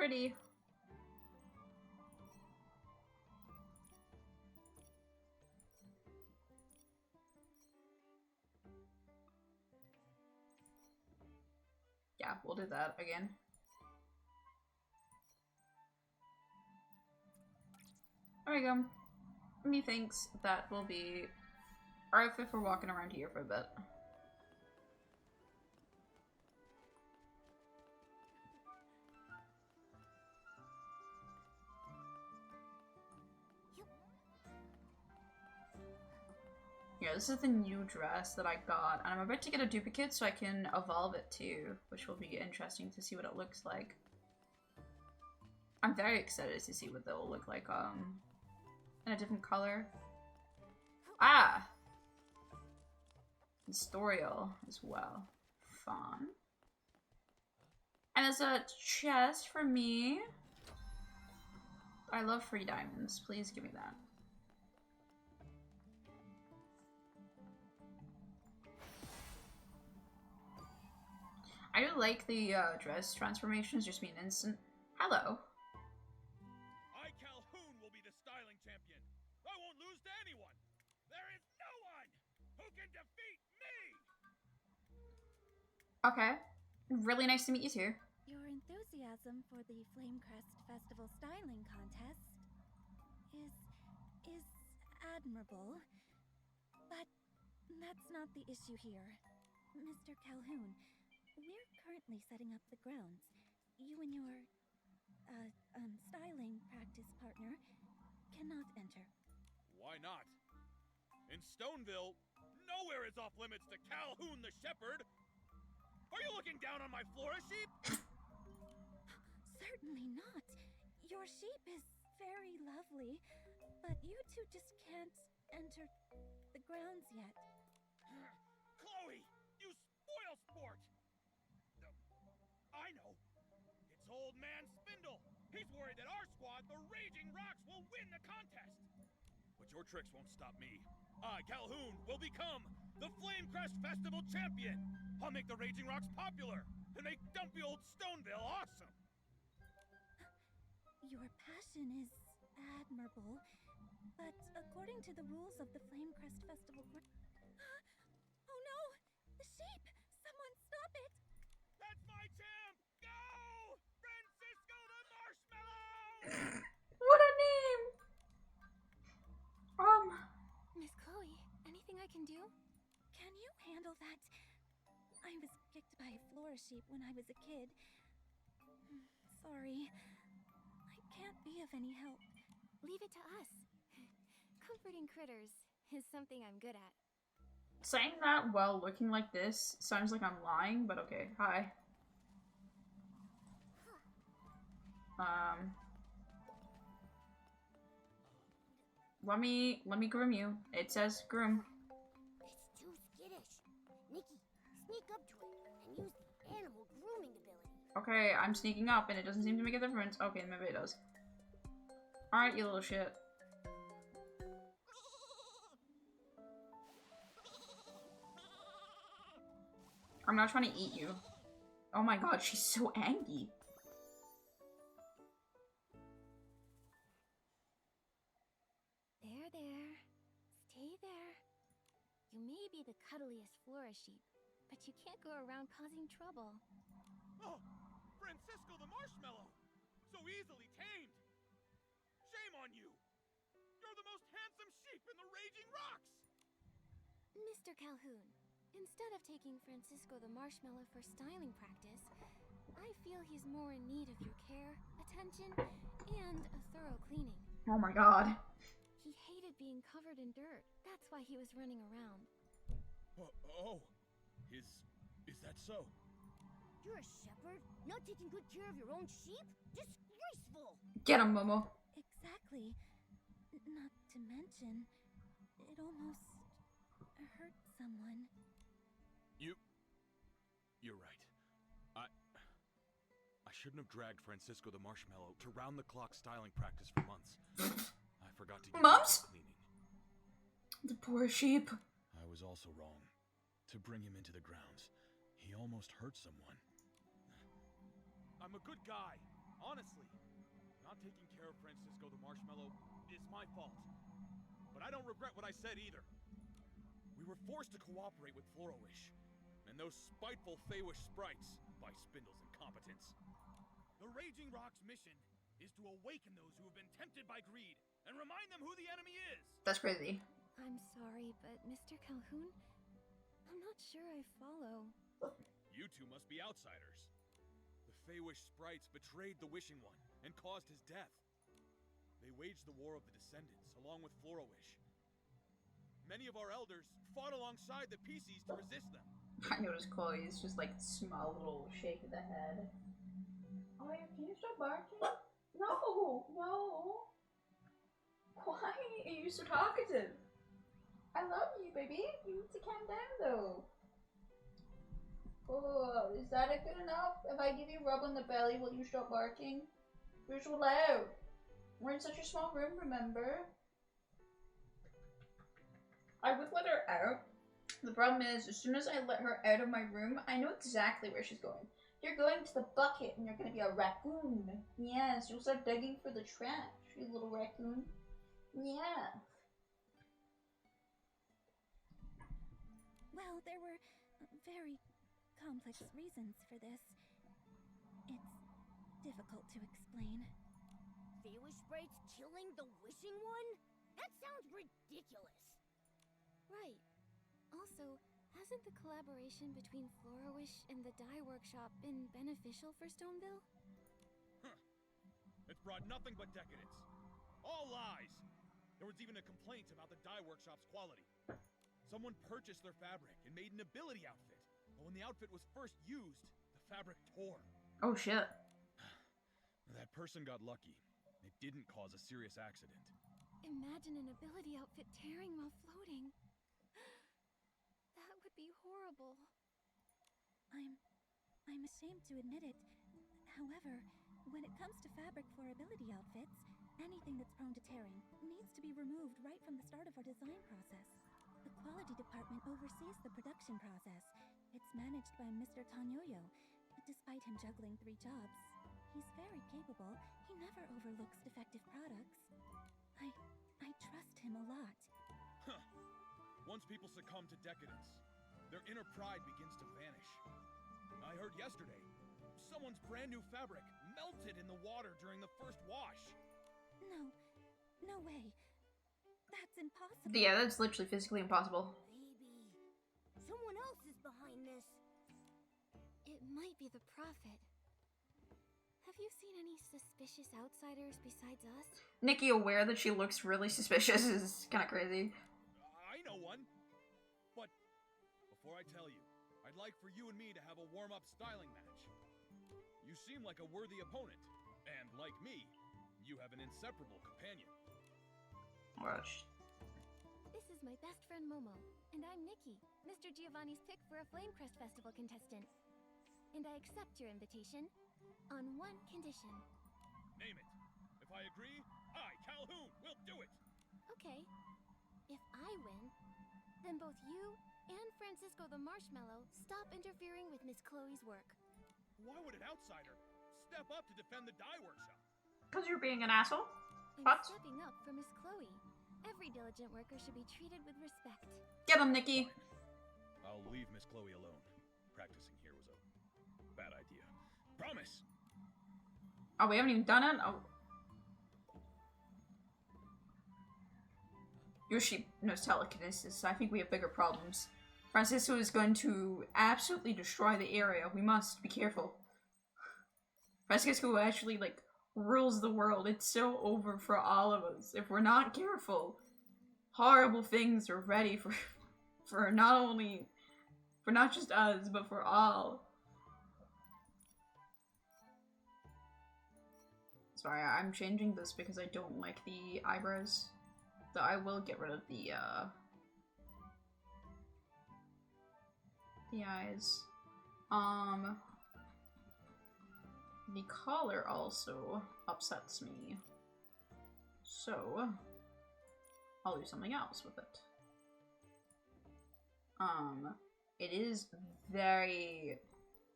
pretty. Yeah, we'll do that again. There we go. Methinks that will be our outfit for walking around here for a bit. Yeah, this is the new dress that I got, and I'm about to get a duplicate so I can evolve it too, which will be interesting to see what it looks like. I'm very excited to see what that will look like, in a different color. Ah! Historial as well. Fun. And there's a chest for me. I love free diamonds. Please give me that. I do like the dress transformations just being instant. Hello. I, Calhoun, will be the styling champion. I won't lose to anyone. There is no one who can defeat me. Okay. Really nice to meet you too. Your enthusiasm for the Flamecrest Festival Styling Contest is admirable, but that's not the issue here. Mr. Calhoun, we're currently setting up the grounds. You and your, styling practice partner cannot enter. Why not? In Stoneville, nowhere is off limits to Calhoun the Shepherd. Are you looking down on my Flora sheep? Certainly not. Your sheep is very lovely, but you two just can't enter the grounds yet. Chloe, you spoil sport! I know. It's old man Spindle. He's worried that our squad, the Raging Rocks, will win the contest. But your tricks won't stop me. I, Calhoun, will become the Flamecrest Festival champion. I'll make the Raging Rocks popular and make dumpy old Stoneville awesome. Your passion is admirable, but according to the rules of the Flamecrest Festival... Oh no! The sheep! Someone stop it! That's my champ! Go! Francisco the Marshmallow! What a name! Miss Chloe, anything I can do? Can you handle that? I was kicked by a Flora sheep when I was a kid. Sorry. I can't be of any help. Leave it to us. Comforting critters is something I'm good at. Saying that while looking like this sounds like I'm lying, but okay. Hi. Let me groom you. It says groom. It's too skittish. Nikki, sneak up to it and use the animal grooming ability. Okay, I'm sneaking up and it doesn't seem to make a difference. Okay, maybe it does. Alright, you little shit. I'm not trying to eat you. Oh my god, she's so angry. There. Stay there. You may be the cuddliest Flora sheep, but you can't go around causing trouble. Oh, Francisco the Marshmallow! So easily tamed! Shame on you! You're the most handsome sheep in the Raging Rocks! Mr. Calhoun, instead of taking Francisco the Marshmallow for styling practice, I feel he's more in need of your care, attention, and a thorough cleaning. Oh my god. He hated being covered in dirt. That's why he was running around. Is that so? You're a shepherd, not taking good care of your own sheep? Disgraceful! Get him, Momo. Exactly. Not to mention, it almost hurt someone. You're right. I shouldn't have dragged Francisco the Marshmallow to round-the-clock styling practice for months. I forgot to give him cleaning. The poor sheep. I was also wrong. To bring him into the grounds, he almost hurt someone. I'm a good guy. Honestly, not taking care of Francisco the Marshmallow is my fault. But I don't regret what I said either. We were forced to cooperate with Florowish, and those spiteful Feywish sprites by Spindle's incompetence. The Raging Rock's mission is to awaken those who have been tempted by greed and remind them who the enemy is. That's crazy. I'm sorry, but Mr. Calhoun, I'm not sure I follow. You two must be outsiders. The Feywish sprites betrayed the Wishing One and caused his death. They waged the War of the Descendants along with Florowish. Many of our elders fought alongside the PCs to resist them. I noticed Chloe's just like small little shake of the head. Oh, can you stop barking? No, no. Why are you so talkative? I love you, baby. You need to calm down, though. Oh, is that good enough? If I give you a rub on the belly, will you stop barking? You're so loud. We're in such a small room, remember? I would let her out. The problem is, as soon as I let her out of my room, I know exactly where she's going. You're going to the bucket and you're going to be a raccoon. Yes, you'll start digging for the trash, you little raccoon. Yeah. Well, there were very complex reasons for this. It's difficult to explain. Feywish sprites killing the Wishing One? That sounds ridiculous. Right. Also, hasn't the collaboration between Florowish and the dye workshop been beneficial for Stoneville? Huh. It's brought nothing but decadence. All lies. There was even a complaint about the dye workshop's quality. Someone purchased their fabric and made an ability outfit. But when the outfit was first used, the fabric tore. Oh shit. That person got lucky. It didn't cause a serious accident. Imagine an ability outfit tearing while floating. That would be horrible. I'm ashamed to admit it. However, when it comes to fabric for ability outfits, anything that's prone to tearing needs to be removed right from the start of our design process. The quality department oversees the production process. It's managed by Mr. Tanyoyo. Despite him juggling 3 jobs, he's very capable. He never overlooks defective products. I trust him a lot. Huh. Once people succumb to decadence, their inner pride begins to vanish. I heard yesterday, someone's brand new fabric melted in the water during the first wash. No way. That's impossible. Yeah, that's literally physically impossible. Maybe someone else is behind this. It might be the Prophet. Have you seen any suspicious outsiders besides us? Nikki, aware that she looks really suspicious, is kind of crazy. I know one. But before I tell you, I'd like for you and me to have a warm-up styling match. You seem like a worthy opponent, and like me, you have an inseparable companion. Rush. This is my best friend Momo, and I'm Nikki, Mr. Giovanni's pick for a Flamecrest Festival contestant. And I accept your invitation on one condition. Name it. If I agree, I, Calhoun, will do it. Okay. If I win, then both you and Francisco the Marshmallow stop interfering with Miss Chloe's work. Why would an outsider step up to defend the dye workshop? Because you're being an asshole? I'm stepping up for Miss Chloe. Every diligent worker should be treated with respect. Get him, Nikki. I'll leave Miss Chloe alone. Practicing here was a bad idea. Promise! Oh, we haven't even done it? Oh. Yoshi knows telekinesis. I think we have bigger problems. Francisco is going to absolutely destroy the area. We must be careful. Francisco actually, like, rules the world. It's so over for all of us. If we're not careful, horrible things are ready for not just us, but for all. Sorry, I'm changing this because I don't like the eyebrows. So I will get rid of the eyes. The collar also upsets me. So I'll do something else with it. It is very...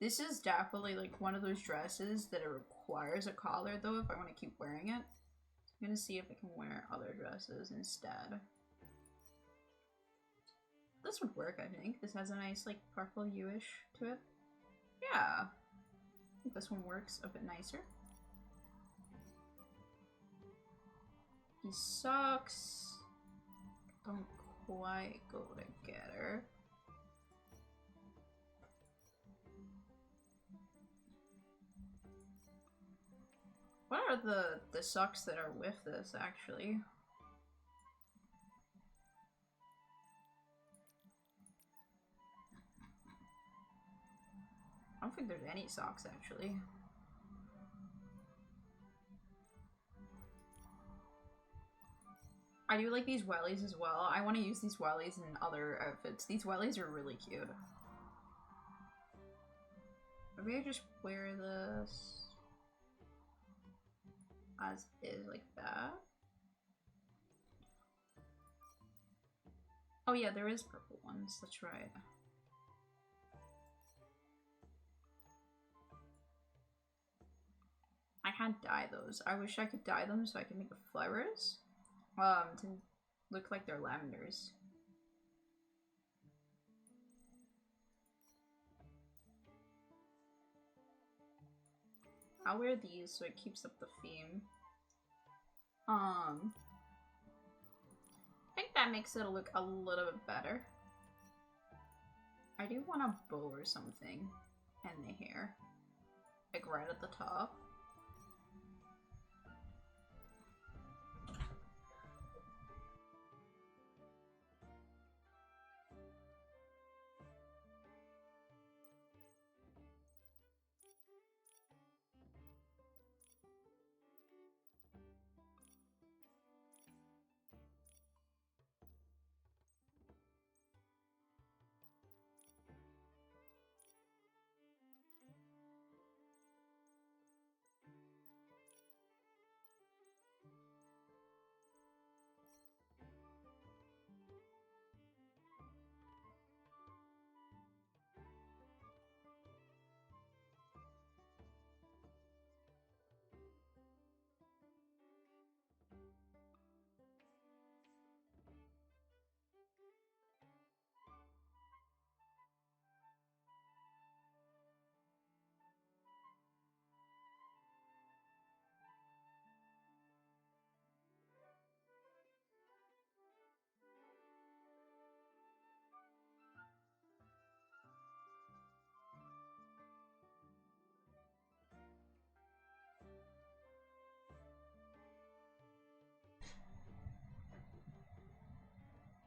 This is definitely like one of those dresses that it requires a collar though if I want to keep wearing it. I'm gonna see if I can wear other dresses instead. This would work, I think. This has a nice, like, purple hue-ish to it. Yeah. I think this one works a bit nicer. These socks don't quite go together. What are the socks that are with this, actually? I don't think there's any socks, actually. I do like these wellies as well. I want to use these wellies in other outfits. These wellies are really cute. Maybe I just wear this as is, like that. Oh yeah, there is purple ones, that's right. I can't dye those. I wish I could dye them so I can make the flowers. To look like they're lavenders. I'll wear these so it keeps up the theme. I think that makes it look a little bit better. I do want a bow or something in the hair. Like right at the top.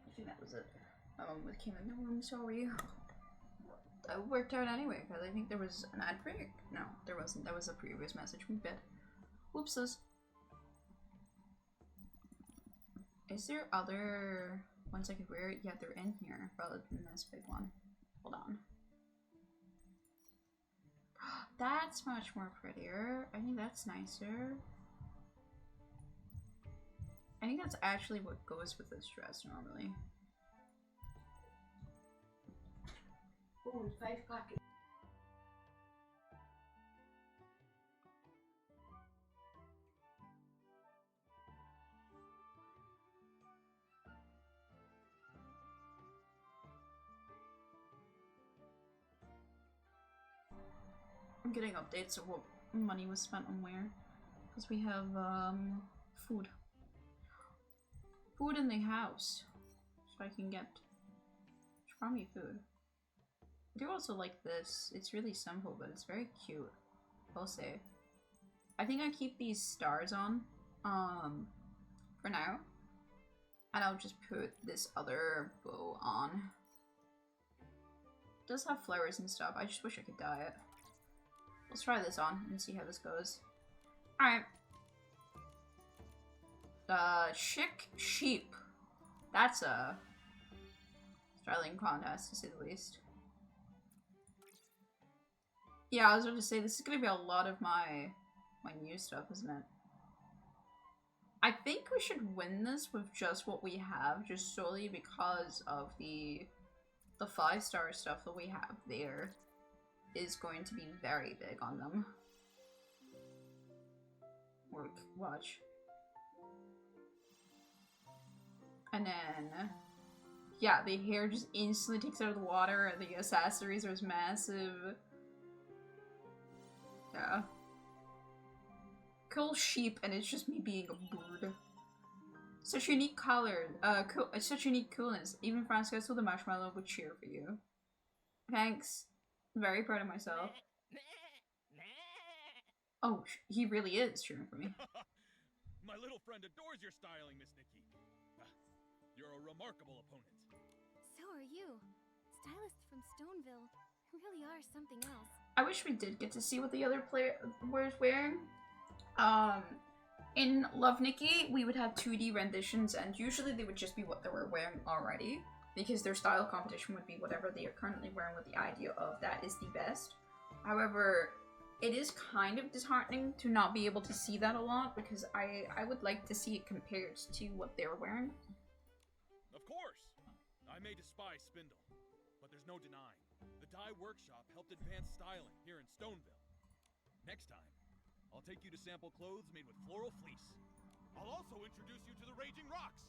I think that was it. My mom came in the room, sorry. That worked out anyway, because I think there was an ad break. No, there wasn't. That was a previous message from bed. Whoopses. Is there other ones I could wear? Yeah, they're in here, rather than this big one. Hold on. That's much more prettier. I think that's nicer. I think that's actually what goes with this dress normally. Oh, 5 pockets. I'm getting updates of what money was spent on where. Because we have, food. Food in the house. So I can get crummy food. I do also like this. It's really simple, but it's very cute. I'll say. I think I keep these stars on, for now. And I'll just put this other bow on. It does have flowers and stuff. I just wish I could dye it. Let's try this on and see how this goes. Alright. Chic sheep. That's a styling contest, to say the least. Yeah, I was about to say, this is gonna be a lot of my new stuff, isn't it? I think we should win this with just what we have, just solely because of the 5-star stuff that we have there is going to be very big on them. Work. Watch. And then... yeah, the hair just instantly takes out of the water, and the accessories are massive. Yeah. Cool sheep, and it's just me being a bird. Such unique color, such unique coolness. Even Francesco the Marshmallow would cheer for you. Thanks. Very proud of myself. Oh, he really is cheering for me. My little friend adores your styling, Miss Nikki. You're a remarkable opponent. So are you. Stylists from Stoneville really are something else. I wish we did get to see what the other player was wearing. In Love Nikki, we would have 2D renditions, and usually they would just be what they were wearing already, because their style competition would be whatever they are currently wearing, with the idea of that is the best. However, it is kind of disheartening to not be able to see that a lot, because I would like to see it compared to what they're wearing. Of course! I may despise Spindle, but there's no denying. The dye workshop helped advance styling here in Stoneville. Next time, I'll take you to sample clothes made with floral fleece. I'll also introduce you to the Raging Rocks.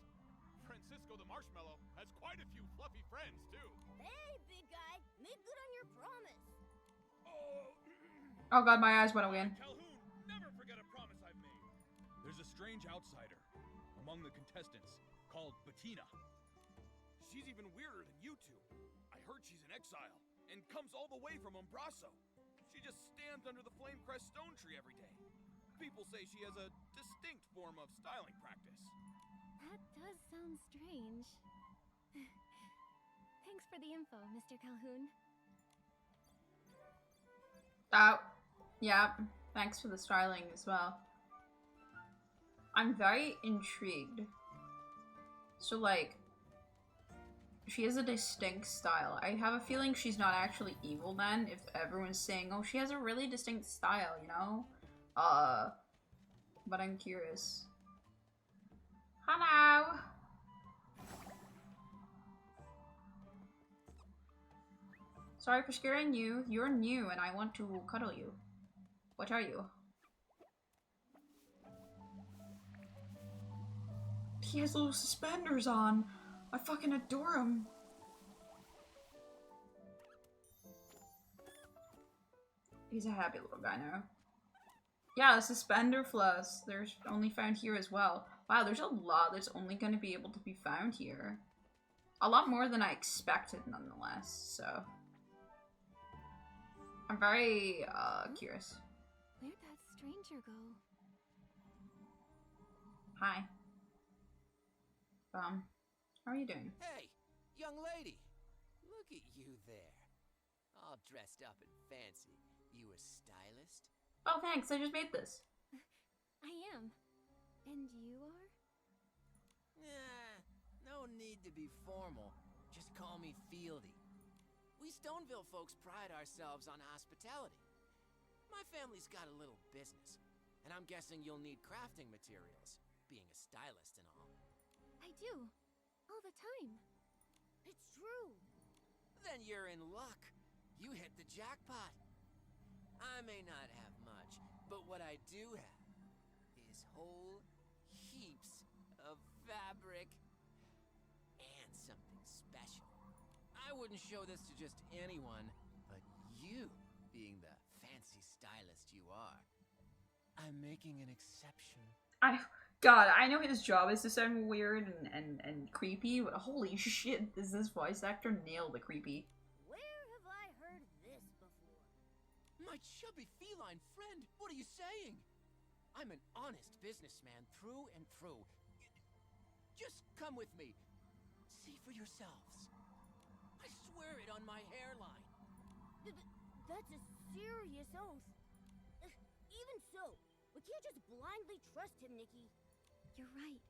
Francisco the Marshmallow has quite a few fluffy friends, too. Hey, big guy, make good on your promise. Oh god, my eyes went away. Calhoun, never forget a promise I've made. There's a strange outsider among the contestants called Bettina. She's even weirder than you two. I heard she's in exile and comes all the way from Umbraso. She just stands under the Flamecrest stone tree every day. People say she has a distinct form of styling practice. That does sound strange. Thanks for the info, Mr. Calhoun. Oh, yeah. Thanks for the styling as well. I'm very intrigued. So, like, she has a distinct style. I have a feeling she's not actually evil then, if everyone's saying, oh, she has a really distinct style, you know? But I'm curious. Hello! Sorry for scaring you. You're new and I want to cuddle you. What are you? He has little suspenders on. I fucking adore him. He's a happy little guy now. Yeah, suspender floss. They're only found here as well. Wow, there's a lot that's only going to be able to be found here. A lot more than I expected, nonetheless, so... I'm very, curious. Where'd that stranger go? Hi. How are you doing? Hey, young lady. Look at you there. All dressed up and fancy. You a stylist? Oh, thanks. I just made this. I am. And you are? Nah, no need to be formal. Just call me Fieldy. We Stoneville folks pride ourselves on hospitality. My family's got a little business, and I'm guessing you'll need crafting materials, being a stylist and all. I do. All the time. It's true. Then you're in luck. You hit the jackpot. I may not have much, but what I do have is whole heaps of fabric and something special. I wouldn't show this to just anyone, but you, being the fancy stylist you are, I'm making an exception. God, I know his job is to sound weird and creepy, but holy shit, does this voice actor nail the creepy. Where have I heard this before? My chubby feline friend, what are you saying? I'm an honest businessman through and through. Just come with me. See for yourselves. I swear it on my hairline. That's a serious oath. Even so, we can't just blindly trust him, Nikki. You're right.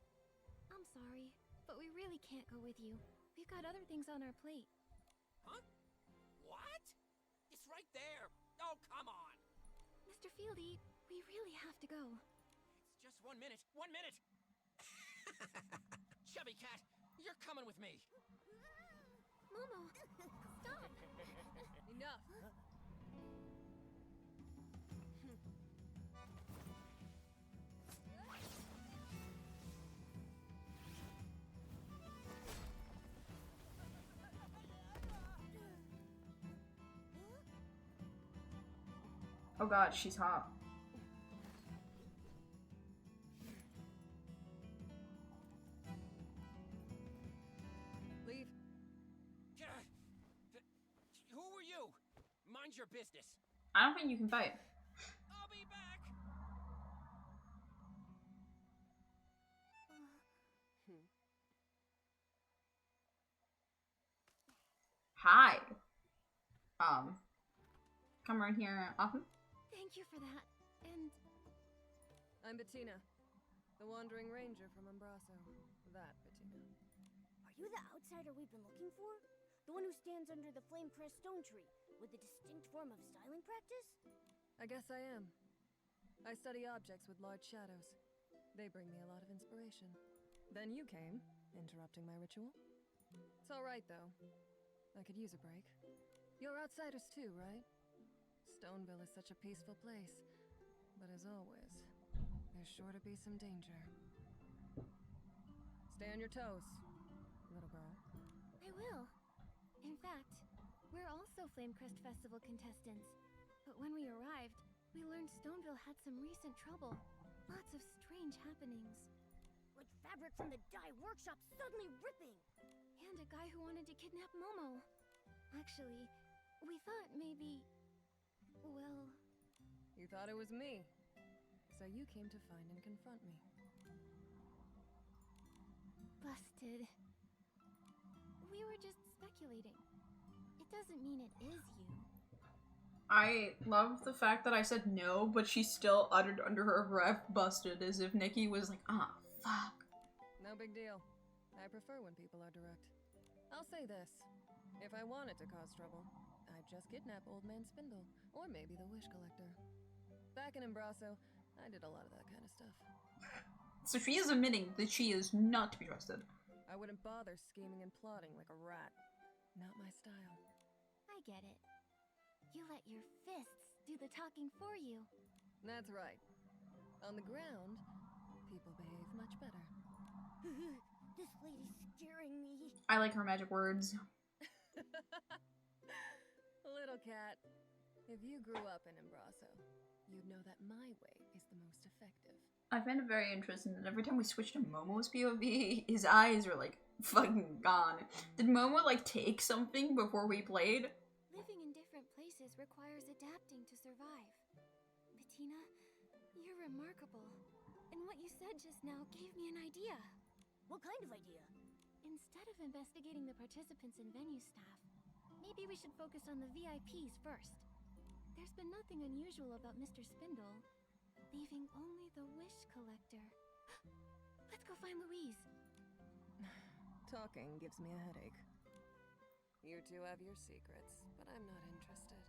I'm sorry, but we really can't go with you. We've got other things on our plate. Huh? What? It's right there. Oh, come on. Mr. Fieldy, we really have to go. It's just 1 minute. 1 minute. Chubby cat, you're coming with me. Momo, stop. Enough. Oh god, she's hot. Leave. Who are you? Mind your business. I don't think you can fight. I'll be back. Hi. Come around here often? Thank you for that. And I'm Bettina, the Wandering Ranger from Embraso. That Bettina. Are you the outsider we've been looking for? The one who stands under the flame-pressed stone tree, with a distinct form of styling practice? I guess I am. I study objects with large shadows. They bring me a lot of inspiration. Then you came, interrupting my ritual. It's alright, though. I could use a break. You're outsiders too, right? Stoneville is such a peaceful place. But as always, there's sure to be some danger. Stay on your toes, little girl. I will. In fact, we're also Flamecrest Festival contestants. But when we arrived, we learned Stoneville had some recent trouble. Lots of strange happenings. Like fabric from the dye workshop suddenly ripping! And a guy who wanted to kidnap Momo. Actually, we thought maybe... well... You thought it was me. So you came to find and confront me. Busted. We were just speculating. It doesn't mean it is you. I love the fact that I said no, but she still uttered under her breath busted, as if Nikki was like, ah, fuck. No big deal. I prefer when people are direct. I'll say this. If I wanted to cause trouble, I'd just kidnap Old Man Spindle, or maybe the Wish Collector. Back in Embraso, I did a lot of that kind of stuff. So she is admitting that she is not to be trusted. I wouldn't bother scheming and plotting like a rat. Not my style. I get it. You let your fists do the talking for you. That's right. On the ground, people behave much better. This lady's scaring me. I like her magic words. Little cat, if you grew up in Embraso, you'd know that my way is the most effective. I find it very interesting that every time we switch to Momo's POV, his eyes are like fucking gone. Did Momo like take something before we played? Living in different places requires adapting to survive. Bettina, you're remarkable. And what you said just now gave me an idea. What kind of idea? Instead of investigating the participants and venue staff, maybe we should focus on the VIPs first. There's been nothing unusual about Mr. Spindle, leaving only the Wish Collector. Let's go find Louise. Talking gives me a headache. You two have your secrets, but I'm not interested.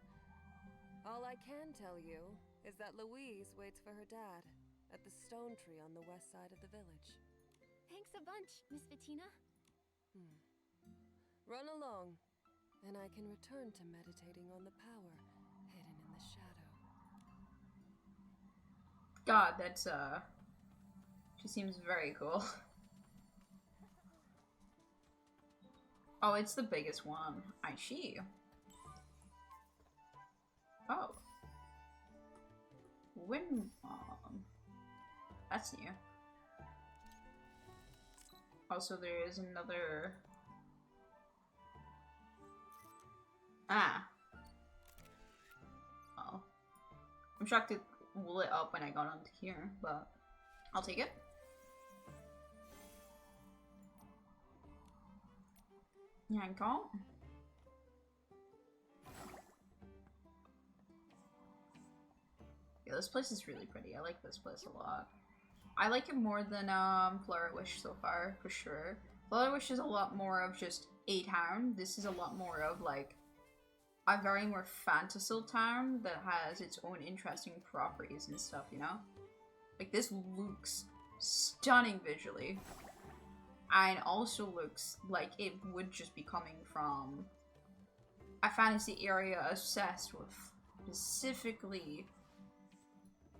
All I can tell you is that Louise waits for her dad at the stone tree on the west side of the village. Thanks a bunch, Miss Bettina. Run along, and I can return to meditating on the power hidden in the shadow. God, that's, she seems very cool. Oh, it's the biggest one. I see. Oh. Wind bomb. That's new. Also, there is another... Ah. Oh. I'm shocked it lit up when I got onto here, but I'll take it. Yank on. Yeah, this place is really pretty. I like this place a lot. I like it more than Flora Wish so far, for sure. Flora Wish is a lot more of just a town. This is a lot more of like a very more fantastical town that has its own interesting properties and stuff, you know? Like this looks stunning visually. And also looks like it would just be coming from a fantasy area obsessed with specifically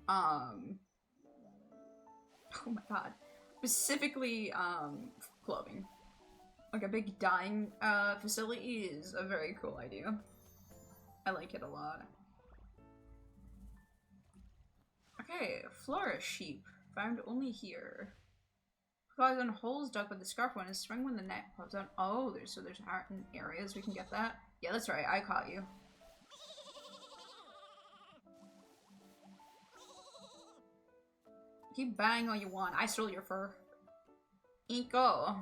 oh my god, specifically clothing. Like a big dyeing facility is a very cool idea. I like it a lot. Okay, Flora sheep. Found only here. Flies on holes dug by the scarf one and spring when the net pops out. Oh, there's certain areas we can get that. Yeah, that's right, I caught you. Keep banging all you want. I stole your fur. Inko.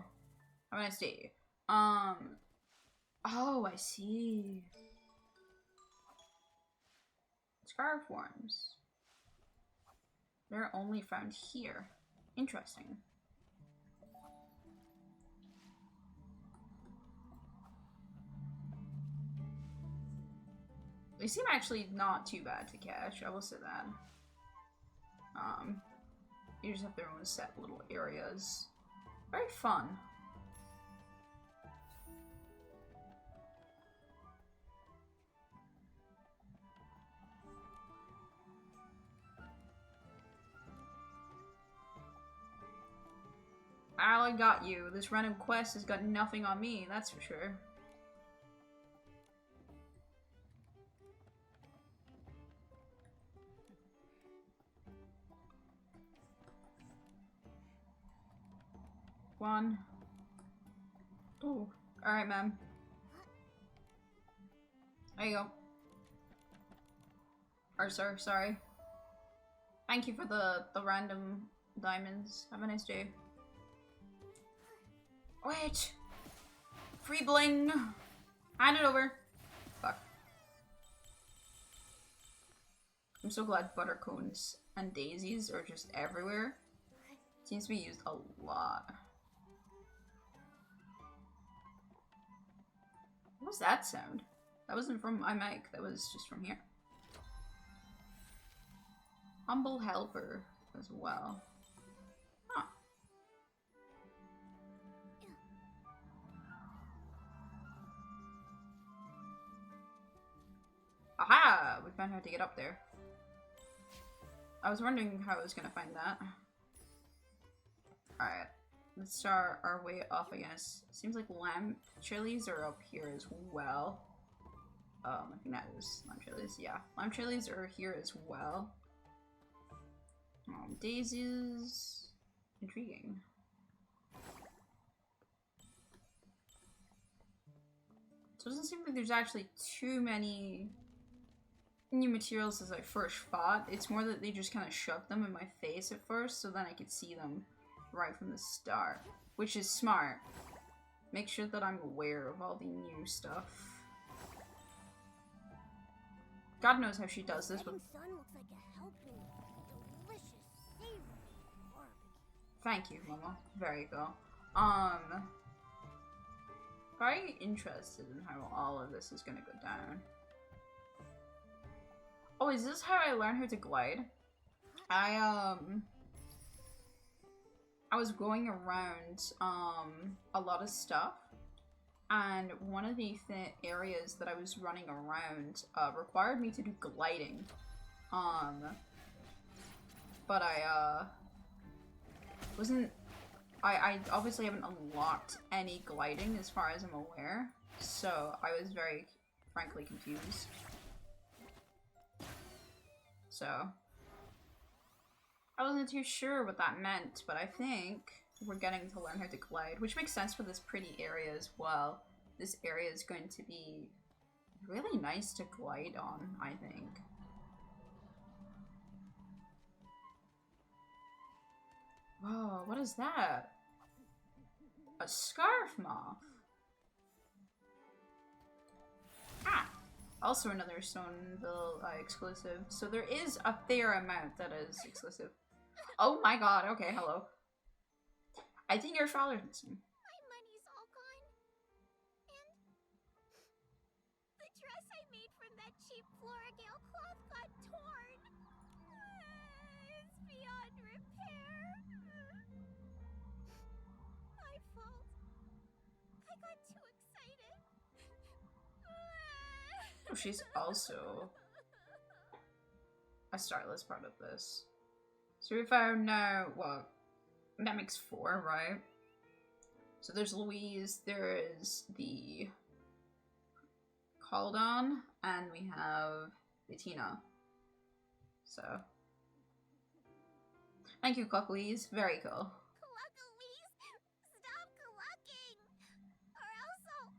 Have a nice day. Oh, I see. Scarf worms. They're only found here. Interesting. They seem actually not too bad to catch, I will say that. You just have their own set little areas. Very fun. I got you. This random quest has got nothing on me, that's for sure. One. Oh, alright, ma'am. There you go. Or sir, sorry. Thank you for the random diamonds. Have a nice day. Wait! Free bling! Hand it over. Fuck. I'm so glad buttercones and daisies are just everywhere. Seems to be used a lot. What was that sound? That wasn't from my mic, that was just from here. Humble helper as well. Huh. Aha! We found how to get up there. I was wondering how I was gonna find that. Alright. Let's start our way up, I guess. Seems like lamb chilies are up here as well. I think that is lamb chilies. Yeah, lamb chilies are here as well. Daisies. Intriguing. So it doesn't seem like there's actually too many new materials as I first thought. It's more that they just kind of shoved them in my face at first, so then I could see them right from the start, which is smart. Make sure that I'm aware of all the new stuff. God knows how she does this with— Thank you, Mama. There you go. Very interested in how all of this is gonna go down. Oh, is this how I learned how to glide? I was going around a lot of stuff, and one of the areas that I was running around required me to do gliding. But I wasn't— I obviously haven't unlocked any gliding as far as I'm aware, so I was very frankly confused. So I wasn't too sure what that meant, but I think we're getting to learn how to glide, which makes sense for this pretty area as well. This area is going to be really nice to glide on, I think. Whoa, what is that? A scarf moth. Ah! Also another Stoneville exclusive. So there is a fair amount that is exclusive. Oh my god, okay, hello. I think your father's missing. My money's all gone. And the dress I made from that cheap Floragale cloth got torn. It's beyond repair. My fault. I got too excited. Oh, she's also a startless part of this. So we found now, well, that makes 4, right? So there's Louise, there is the Caldon, and we have Bettina. So Thank you, Clucklees. Very cool. Clucklees, stop clucking, or else I'll...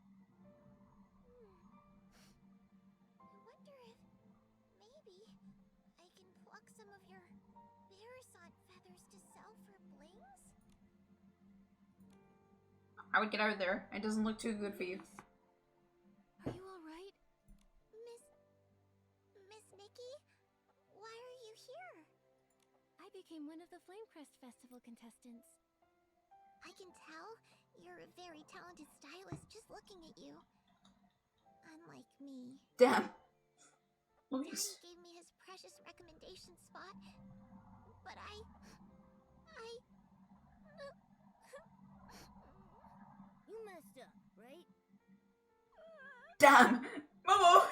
I wonder if maybe I can pluck some of your Bearisant feathers to sell for blings? I would get out of there. It doesn't look too good for you. Are you alright? Miss Nikki? Why are you here? I became one of the Flamecrest Festival contestants. I can tell you're a very talented stylist just looking at you. Unlike me. Damn. Daddy gave me his precious recommendation spot, but You messed up, right? Damn! Momo!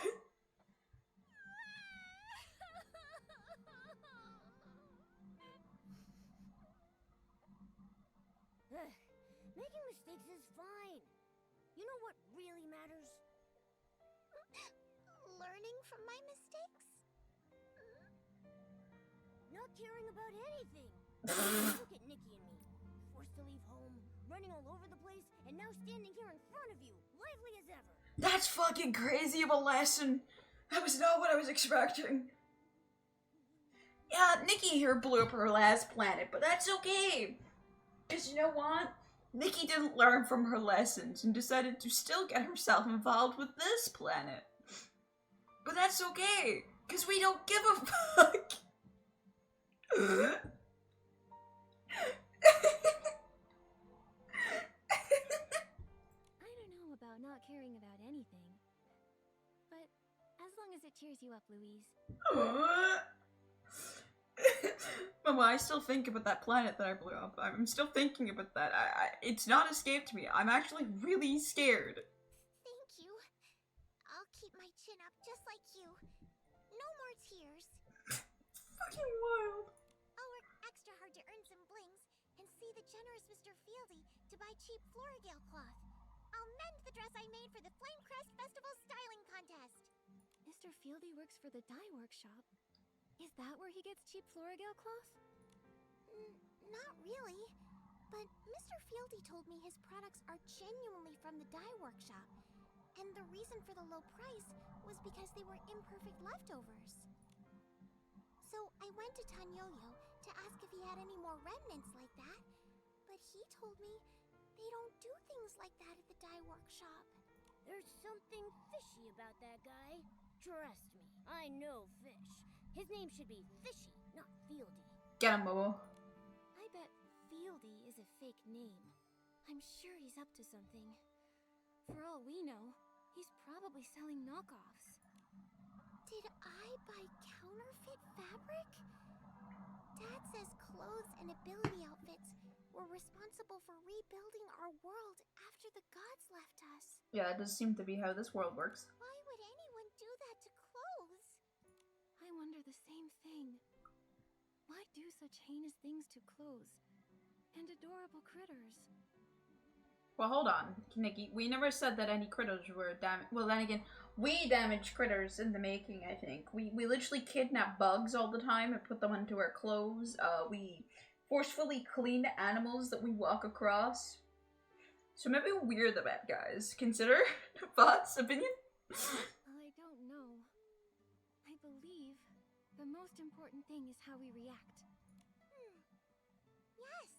Making mistakes is fine. You know what really matters? Learning from my mistakes? Not caring about anything. Look at Nikki and me. Forced to leave home, running all over the place, and now standing here in front of you, lively as ever. That's fucking crazy of a lesson. That was not what I was expecting. Yeah, Nikki here blew up her last planet, but that's okay. Because you know what? Nikki didn't learn from her lessons and decided to still get herself involved with this planet. But that's okay, because we don't give a fuck. I don't know about not caring about anything. But as long as it cheers you up, Louise. Mama, I still think about that planet that I blew up. I'm still thinking about that. It's not escaped me. I'm actually really scared. Thank you. I'll keep my chin up just like you. No more tears. Fucking wild. I'll work extra hard to earn some blings and see the generous Mr. Fieldy to buy cheap Florigale cloth. I'll mend the dress I made for the Flamecrest Festival styling contest. Mr. Fieldy works for the dye workshop. Is that where he gets cheap Florigale cloth? Not really. But Mr. Fieldy told me his products are genuinely from the dye workshop. And the reason for the low price was because they were imperfect leftovers. So I went to Tanyoyo to ask if he had any more remnants like that. But he told me they don't do things like that at the dye workshop. There's something fishy about that guy. Trust me, I know fish. His name should be Fishy, not Fieldy. Get him, Momo. I bet Fieldy is a fake name. I'm sure he's up to something. For all we know, he's probably selling knockoffs. Did I buy counterfeit fabric? Dad says clothes and ability outfits were responsible for rebuilding our world after the gods left us. Yeah, it does seem to be how this world works. Why would anyone do that to clothes? I wonder the same thing. Why do such heinous things to clothes? And adorable critters? Well, hold on, Nikki. We never said that any critters were damaged. Well, then again, we damage critters in the making, I think. We literally kidnap bugs all the time and put them into our clothes. We forcefully clean animals that we walk across. So maybe we're the bad guys. Consider thoughts, opinion? I don't know. I believe the most important thing is how we react. Yes!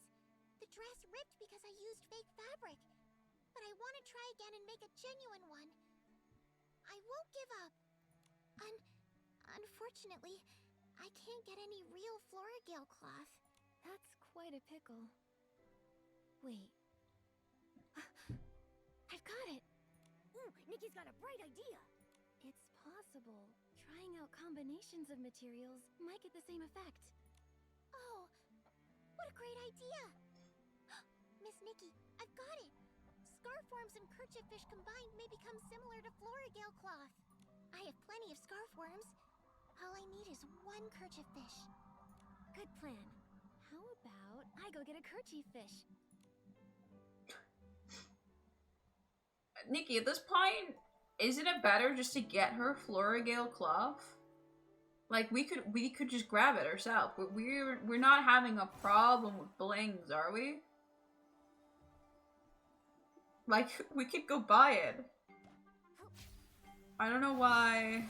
The dress ripped because I used fake fabric. But I want to try again and make a genuine one. I won't give up. Unfortunately, I can't get any real Florigale cloth. That's quite a pickle. Wait. I've got it! Ooh, Nikki's got a bright idea! It's possible. Trying out combinations of materials might get the same effect. Oh, what a great idea! Miss Nikki, I've got it! Scarf worms and kerchief fish combined may become similar to Florigale cloth. I have plenty of scarf worms. All I need is one kerchief fish. Good plan. How about I go get a kerchief fish? Nikki, at this point, isn't it better just to get her Florigale cloth? Like, we could just grab it ourselves. But we're not having a problem with blings, are we? Like, we could go buy it. I don't know why.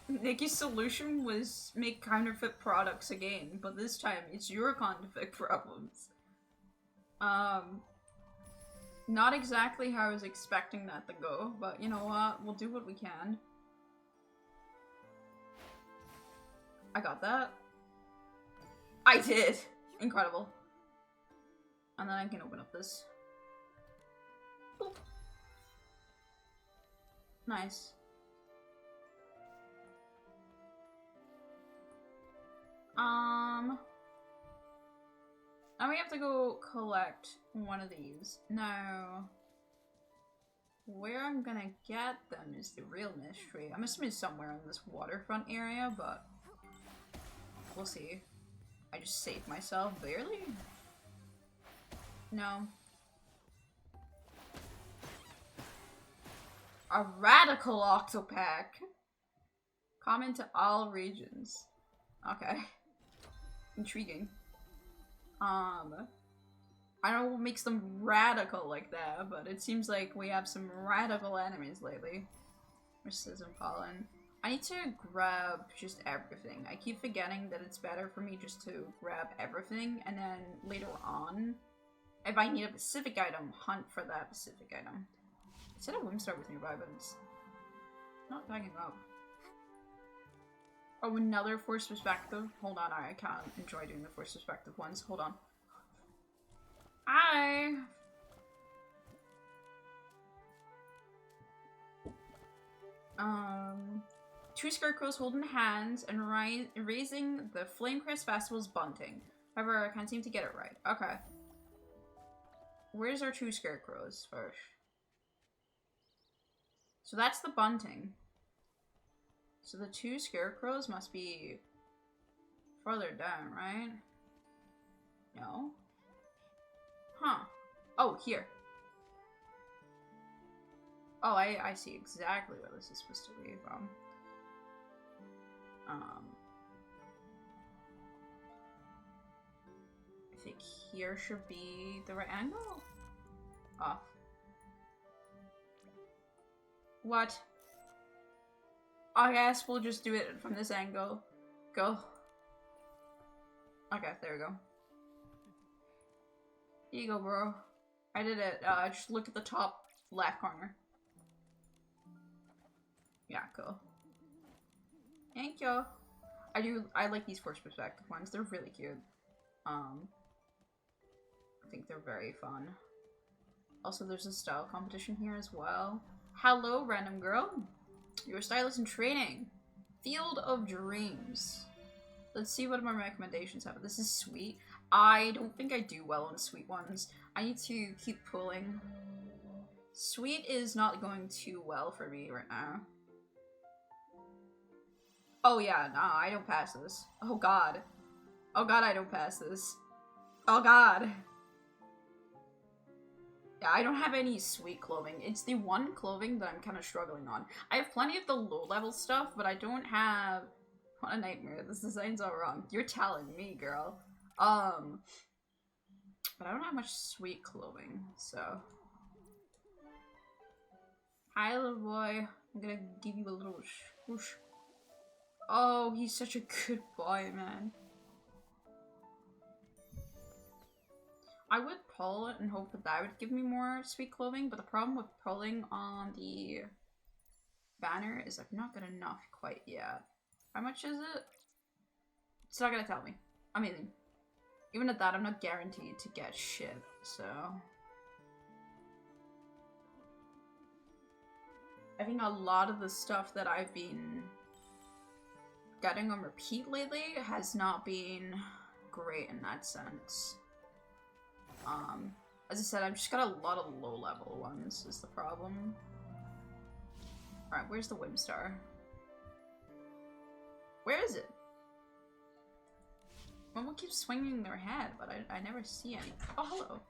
Nikki's solution was make counterfeit products again, but this time it's your counterfeit problems. Not exactly how I was expecting that to go, but you know what? We'll do what we can. I got that. I did! Incredible. And then I can open up this. Boop. Nice. Now we have to go collect one of these. Now, where I'm gonna get them is the real mystery. I'm assuming somewhere in this waterfront area, but we'll see. I just saved myself barely? No. A radical octopack. Common to all regions. Okay. Intriguing. I don't know what makes them radical like that, but it seems like we have some radical enemies lately. Racism pollen. I need to grab just everything. I keep forgetting that it's better for me just to grab everything, and then later on, if I need a specific item, hunt for that specific item. It said a Whimstar was nearby, but it's not backing up. Oh, another force perspective. Hold on, I can't enjoy doing the force perspective ones. Hold on. Hi! Two scarecrows holding hands and raising the Flamecrest Festival's bunting. However, I can't seem to get it right. Okay. Where's our two scarecrows first? So that's the bunting. So the two scarecrows must be further down, right? No? Huh. Oh, here. Oh, I see exactly where this is supposed to be from. I think here should be the right angle? Off. What? I guess we'll just do it from this angle. Go. Okay, there we go. Here you go, bro. I did it. Just look at the top left corner. Yeah, cool. Thank you. I like these force perspective ones. They're really cute. I think they're very fun. Also, there's a style competition here as well. Hello, random girl. You're a stylist in training. Field of Dreams. Let's see what my recommendations have. This is sweet. I don't think I do well on sweet ones. I need to keep pulling. Sweet is not going too well for me right now. Oh yeah, nah, I don't pass this. Oh god. Oh god, I don't pass this. Oh god. Yeah, I don't have any sweet clothing. It's the one clothing that I'm kind of struggling on. I have plenty of the low-level stuff, but I don't have... What a nightmare. This design's all wrong. You're telling me, girl. But I don't have much sweet clothing, so... Hi, little boy. I'm gonna give you a little whoosh. Oh, he's such a good boy, man. I would pull it and hope that that would give me more sweet clothing, but the problem with pulling on the banner is I've not got enough quite yet. How much is it? It's not gonna tell me. I mean, even at that, I'm not guaranteed to get shit, so... I think a lot of the stuff that I've been getting on repeat lately has not been great in that sense. As I said, I've just got a lot of low-level ones is the problem. Alright, where's the Whimstar? Where is it? One keeps swinging their head, but I never see any. Oh, hello.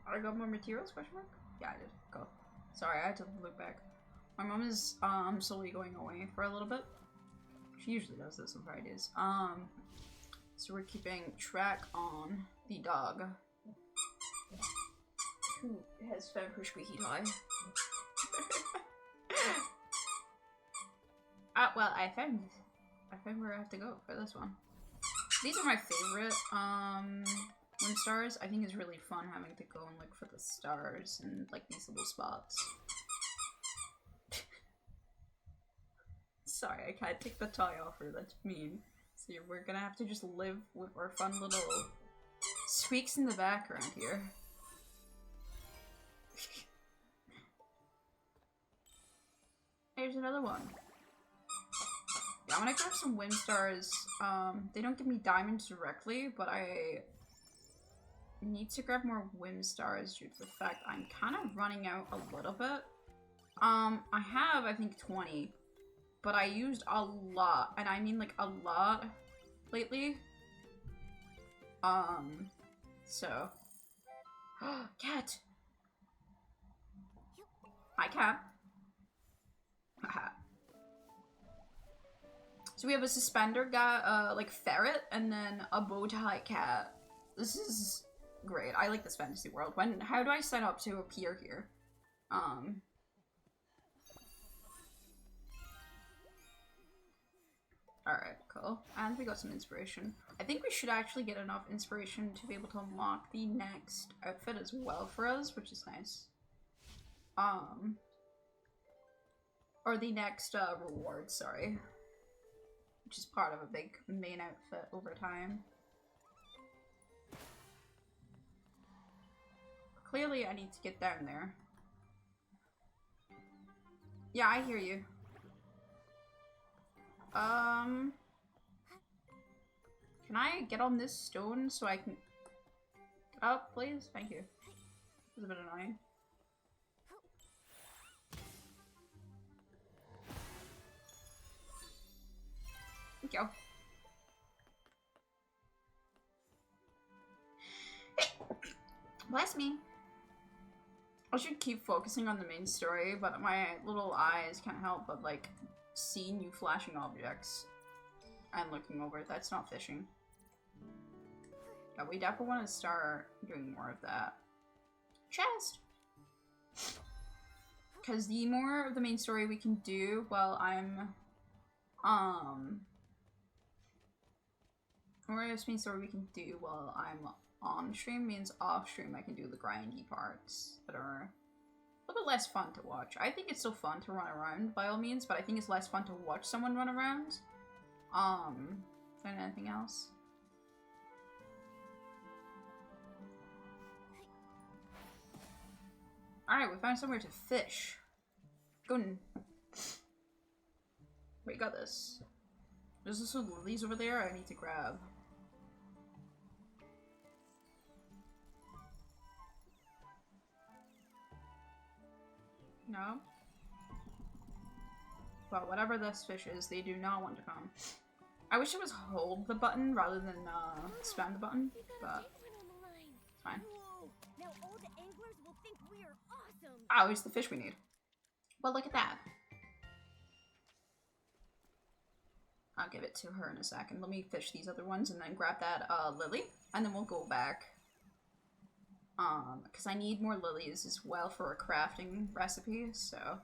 I got more materials, question mark? Yeah, I did. Go. Sorry, I had to look back. My mom is slowly going away for a little bit. She usually does this on Fridays. So we're keeping track on the dog. Who has found her squeaky toy? Well, I found where I have to go for this one. These are my favorite wind stars. I think it's really fun having to go and look for the stars and like these little spots. Sorry, I can't take the toy off her, that's mean. So we're gonna have to just live with our fun little squeaks in the background here. Here's another one. Yeah, I'm gonna grab some wind stars. They don't give me diamonds directly, but I need to grab more wind stars due to the fact I'm kind of running out a little bit. I have, I think, 20, but I used a lot, and I mean like a lot lately. So. Cat! Hi, cat. Haha. So we have a suspender guy, like ferret, and then a bow tie cat. This is great. I like this fantasy world. How do I set up to appear here? Alright, cool. And we got some inspiration. I think we should actually get enough inspiration to be able to unlock the next outfit as well for us, which is nice. Or the next reward, sorry. Which is part of a big main outfit over time. Clearly I need to get down there. Yeah, I hear you. Can I get on this stone so I can get up, please? Thank you. This is a bit annoying. Thank you. Bless me. I should keep focusing on the main story, but my little eyes can't help but like see new flashing objects and looking over. That's not fishing. Yeah, we definitely want to start doing more of that. Chest! Because the more of the main story we can do while I'm more of the main story we can do while I'm on stream means off stream I can do the grindy parts that are a little bit less fun to watch. I think it's still fun to run around by all means, but I think it's less fun to watch someone run around than anything else. Alright, we found somewhere to fish. Good. Wait, got this. There's also lilies over there I need to grab. No. Well, whatever this fish is, they do not want to come. I wish it was hold the button rather than spam the button, but it's fine. Now all the anglers will think we are awesome. Oh, it's the fish we need. Well, look at that. I'll give it to her in a second. Let me fish these other ones and then grab that lily, and then we'll go back. Because I need more lilies as well for a crafting recipe, so.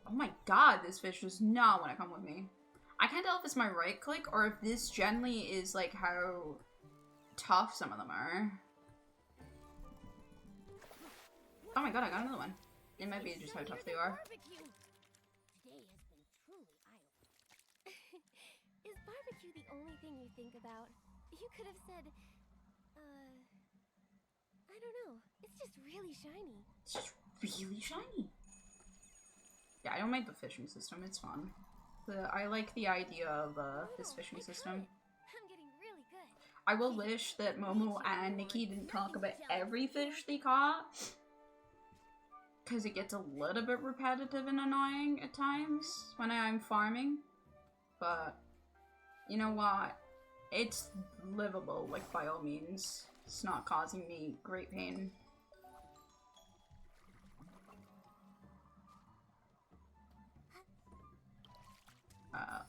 Oh my god, this fish does not want to come with me. I can't tell if it's my right click or if this generally is like how tough some of them are. Oh my god, I got another one. It might be just how tough they are. Is barbecue the only thing you think about? You could have said, I don't know. It's just really shiny. It's just really shiny. Yeah, I don't mind the fishing system. It's fun. I like the idea of this fishing system. I'm getting really good. I will wish that Momo and Nikki didn't talk about every fish they caught. Because it gets a little bit repetitive and annoying at times when I'm farming. But, you know what? It's livable, like, by all means. It's not causing me great pain.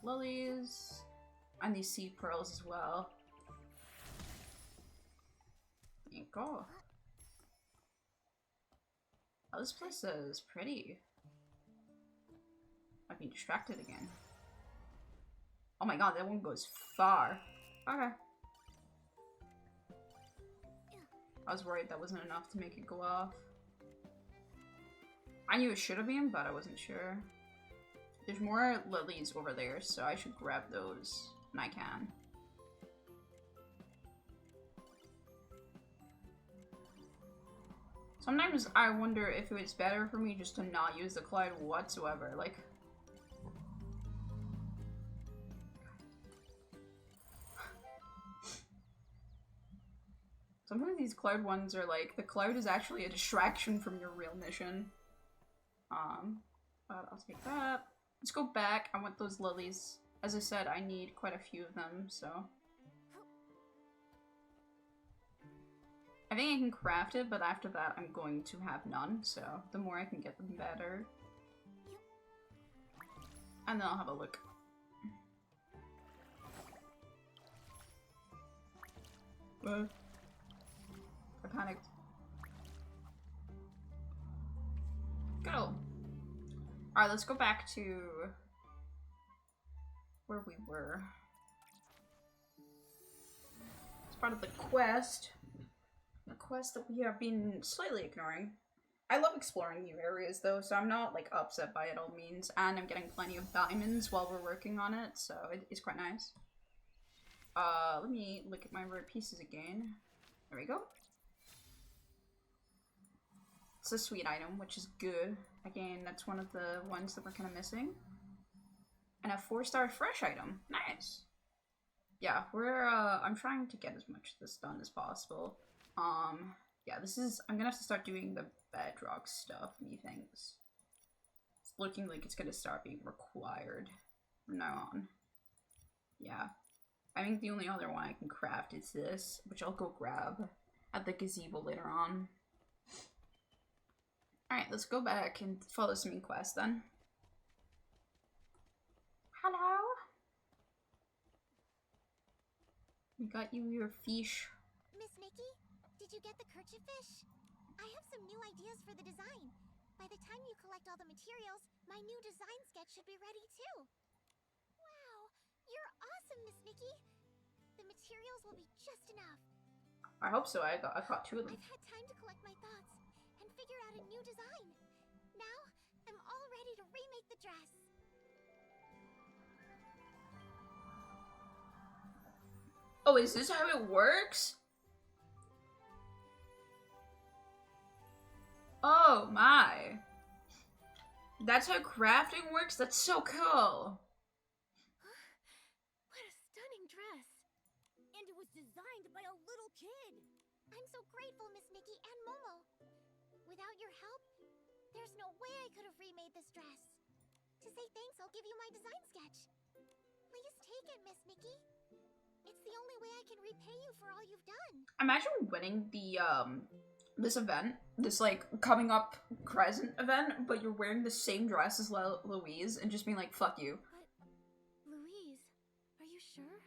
Lilies. And these seed pearls as well. There you go. Oh, this place is pretty. I've been distracted again. Oh my god, that one goes far. Okay. I was worried that wasn't enough to make it go off. I knew it should have been, but I wasn't sure. There's more lilies over there, so I should grab those when I can. Sometimes I wonder if it's better for me just to not use the cloud whatsoever. Like, sometimes these cloud ones are like, the cloud is actually a distraction from your real mission. But I'll take that. Let's go back. I want those lilies. As I said, I need quite a few of them, so. I think I can craft it, but after that I'm going to have none, so the more I can get them, better. And then I'll have a look. What? I panicked. Go! Alright, let's go back to where we were. It's part of the quest. The quest that we have been slightly ignoring. I love exploring new areas though, so I'm not like upset by it all means. And I'm getting plenty of diamonds while we're working on it, so it's quite nice. Let me look at my rare pieces again. There we go. It's a sweet item, which is good. Again, that's one of the ones that we're kind of missing. And a 4-star fresh item. Nice. Yeah, I'm trying to get as much of this done as possible. Yeah, I'm gonna have to start doing the bedrock stuff, methinks. It's looking like it's gonna start being required from now on. Yeah. I think the only other one I can craft is this, which I'll go grab at the gazebo later on. Alright, let's go back and follow some quests then. Hello? We got you your fish. Miss Nikki, did you get the kerchief fish? I have some new ideas for the design. By the time you collect all the materials, my new design sketch should be ready too. Wow, you're awesome, Miss Nikki. The materials will be just enough. I hope so. I caught 2 of them. I've had time to collect my thoughts and figure out a new design. Now, I'm all ready to remake the dress. Oh, is this how it works? Oh my. That's how crafting works? That's so cool. What a stunning dress. And it was designed by a little kid. I'm so grateful, Miss Nikki and Momo. Without your help, there's no way I could have remade this dress. To say thanks, I'll give you my design sketch. Please take it, Miss Nikki. It's the only way I can repay you for all you've done. Imagine winning the, this event, this, like, coming up Crescent event, but you're wearing the same dress as Louise and just being like, fuck you. But, Louise, are you sure?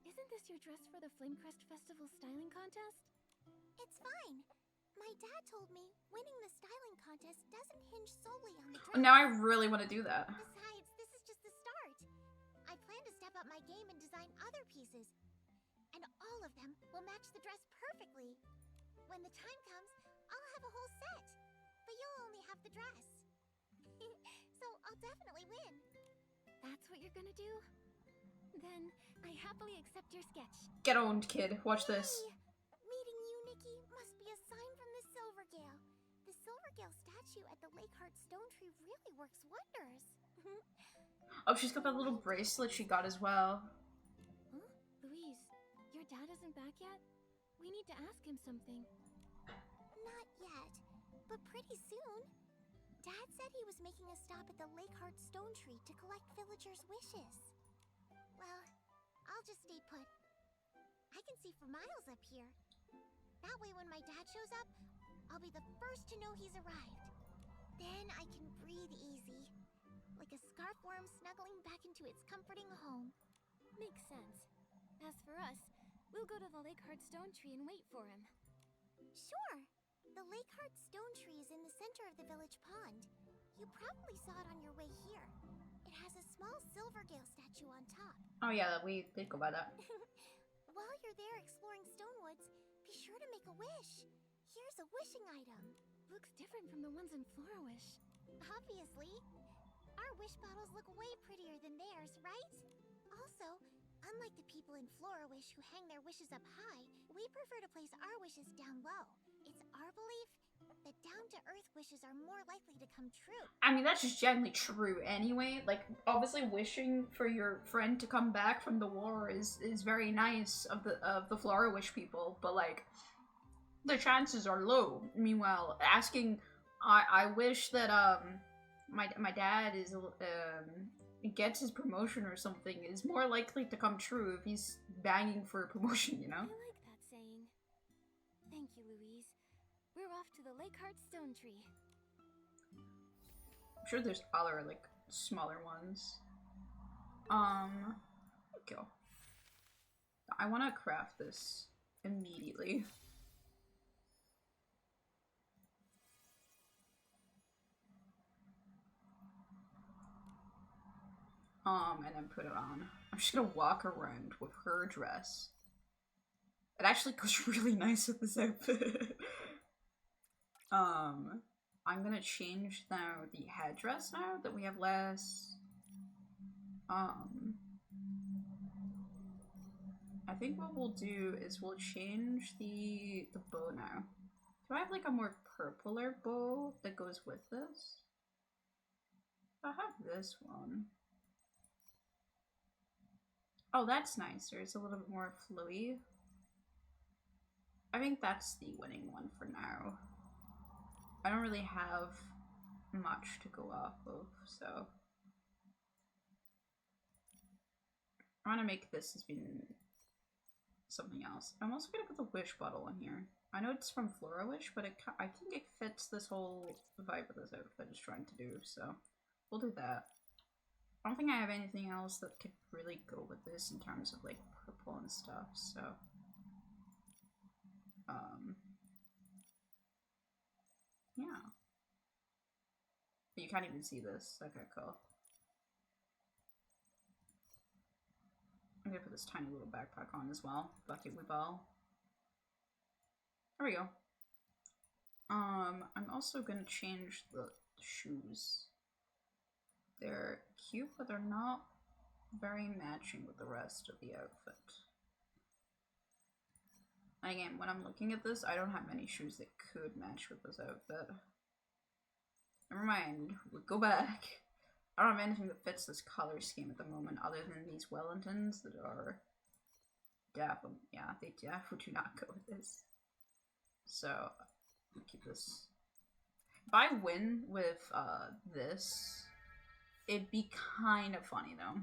Isn't this your dress for the Flamecrest Festival styling contest? It's fine. My dad told me winning the styling contest doesn't hinge solely on the dress. Now I really want to do that. Besides, this is just the start. I plan to step up my game and design other pieces. And all of them will match the dress perfectly. When the time comes, I'll have a whole set. But you'll only have the dress. So I'll definitely win. That's what you're gonna do? Then I happily accept your sketch. Get owned, kid. Watch this. Meeting you, Nikki, must be a sign from the Silvergale. The Silvergale statue at the Lakeheart Stone Tree really works wonders. Oh, she's got that little bracelet she got as well. Huh? Louise, your dad isn't back yet? We need to ask him something. Not yet, but pretty soon. Dad said he was making a stop at the Lakeheart Stone Tree to collect villagers' wishes. Well, I'll just stay put. I can see for miles up here. That way when my dad shows up, I'll be the first to know he's arrived. Then I can breathe easy. Like a scarf worm snuggling back into its comforting home. Makes sense. As for us, we'll go to the Lakeheart Stone Tree and wait for him. Sure. The Lakeheart Stone Tree is in the center of the village pond. You probably saw it on your way here. It has a small Silvergale statue on top. Oh yeah, we did go by that. While you're there exploring Stonewoods, be sure to make a wish. Here's a wishing item. Looks different from the ones in Flora-Wish. Obviously. Our wish bottles look way prettier than theirs, right? Also, unlike the people in Flora-Wish who hang their wishes up high, we prefer to place our wishes down low. It's our belief that down-to-earth wishes are more likely to come true. I mean, that's just generally true anyway. Like, obviously wishing for your friend to come back from the war is very nice of the Flora-Wish people, but like, the chances are low. Meanwhile, asking, I wish that, my dad is, gets his promotion or something is more likely to come true if he's banging for a promotion, you know? I like that saying. Thank you, Louise. We're off to the Lakeheart Stone Tree. I'm sure there's other, like, smaller ones. Go. I want to craft this immediately. And then put it on. I'm just gonna walk around with her dress. It actually goes really nice with this outfit. I'm gonna change now the headdress now that we have less. I think what we'll do is we'll change the bow now. Do I have like a more purpler bow that goes with this? I have this one. Oh, that's nicer. It's a little bit more flowy. I think that's the winning one for now. I don't really have much to go off of, so I want to make this as being something else. I'm also gonna put the wish bottle in here. I know it's from Flora-Wish, but I think it fits this whole vibe of this outfit is trying to do, so we'll do that. I don't think I have anything else that could really go with this in terms of like purple and stuff, so yeah. You can't even see this. Okay, cool. I'm gonna put this tiny little backpack on as well. Bucket with ball. There we go. I'm also gonna change the shoes. They're cute, but they're not very matching with the rest of the outfit. Again, when I'm looking at this, I don't have many shoes that could match with this outfit. Never mind, we'll go back. I don't have anything that fits this color scheme at the moment other than these Wellingtons that are definitely, yeah, they definitely do not go with this. So, I'll keep this. If I win with this, it'd be kind of funny though.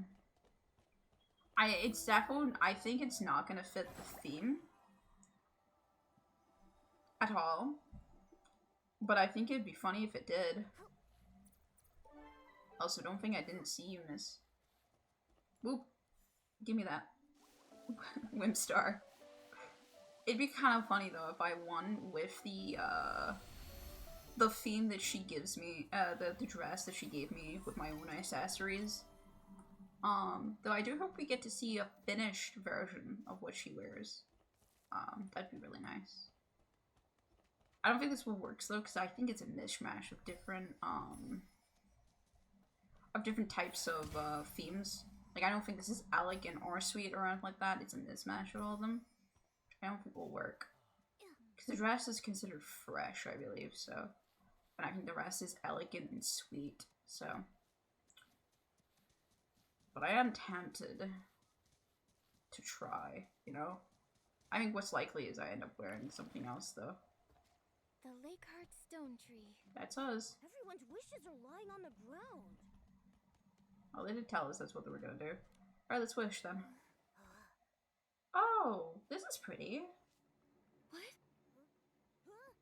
It's definitely, I think it's not gonna fit the theme at all, but I think it'd be funny if it did. Also, don't think I didn't see you, miss. Whoop. Give me that. Whimstar. It'd be kind of funny though if I won with the theme that she gives me, the dress that she gave me with my own accessories. Though I do hope we get to see a finished version of what she wears. That'd be really nice. I don't think this will work though, because I think it's a mishmash of different types of themes. Like, I don't think this is elegant or sweet or anything like that. It's a mismatch of all of them. I don't think will work. Because the dress is considered fresh, I believe, so. And I think the rest is elegant and sweet, so. But I am tempted to try, you know? I think what's likely is I end up wearing something else, though. The Lakeheart Stone Tree. That's us. Everyone's wishes are lying on the ground. Oh, they did tell us that's what they were gonna do. Alright, let's wish then. Oh, Oh, this is pretty. What? Huh?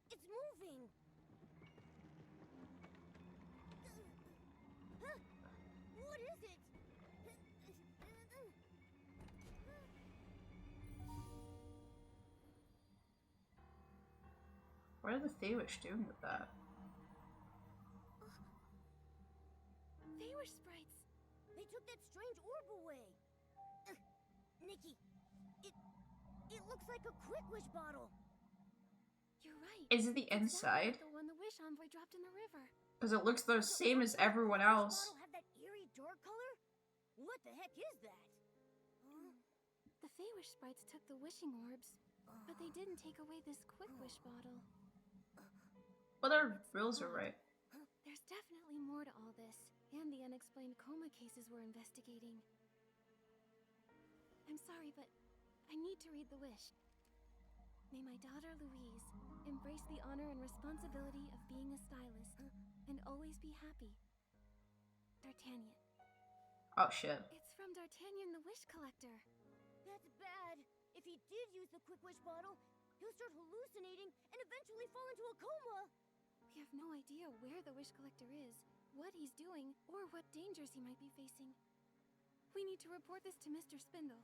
It's moving. Huh? What is it? What are the Feywish doing with that? Feywish sprites. They took that strange orb away. Nikki, it looks like a quick wish bottle. You're right. Is it the It's inside? exactly like the one the wish envoy dropped in the river. Because it looks the same as everyone else. Bottle have that eerie dark color? What the heck is that? The Feywish sprites took the wishing orbs, but they didn't take away this quick wish bottle. But their rules are right. There's definitely more to all this, and the unexplained coma cases we're investigating. I'm sorry, but I need to read the wish. May my daughter Louise embrace the honor and responsibility of being a stylist, and always be happy. D'Artagnan. Oh shit. It's from D'Artagnan the Wish Collector. That's bad. If he did use the quick wish bottle, he'll start hallucinating and eventually fall into a coma. We have no idea where the Wish Collector is, what he's doing, or what dangers he might be facing. We need to report this to Mr. Spindle.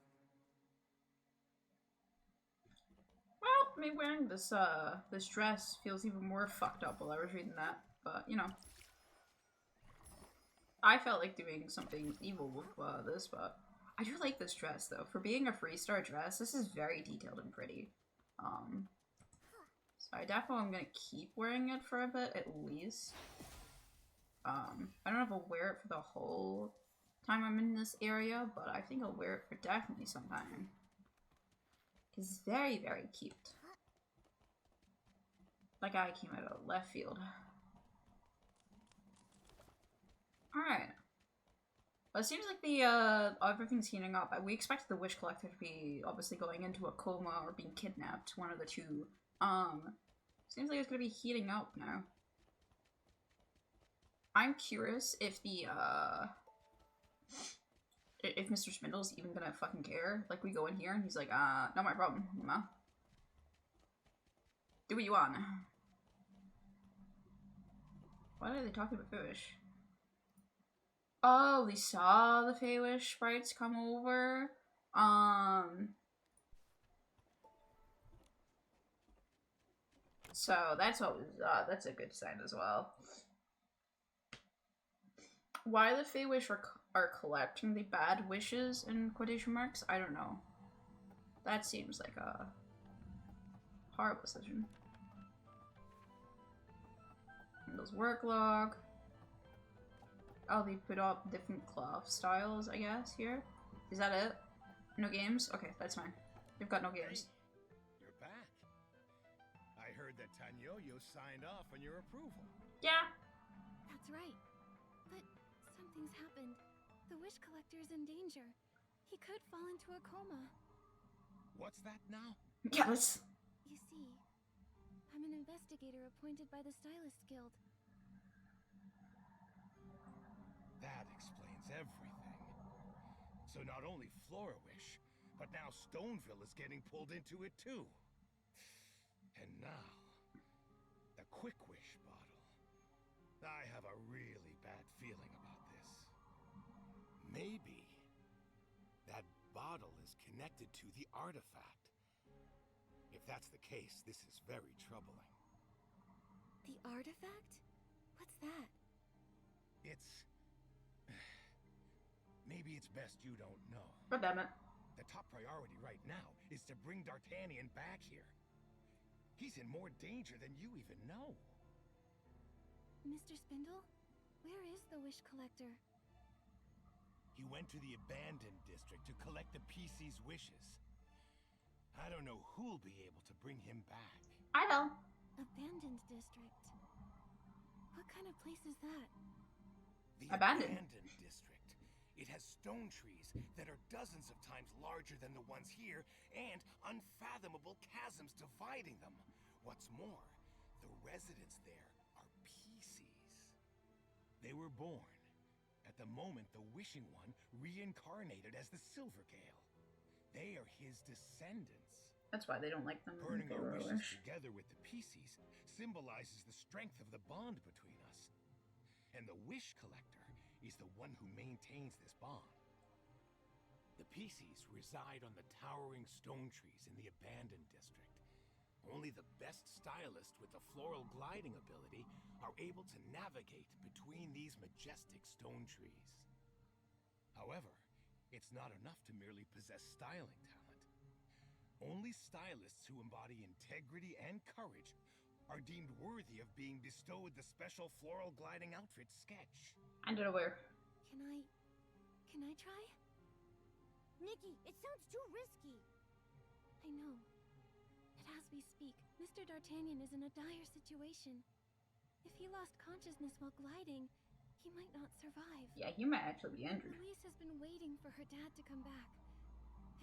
Well, me wearing this this dress feels even more fucked up while I was reading that, but you know. I felt like doing something evil with this, but I do like this dress though. For being a Freestar dress, this is very detailed and pretty. So I definitely am gonna keep wearing it for a bit at least. I don't know if I'll wear it for the whole time I'm in this area, but I think I'll wear it for definitely some time. It's very, very cute. That guy came out of left field. Alright. Well, it seems like the everything's heating up. We expected the Wish Collector to be obviously going into a coma or being kidnapped, one of the two. Seems like it's gonna be heating up now. I'm curious if the if Mr. Spindle's even gonna fucking care. Like, we go in here and he's like, not my problem, ma. Do what you want. Why are they talking about fish? Oh, they saw the Feywish sprites come over. So that's always that's a good sign as well. Why the Feywish are collecting the bad wishes in quotation marks, I don't know. That seems like a horrible decision. Windows work log. Oh, they put up different cloth styles, I guess, here. Is that it? No games? Okay, that's fine. They've got no games. Hey, you're back. I heard that Tanyoyo signed off on your approval. Yeah. That's right. But something's happened. The Wish Collector's in danger. He could fall into a coma. What's that now? Yes. You see, I'm an investigator appointed by the Stylist Guild. That explains everything. So not only Florawish, but now Stoneville is getting pulled into it too. And now, the Quick Wish bottle. I have a really bad feeling about this. Maybe that bottle is connected to the artifact. If that's the case, this is very troubling. The artifact? What's that? It's... Maybe it's best you don't know. God damn it. The top priority right now is to bring D'Artagnan back here. He's in more danger than you even know. Mr. Spindle? Where is the Wish Collector? He went to the abandoned district to collect the PC's wishes. I don't know who'll be able to bring him back. I know. Abandoned district. What kind of place is that? The abandoned district. It has stone trees that are dozens of times larger than the ones here, and unfathomable chasms dividing them. What's more, the residents there are PCs. They were born at the moment the Wishing One reincarnated as the Silvergale. They we are his descendants. That's why they don't like them. Burning They our were wishes wish. together with the Pieces symbolizes the strength of the bond between us. And the Wish Collector is the one who maintains this bond. The Pieces reside on the towering stone trees in the abandoned district. Only the best stylists with the floral gliding ability are able to navigate between these majestic stone trees. However, it's not enough to merely possess styling talent. Only stylists who embody integrity and courage are deemed worthy of being bestowed the special floral gliding outfit sketch. I'm aware. Can I try? Nikki, it sounds too risky. I know. But as we speak, Mr. D'Artagnan is in a dire situation. If he lost consciousness while gliding, he might not survive. Yeah, he might actually be injured. Louise has been waiting for her dad to come back.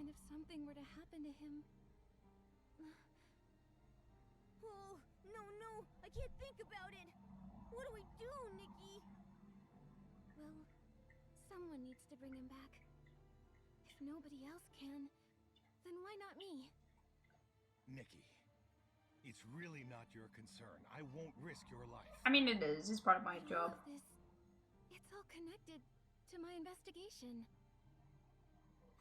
And if something were to happen to him... Oh, no, I can't think about it. What do we do, Nikki? Well, someone needs to bring him back. If nobody else can, then why not me? Nikki, it's really not your concern. I won't risk your life. I mean, it is. It's part of my job. All of this, it's all connected to my investigation.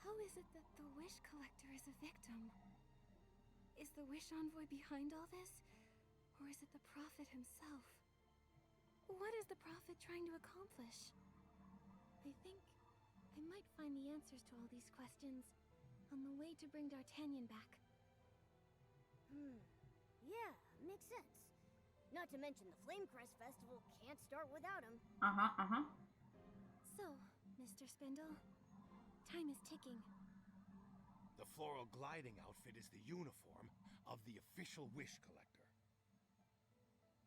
How is it that the Wish Collector is a victim? Is the Wish Envoy behind all this? Or is it the Prophet himself? What is the Prophet trying to accomplish? I think I might find the answers to all these questions on the way to bring D'Artagnan back. Yeah, makes sense. Not to mention the Flamecrest Festival can't start without him. So, Mr. Spindle, time is ticking. The floral gliding outfit is the uniform of the official Wish Collector.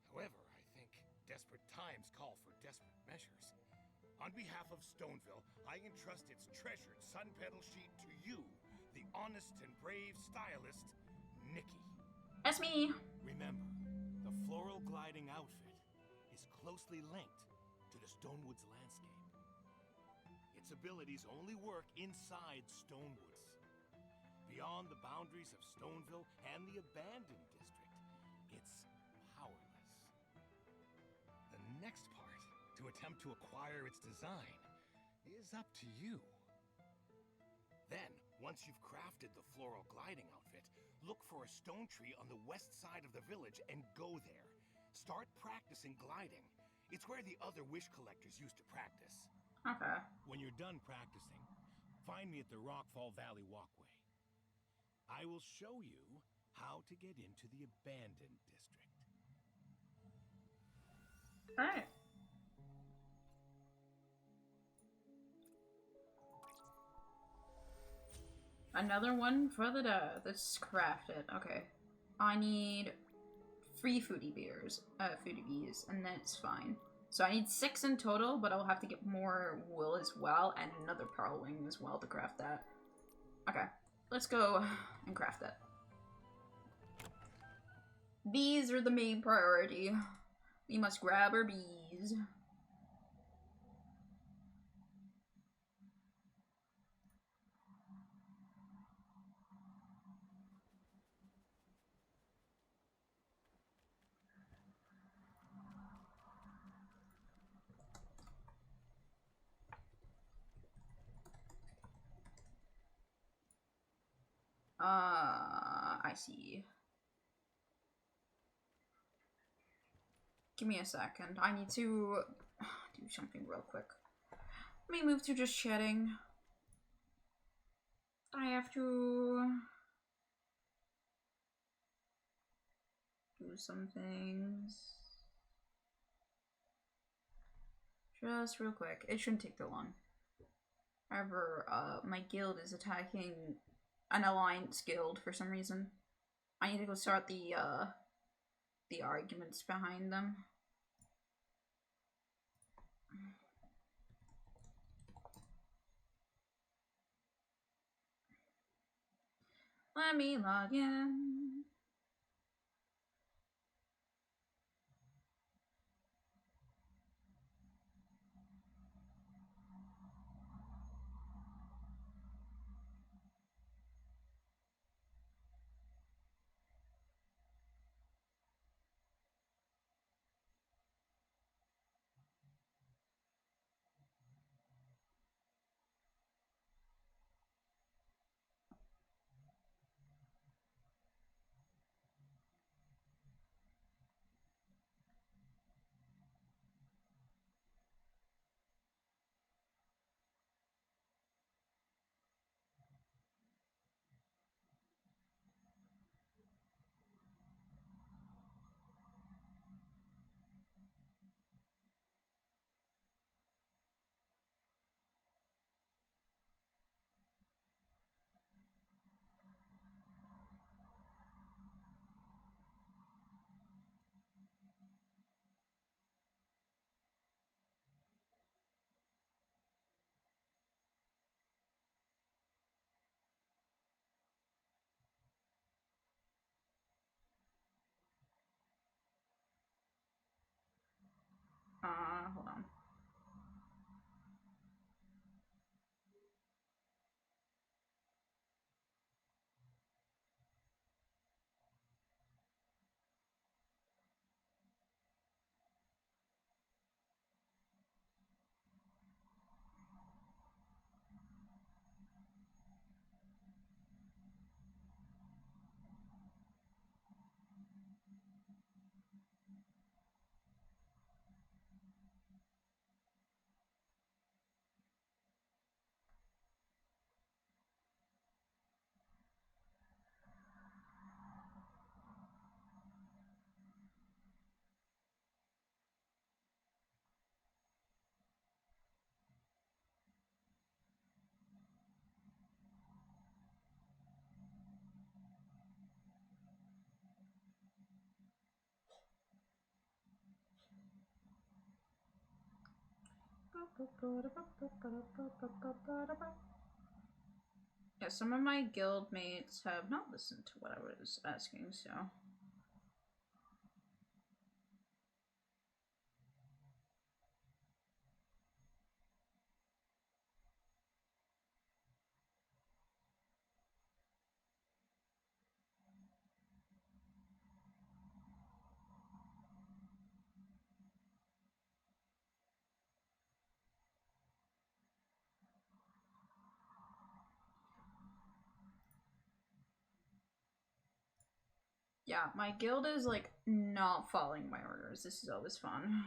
However, I think desperate times call for desperate measures. On behalf of Stoneville, I entrust its treasured sun petal sheet to you, the honest and brave stylist, Nikki. That's me. Remember, the floral gliding outfit is closely linked to the Stonewoods landscape. Its abilities only work inside Stonewoods. Beyond the boundaries of Stoneville and the abandoned district, it's powerless. The next part, to attempt to acquire its design, is up to you. Then, once you've crafted the floral gliding outfit, look for a stone tree on the west side of the village and go there. Start practicing gliding. It's where the other Wish Collectors used to practice. Okay. When you're done practicing, find me at the Rockfall Valley Walkway. I will show you how to get into the abandoned district. Alright. Another one for the let's craft it. Okay. I need 3 foodie beers, and that's fine. So I need 6 in total, but I'll have to get more wool as well, and another pearl wing as well to craft that. Okay, let's go and craft that. Bees are the main priority. We must grab our bees. I see. Give me a second. I need to do something real quick. Let me move to just chatting. I have to do some things. Just real quick. It shouldn't take that long. However, my guild is attacking an alliance guild for some reason. I need to go start the arguments behind them. Let me log in. Yeah, some of my guild mates have not listened to what I was asking, so. Yeah, my guild is like not following my orders. This is always fun.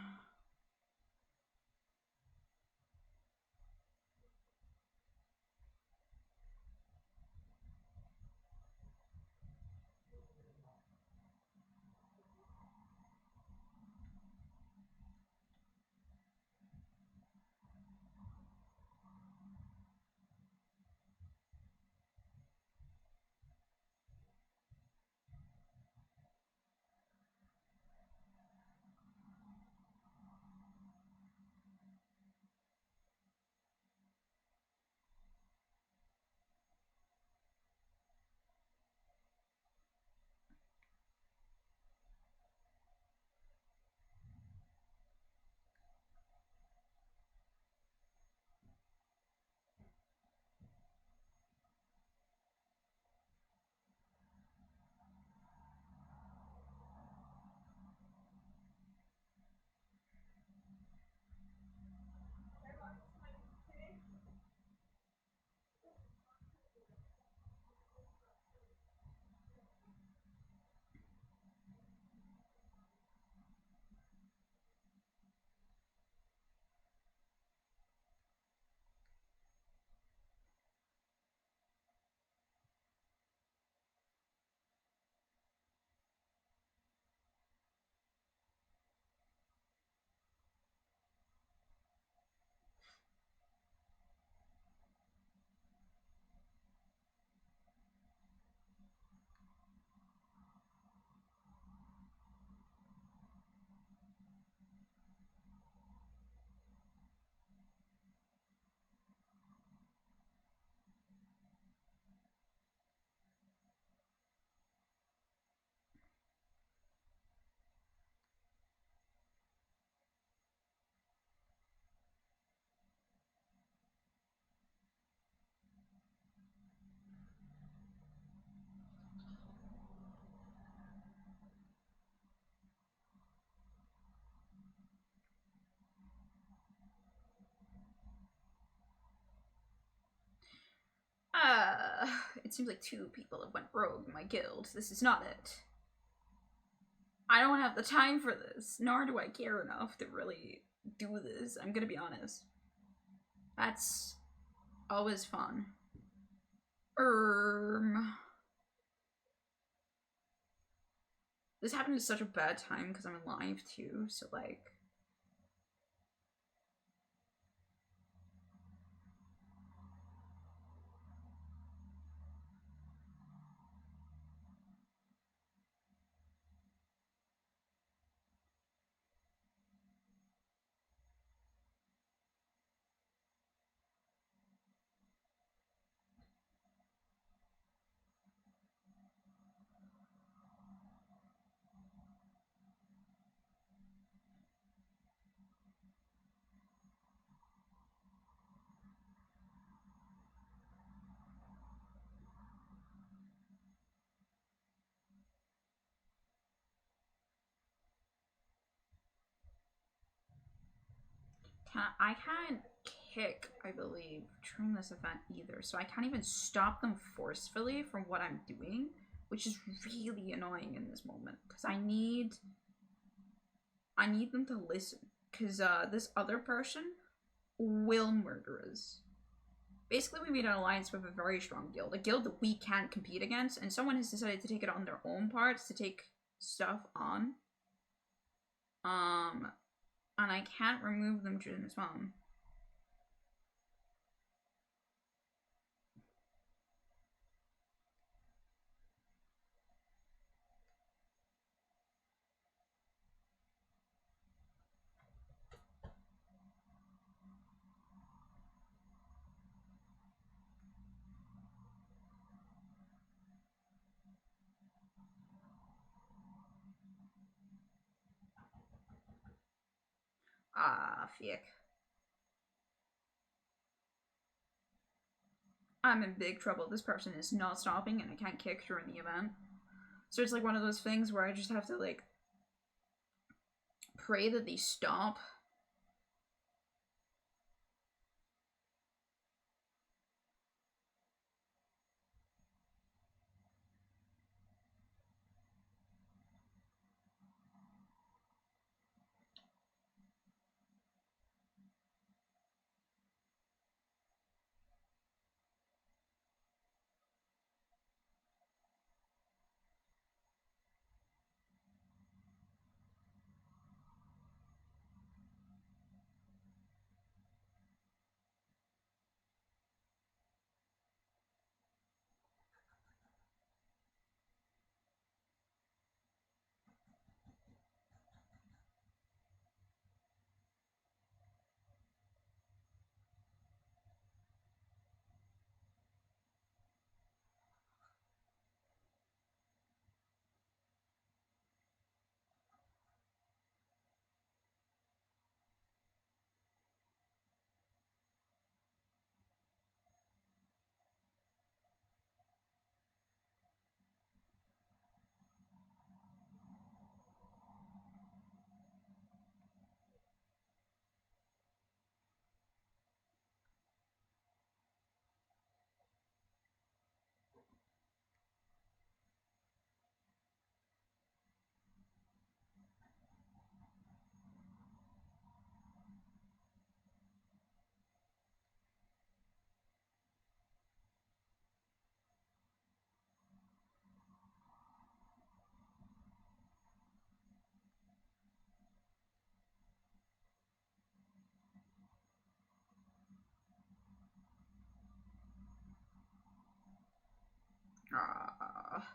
It seems like 2 people have went rogue in my guild. This is not it. I don't have the time for this, nor do I care enough to really do this. I'm gonna be honest. That's always fun. This happened at such a bad time because I'm live too, so like. I can't kick, I believe, during this event either, so I can't even stop them forcefully from what I'm doing, which is really annoying in this moment, because I need them to listen, because this other person will murder us. Basically, we made an alliance with a very strong guild, a guild that we can't compete against, and someone has decided to take it on their own parts to take stuff on. And I can't remove them during this moment. Ah, fick. I'm in big trouble. This person is not stopping and I can't kick during the event. So it's like one of those things where I just have to like pray that they stop. Ah.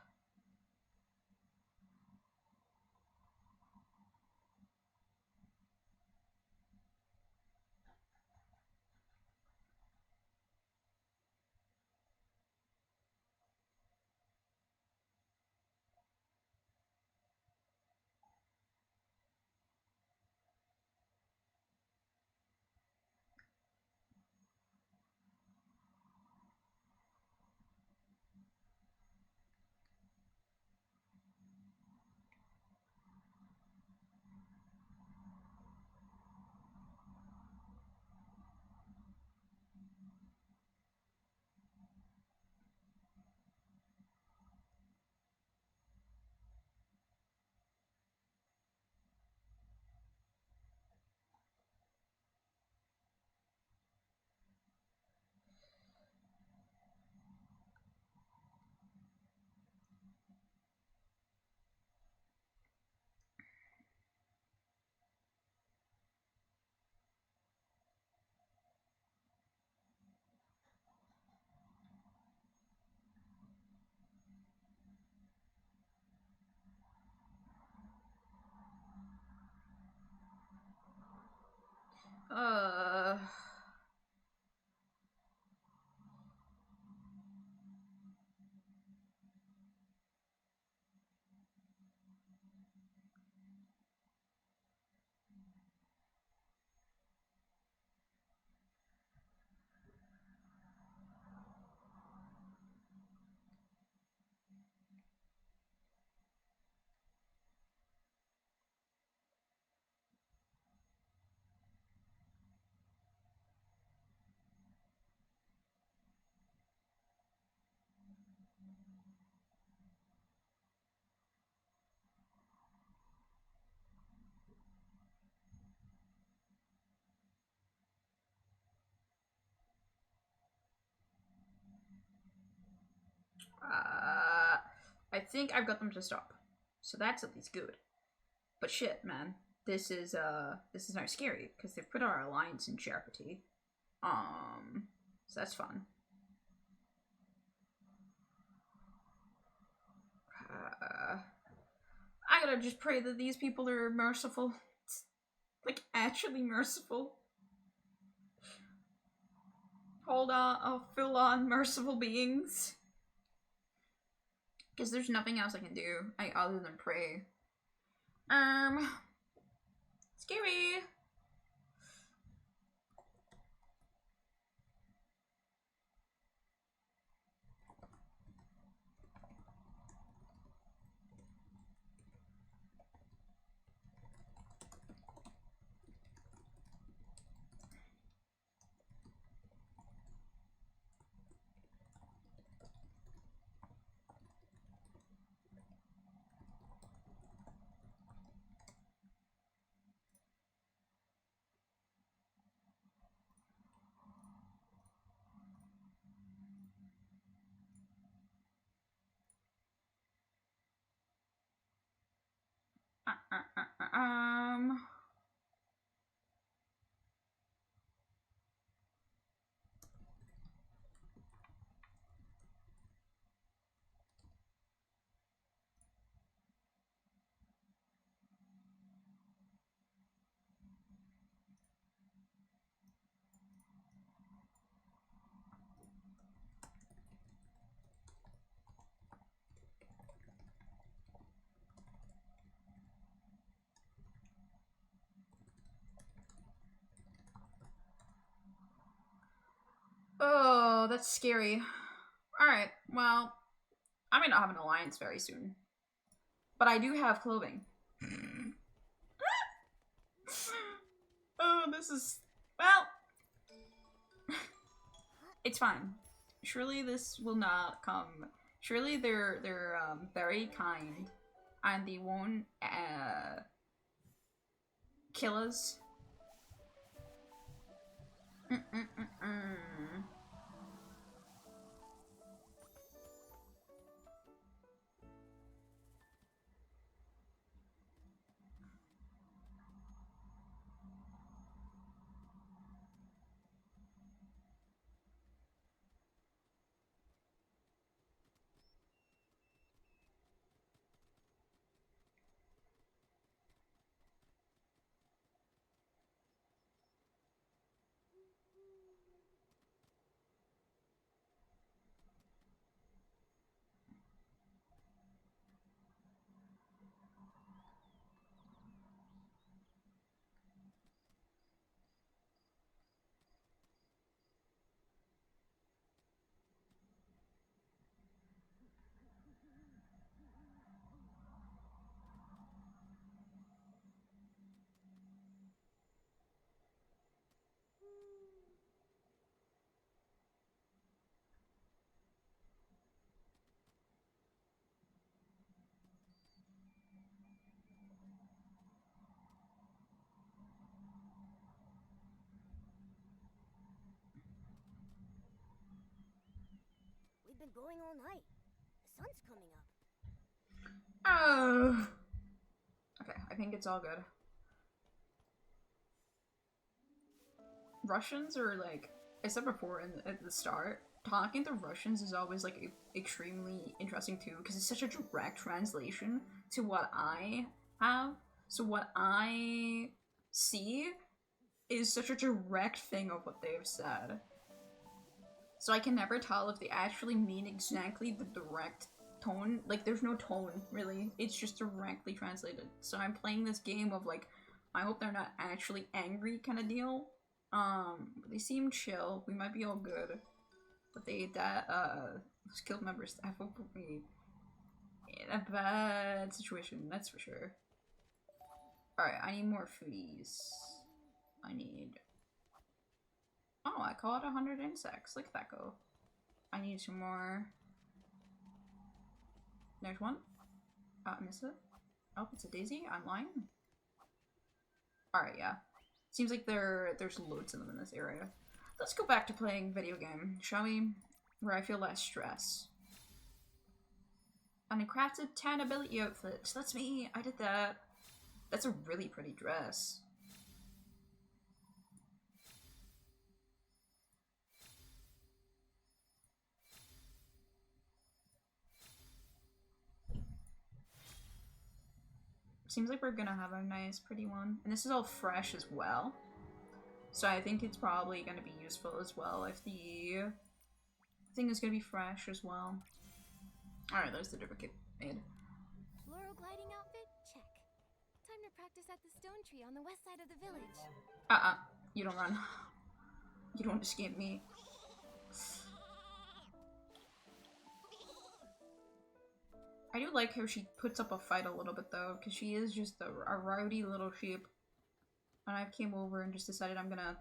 Uh. I think I've got them to stop. So that's at least good. But shit, man. This is now scary, because they've put our alliance in jeopardy. So that's fun. I gotta just pray that these people are merciful. Like, actually merciful. Hold on, full-on merciful beings. Because there's nothing else I can do other than pray. Scary. Oh, that's scary. Alright, well, I may not have an alliance very soon. But I do have clothing. Oh, this is... Well... It's fine. Surely this will not come... Surely they're very kind. And they won't, kill us. We've been going all night. The sun's coming up. Oh. Okay, I think it's all good. Russians are like, I said before at the start, talking to Russians is always like extremely interesting too, because it's such a direct translation to what I have. So what I see is such a direct thing of what they've said. So I can never tell if they actually mean exactly the direct tone. Like, there's no tone, really. It's just directly translated. So I'm playing this game of, like, I hope they're not actually angry kind of deal. They seem chill. We might be all good. But those guild members, I hope will be in a bad situation, that's for sure. Alright, I need more foodies. I need... Oh, I caught 100 insects. Look at that go. I need some more. There's one. I missed it. Oh, it's a daisy? I'm lying. Alright, yeah. Seems like there's loads of them in this area. Let's go back to playing video game, shall we? Where I feel less stress. And I crafted 10 ability outfits. That's me. I did that. That's a really pretty dress. Seems like we're gonna have a nice, pretty one. And this is all fresh as well. So I think it's probably gonna be useful as well if the thing is gonna be fresh as well. Alright, there's the duplicate made. Floral gliding outfit? Check. Time to practice at the stone tree on the west side of the village. You don't run. You don't escape me. I do like how she puts up a fight a little bit though, because she is just a rowdy little sheep. And I came over and just decided I'm gonna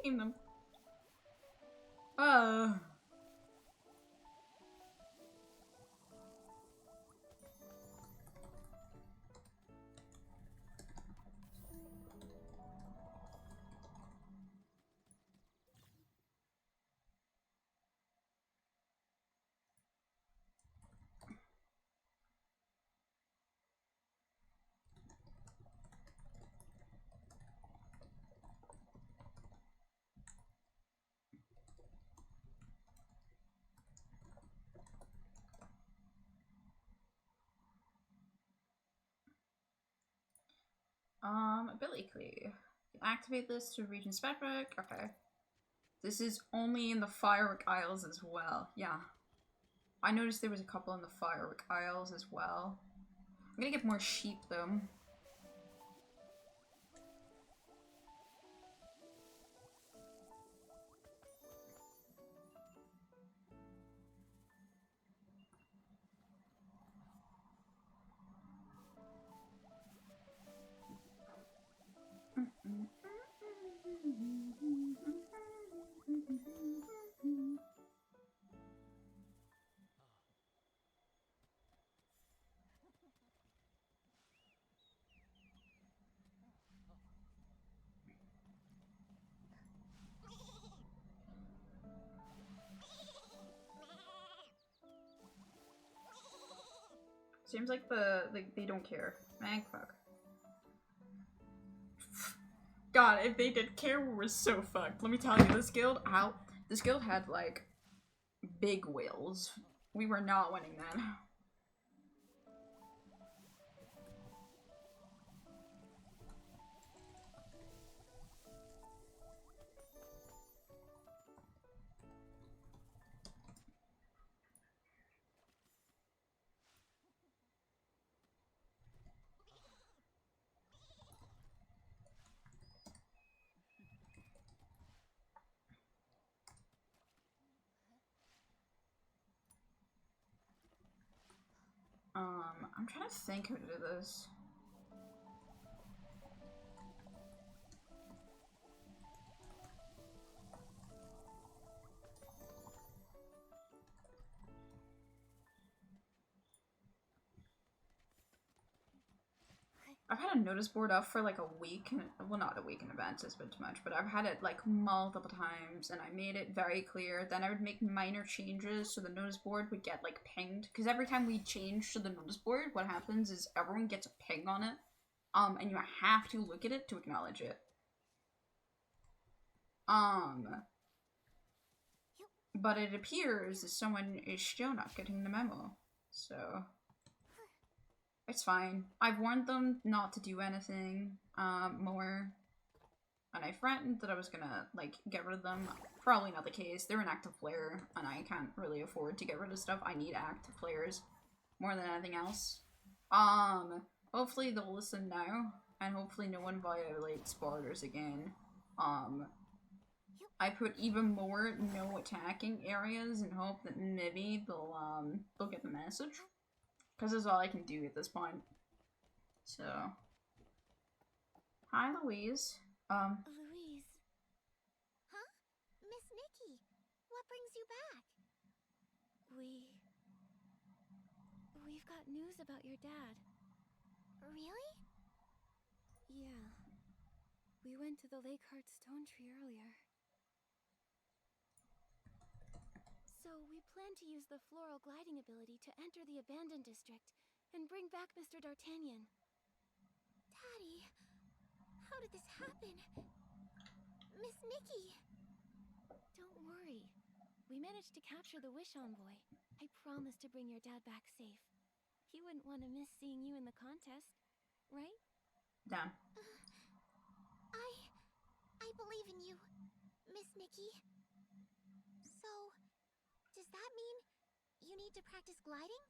tame them. Ability key. Activate this to reach Spectric. Okay. This is only in the Firework Isles as well. Yeah. I noticed there was a couple in the Firework Isles as well. I'm gonna get more sheep though. Seems like they don't care. Man, fuck. God, if they did care, we were so fucked. Let me tell you, this guild had like big whales. We were not winning that. I'm trying to think who to do this. I've had a notice board up for like a week, well not a week in advance, it's been too much, but I've had it like multiple times and I made it very clear. Then I would make minor changes so the notice board would get like pinged. Because every time we change to the notice board, what happens is everyone gets a ping on it. And you have to look at it to acknowledge it. But it appears that someone is still not getting the memo. So it's fine. I've warned them not to do anything more. And I threatened that I was gonna, like, get rid of them. Probably not the case. They're an active player, and I can't really afford to get rid of stuff. I need active players more than anything else. Hopefully they'll listen now, and hopefully no one violates borders again. I put even more no attacking areas and hope that maybe they'll get the message. Because that's all I can do at this point. So. Hi, Louise. Louise. Huh? Miss Nikki, what brings you back? We've got news about your dad. Really? Yeah. We went to the Lakeheart Stone Tree earlier. So we plan to use the floral gliding ability to enter the abandoned district and bring back Mr. D'Artagnan. Daddy, how did this happen? Miss Nikki! Don't worry. We managed to capture the Wish Envoy. I promise to bring your dad back safe. He wouldn't want to miss seeing you in the contest, right? Down. I believe in you, Miss Nikki. So, does that mean you need to practice gliding?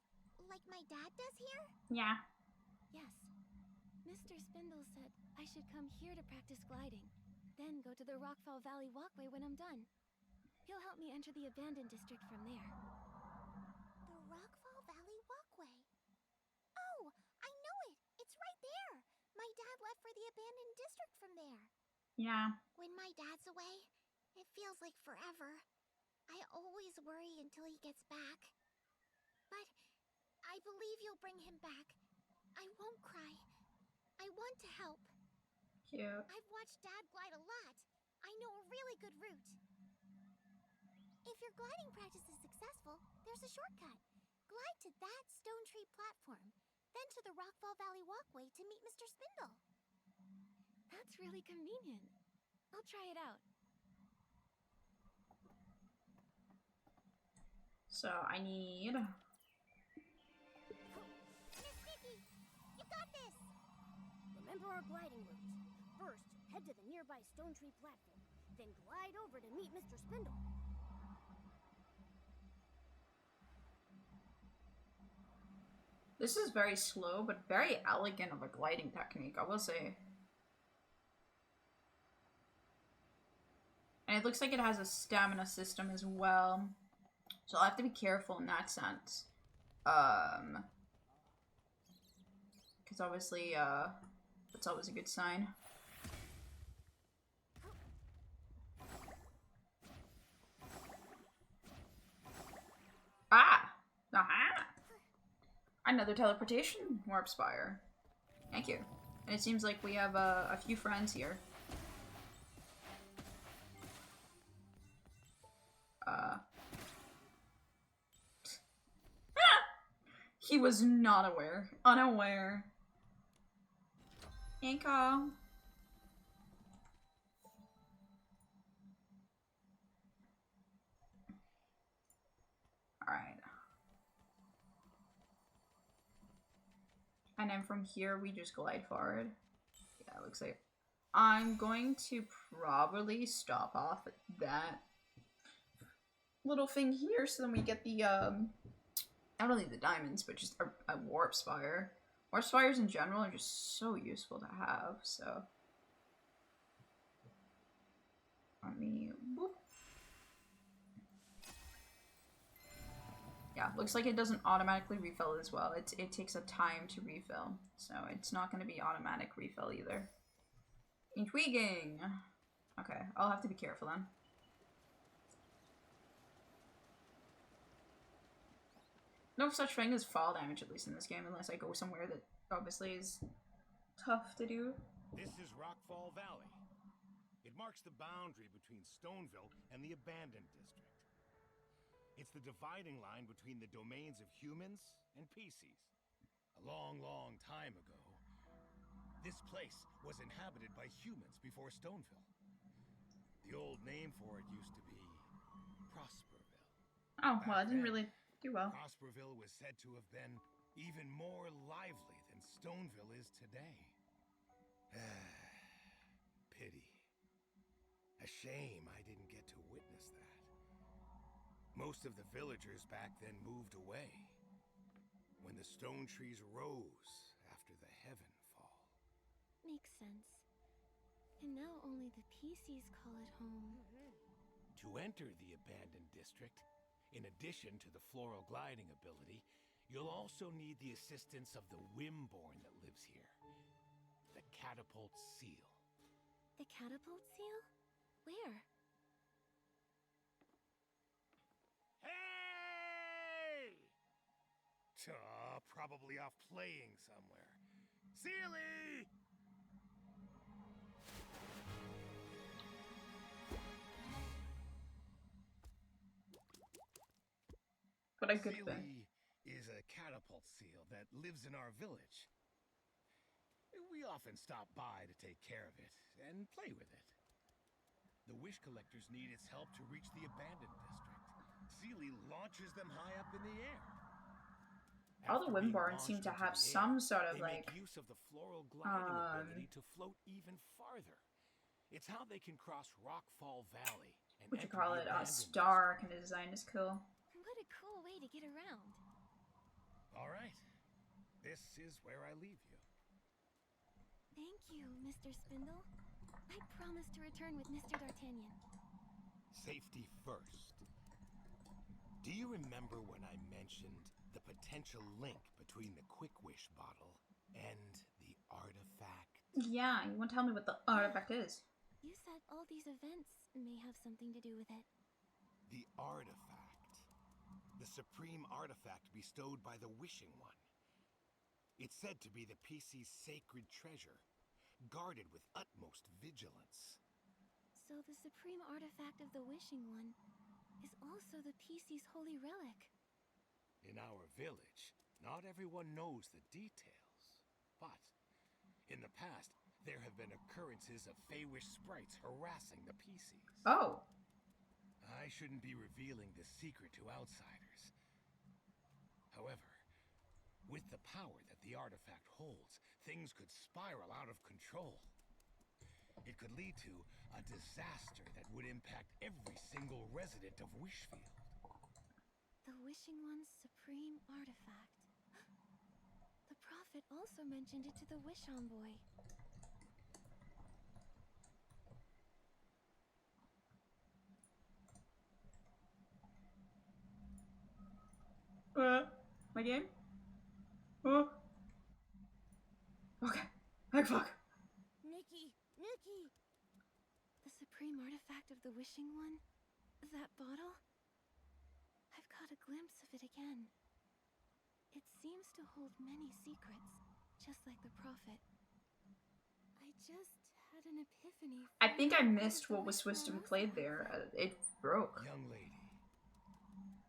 Like my dad does here? Yeah. Yes. Mr. Spindle said I should come here to practice gliding, then go to the Rockfall Valley Walkway when I'm done. He'll help me enter the abandoned district from there. The Rockfall Valley Walkway? Oh, I know it! It's right there! My dad left for the abandoned district from there. Yeah. When my dad's away, it feels like forever. I always worry until he gets back. But I believe you'll bring him back. I won't cry. I want to help. Cute. I've watched Dad glide a lot. I know a really good route. If your gliding practice is successful, there's a shortcut. Glide to that stone tree platform, then to the Rockfall Valley Walkway to meet Mr. Spindle. That's really convenient. I'll try it out. So I need... Miss Nikki, you got this! Emperor gliding routes. First, head to the nearby Stone Tree platform, then glide over to meet Mr. Spindle. This is very slow, but very elegant of a gliding technique, I will say. And it looks like it has a stamina system as well. So I'll have to be careful in that sense. Because obviously, that's always a good sign. Ah! Aha! Another teleportation warp spire. Thank you. And it seems like we have a few friends here. He was not aware. Unaware. Hey, Carl. Alright. And then from here, we just glide forward. Yeah, it looks like... I'm going to probably stop off at that little thing here, so then we get the, not only the diamonds, but just a warp spire. Warp spires in general are just so useful to have, so... Let me... Boop. Yeah, looks like it doesn't automatically refill as well. It takes a time to refill, so it's not going to be automatic refill either. Intriguing! Okay, I'll have to be careful then. No such thing as fall damage, at least in this game, unless I go somewhere that obviously is tough to do. This is Rockfall Valley. It marks the boundary between Stoneville and the Abandoned District. It's the dividing line between the domains of humans and PCs. A long, long time ago, this place was inhabited by humans before Stoneville. The old name for it used to be Prosperville. Oh, well, I didn't really do well. Prosperville was said to have been even more lively than Stoneville is today. Pity. A shame I didn't get to witness that. Most of the villagers back then moved away when the stone trees rose after the Heavenfall. Makes sense. And now only the PCs call it home. To enter the Abandoned District, in addition to the floral gliding ability, you'll also need the assistance of the Wimborn that lives here. The Catapult Seal. The Catapult Seal? Where? Hey! Probably off playing somewhere. Sealy! What a good thing. Sealy is a catapult seal that lives in our village. We often stop by to take care of it and play with it. The wish collectors need its help to reach the Abandoned District. Sealy launches them high up in the air. All the Wimborns seem to have some sort of, they like, make use of the floral gliding ability to float even farther. It's how they can cross Rockfall Valley and what you enter call the it, Abandoned star kind of design is cool. What a cool way to get around. All right. This is where I leave you. Thank you, Mr. Spindle. I promise to return with Mr. D'Artagnan. Safety first. Do you remember when I mentioned the potential link between the Quick Wish bottle and the artifact? Yeah, you want to tell me what the artifact is? You said all these events may have something to do with it. The artifact. The supreme artifact bestowed by the Wishing One. It's said to be the PC's sacred treasure, guarded with utmost vigilance. So the supreme artifact of the Wishing One is also the PC's holy relic. In our village, not everyone knows the details. But, in the past, there have been occurrences of Feywish sprites harassing the PCs. Oh. I shouldn't be revealing this secret to outsiders. However, With the power that the artifact holds, things could spiral out of control. It could lead to a disaster that would impact every single resident of Wishfield. The Wishing One's supreme artifact. The Prophet also mentioned it to the Wish Envoy. My game? Oh. Okay. Like fuck. Nikki! Nikki! The supreme artifact of the Wishing One? That bottle? I've caught a glimpse of it again. It seems to hold many secrets, just like the Prophet. I just had an epiphany. I think I missed what was supposed to be played there. It broke. Young lady,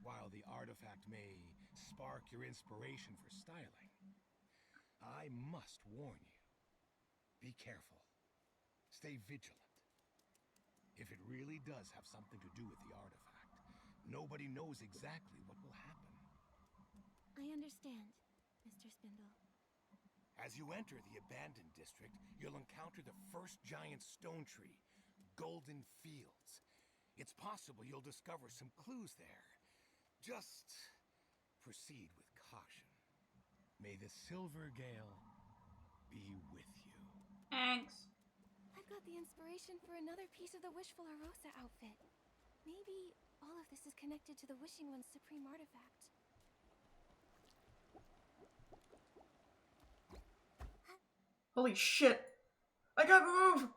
while the artifact may spark your inspiration for styling, I must warn you. Be careful. Stay vigilant. If it really does have something to do with the artifact, nobody knows exactly what will happen. I understand, Mr. Spindle. As you enter the abandoned district, you'll encounter the first giant stone tree, Golden Fields. It's possible you'll discover some clues there. Just proceed with caution. May the Silver Gale be with you. Thanks. I've got the inspiration for another piece of the Wishful Arosa outfit. Maybe all of this is connected to the Wishing One's supreme artifact. Holy shit. I gotta move!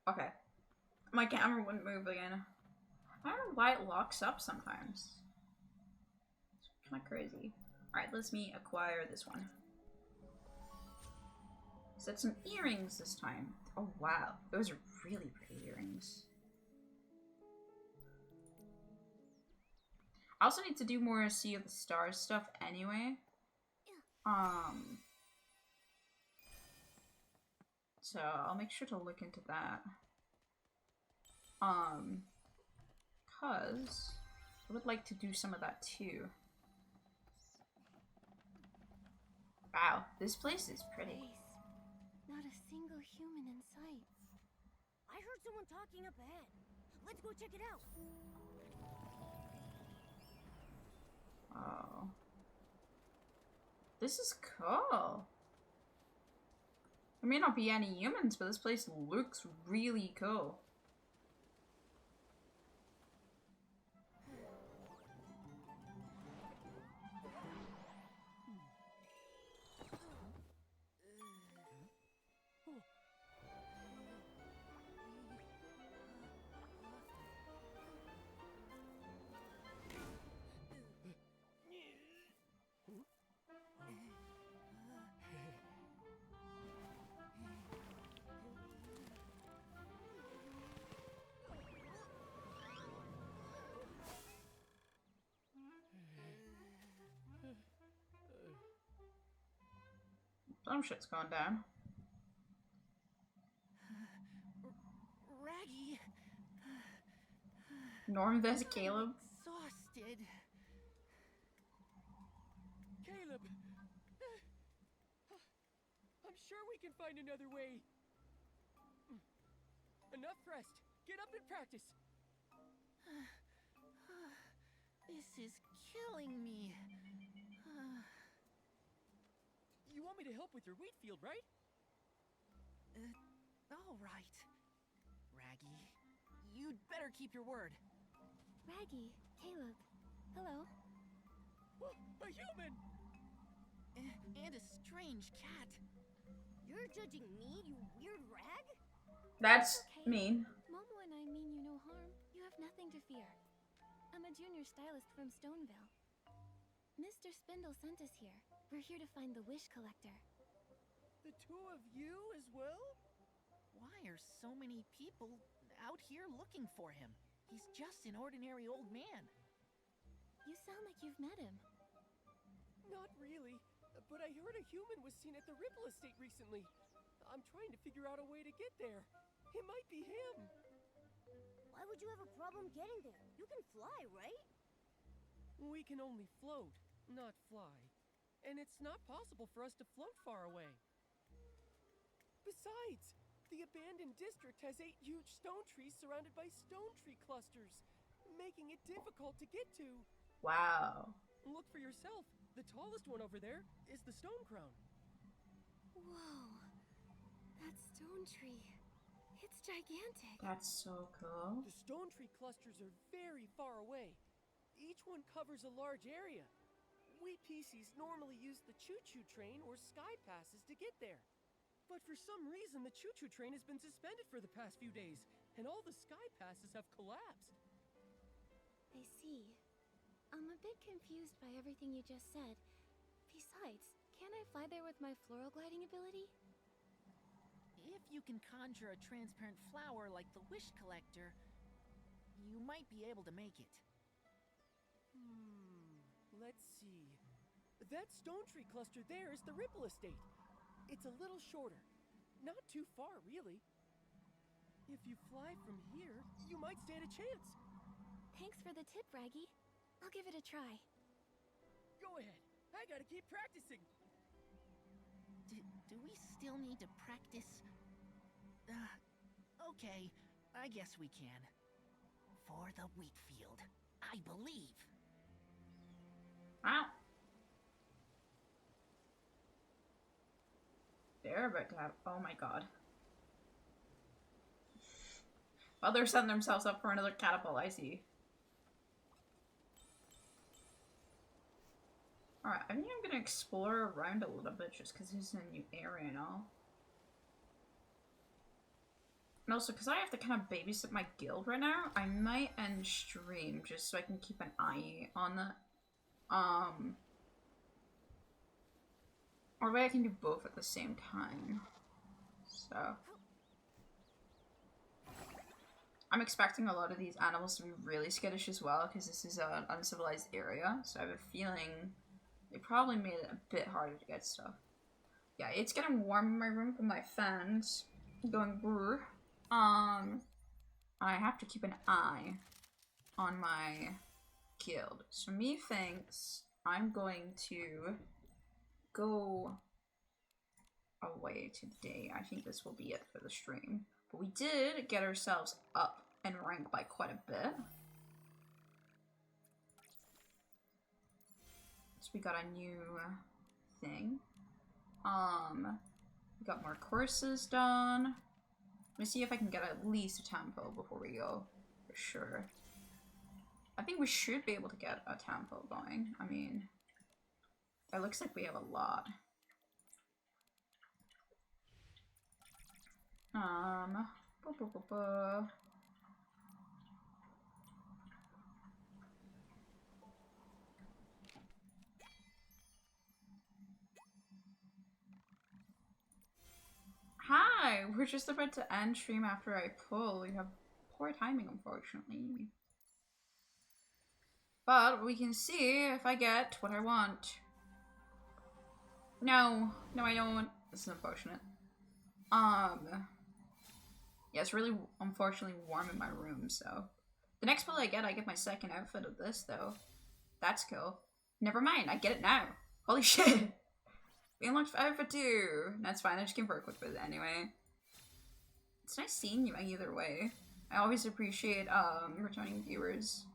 Okay. My camera wouldn't move again. I don't know why it locks up sometimes. It's kind of crazy. Alright, let's me acquire this one. Set some earrings this time. Oh wow, those are really pretty earrings. I also need to do more Sea of the Stars stuff anyway. So I'll make sure to look into that. Cause I would like to do some of that too. Wow, this place is pretty. Not a single human in sight. I heard someone talking up ahead. Let's go check it out. Oh. This is cool. There may not be any humans, but this place looks really cool. Some shit's going down. Raggy. Norm vs. Caleb. Exhausted. Caleb! I'm sure we can find another way. Enough rest. Get up and practice. This is killing me. You want me to help with your wheat field, right? All right. Raggy, you'd better keep your word. Raggy, Caleb, hello. A human! And a strange cat. You're judging me, you weird rag? That's okay. mean. Momo and I mean you no harm. You have nothing to fear. I'm a junior stylist from Stoneville. Mr. Spindle sent us here. We're here to find the Wish Collector. The two of you as well? Why are so many people out here looking for him? He's just an ordinary old man. You sound like you've met him. Not really, but I heard a human was seen at the Ripple Estate recently. I'm trying to figure out a way to get there. It might be him. Why would you have a problem getting there? You can fly, right? We can only float, not fly. And it's not possible for us to float far away. Besides, the abandoned district has 8 huge stone trees surrounded by stone tree clusters, making it difficult to get to. Wow. Look for yourself. The tallest one over there is the stone crown. Whoa. That stone tree. It's gigantic. That's so cool. The stone tree clusters are very far away. Each one covers a large area. We PCs normally use the choo-choo train or sky passes to get there. But for some reason, the choo-choo train has been suspended for the past few days, and all the sky passes have collapsed. I see. I'm a bit confused by everything you just said. Besides, can't I fly there with my floral gliding ability? If you can conjure a transparent flower like the Wish Collector, you might be able to make it. Let's see. That stone tree cluster there is the Ripple Estate. It's a little shorter. Not too far, really. If you fly from here, you might stand a chance. Thanks for the tip, Raggy. I'll give it a try. Go ahead. I gotta keep practicing. Do we still need to practice? Okay, I guess we can. For the wheat field, I believe. Wow. They're about to have. Oh my god. Well, they're setting themselves up for another catapult, I see. Alright, I think I'm gonna explore around a little bit just because this is a new area and all. And also, because I have to kind of babysit my guild right now, I might end stream just so I can keep an eye on that. Or maybe I can do both at the same time. So. I'm expecting a lot of these animals to be really skittish as well, because this is an uncivilized area, so I have a feeling they probably made it a bit harder to get stuff. Yeah, it's getting warm in my room from my fans going brr. I have to keep an eye on my guild. So methinks I'm going to go away today. I think this will be it for the stream. But we did get ourselves up in rank by quite a bit. So we got a new thing. We got more courses done. Let me see if I can get at least a tempo before we go, for sure. I think we should be able to get a tempo going. I mean, it looks like we have a lot. Hi! We're just about to end stream after I pull. We have poor timing, unfortunately. But we can see if I get what I want. No. No, I don't. This is unfortunate. Yeah, it's really, unfortunately, warm in my room, so. The next pull I get my second outfit of this, though. That's cool. Never mind, I get it now. Holy shit! We unlocked outfit 2. That's fine, I just can work with it anyway. It's nice seeing you either way. I always appreciate, returning viewers.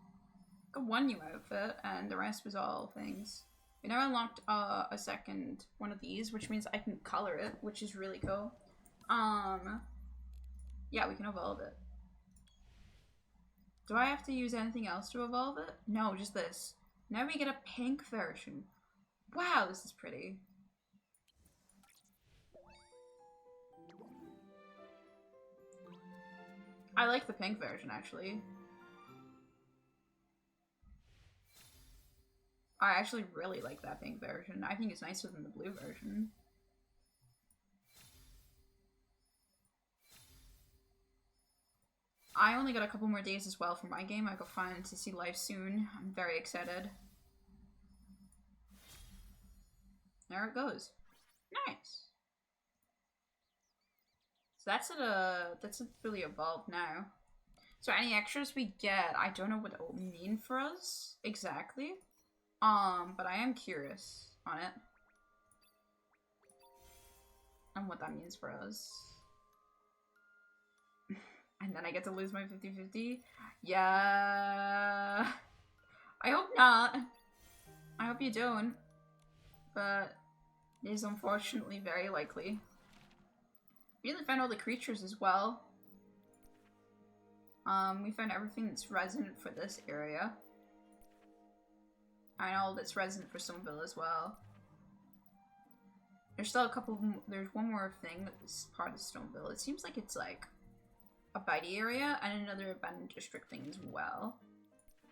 Got one new outfit, and the rest was all things. We now unlocked, a second one of these, which means I can color it, which is really cool. Yeah, we can evolve it. Do I have to use anything else to evolve it? No, just this. Now we get a pink version. Wow, this is pretty. I like the pink version, actually. I actually really like that pink version. I think it's nicer than the blue version. I only got a couple more days as well for my game. I go Fantasy Life soon. I'm very excited. There it goes. Nice. So that's it really evolved now. So any extras we get, I don't know what it will mean for us exactly. But I am curious on it. And what that means for us. And then I get to lose my 50-50? Yeah. I hope not. I hope you don't. But it is unfortunately very likely. We didn't find all the creatures as well. We found everything that's resonant for this area. I know that's resonant for Stoneville as well. There's still a couple of there's one more thing that's part of Stoneville. It seems like it's like a bitey area and another abandoned district thing as well.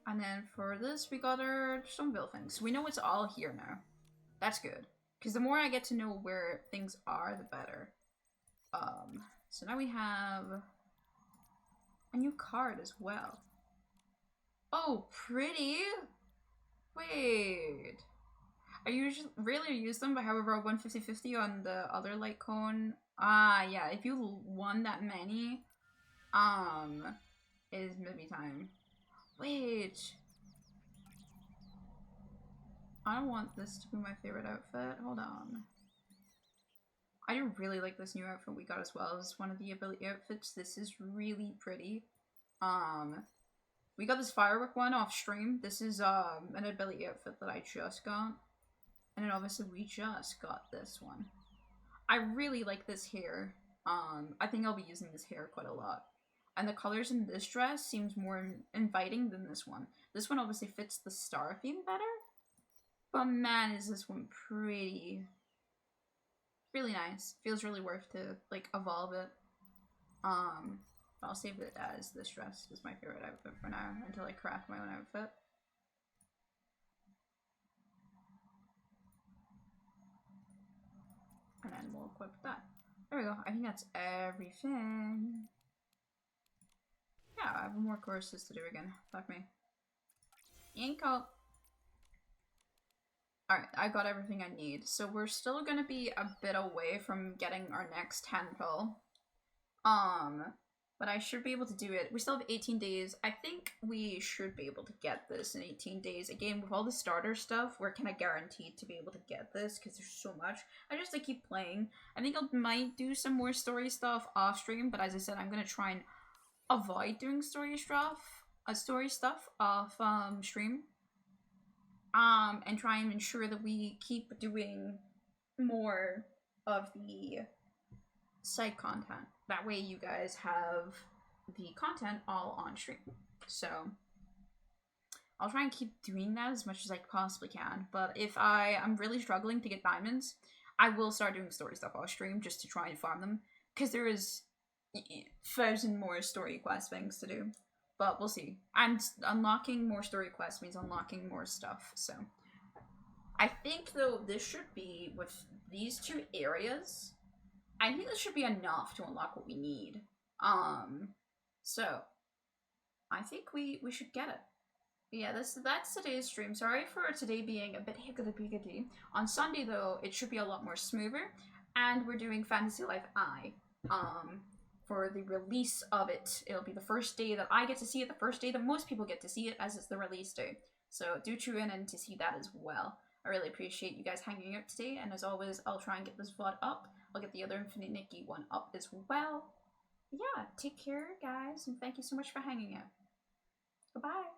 And then for this, we got our Stoneville thing. So we know it's all here now. That's good. Because the more I get to know where things are, the better. So now we have a new card as well. Oh, pretty! Wait. I usually rarely use them, but however, I won 50-50 on the other light cone. Ah, yeah, if you won that many, it is movie time. Wait. I don't want this to be my favorite outfit. Hold on. I do really like this new outfit we got as well. It's one of the ability outfits. This is really pretty. We got this firework one off stream. This is an ability outfit that I just got. And then obviously we just got this one. I really like this hair. I think I'll be using this hair quite a lot. And the colors in this dress seems more inviting than this one. This one obviously fits the star theme better. But man, is this one pretty. Really nice. Feels really worth to like evolve it. I'll save it as this dress is my favorite outfit for now until I craft my own outfit. And then we'll equip that. There we go. I think that's everything. Yeah, I have more courses to do again. Fuck me. Yank up. Alright, I got everything I need. So we're still gonna be a bit away from getting our next handpill. But I should be able to do it. We still have 18 days. I think we should be able to get this in 18 days. Again, with all the starter stuff, we're kind of guaranteed to be able to get this because there's so much. I just keep playing. I think I might do some more story stuff off stream, but as I said, I'm gonna try and avoid doing story stuff off stream. And try and ensure that we keep doing more of the side content. That way you guys have the content all on stream. So I'll try and keep doing that as much as I possibly can. But if I'm really struggling to get diamonds, I will start doing story stuff off stream just to try and farm them. Because there is 1,000 more story quest things to do. But we'll see. And unlocking more story quests means unlocking more stuff, so. I think, though, this should be, with these two areas, I think this should be enough to unlock what we need. So, I think we should get it. But yeah, that's today's stream. Sorry for today being a bit higgledy-piggledy. On Sunday, though, it should be a lot more smoother, and we're doing Fantasy Life I. For the release of it. It'll be the first day that I get to see it, the first day that most people get to see it, as it's the release day. So do tune in to see that as well. I really appreciate you guys hanging out today, and as always, I'll try and get this VOD up. I'll get the other Infinite Nikki one up as well. Yeah, take care, guys, and thank you so much for hanging out. Goodbye.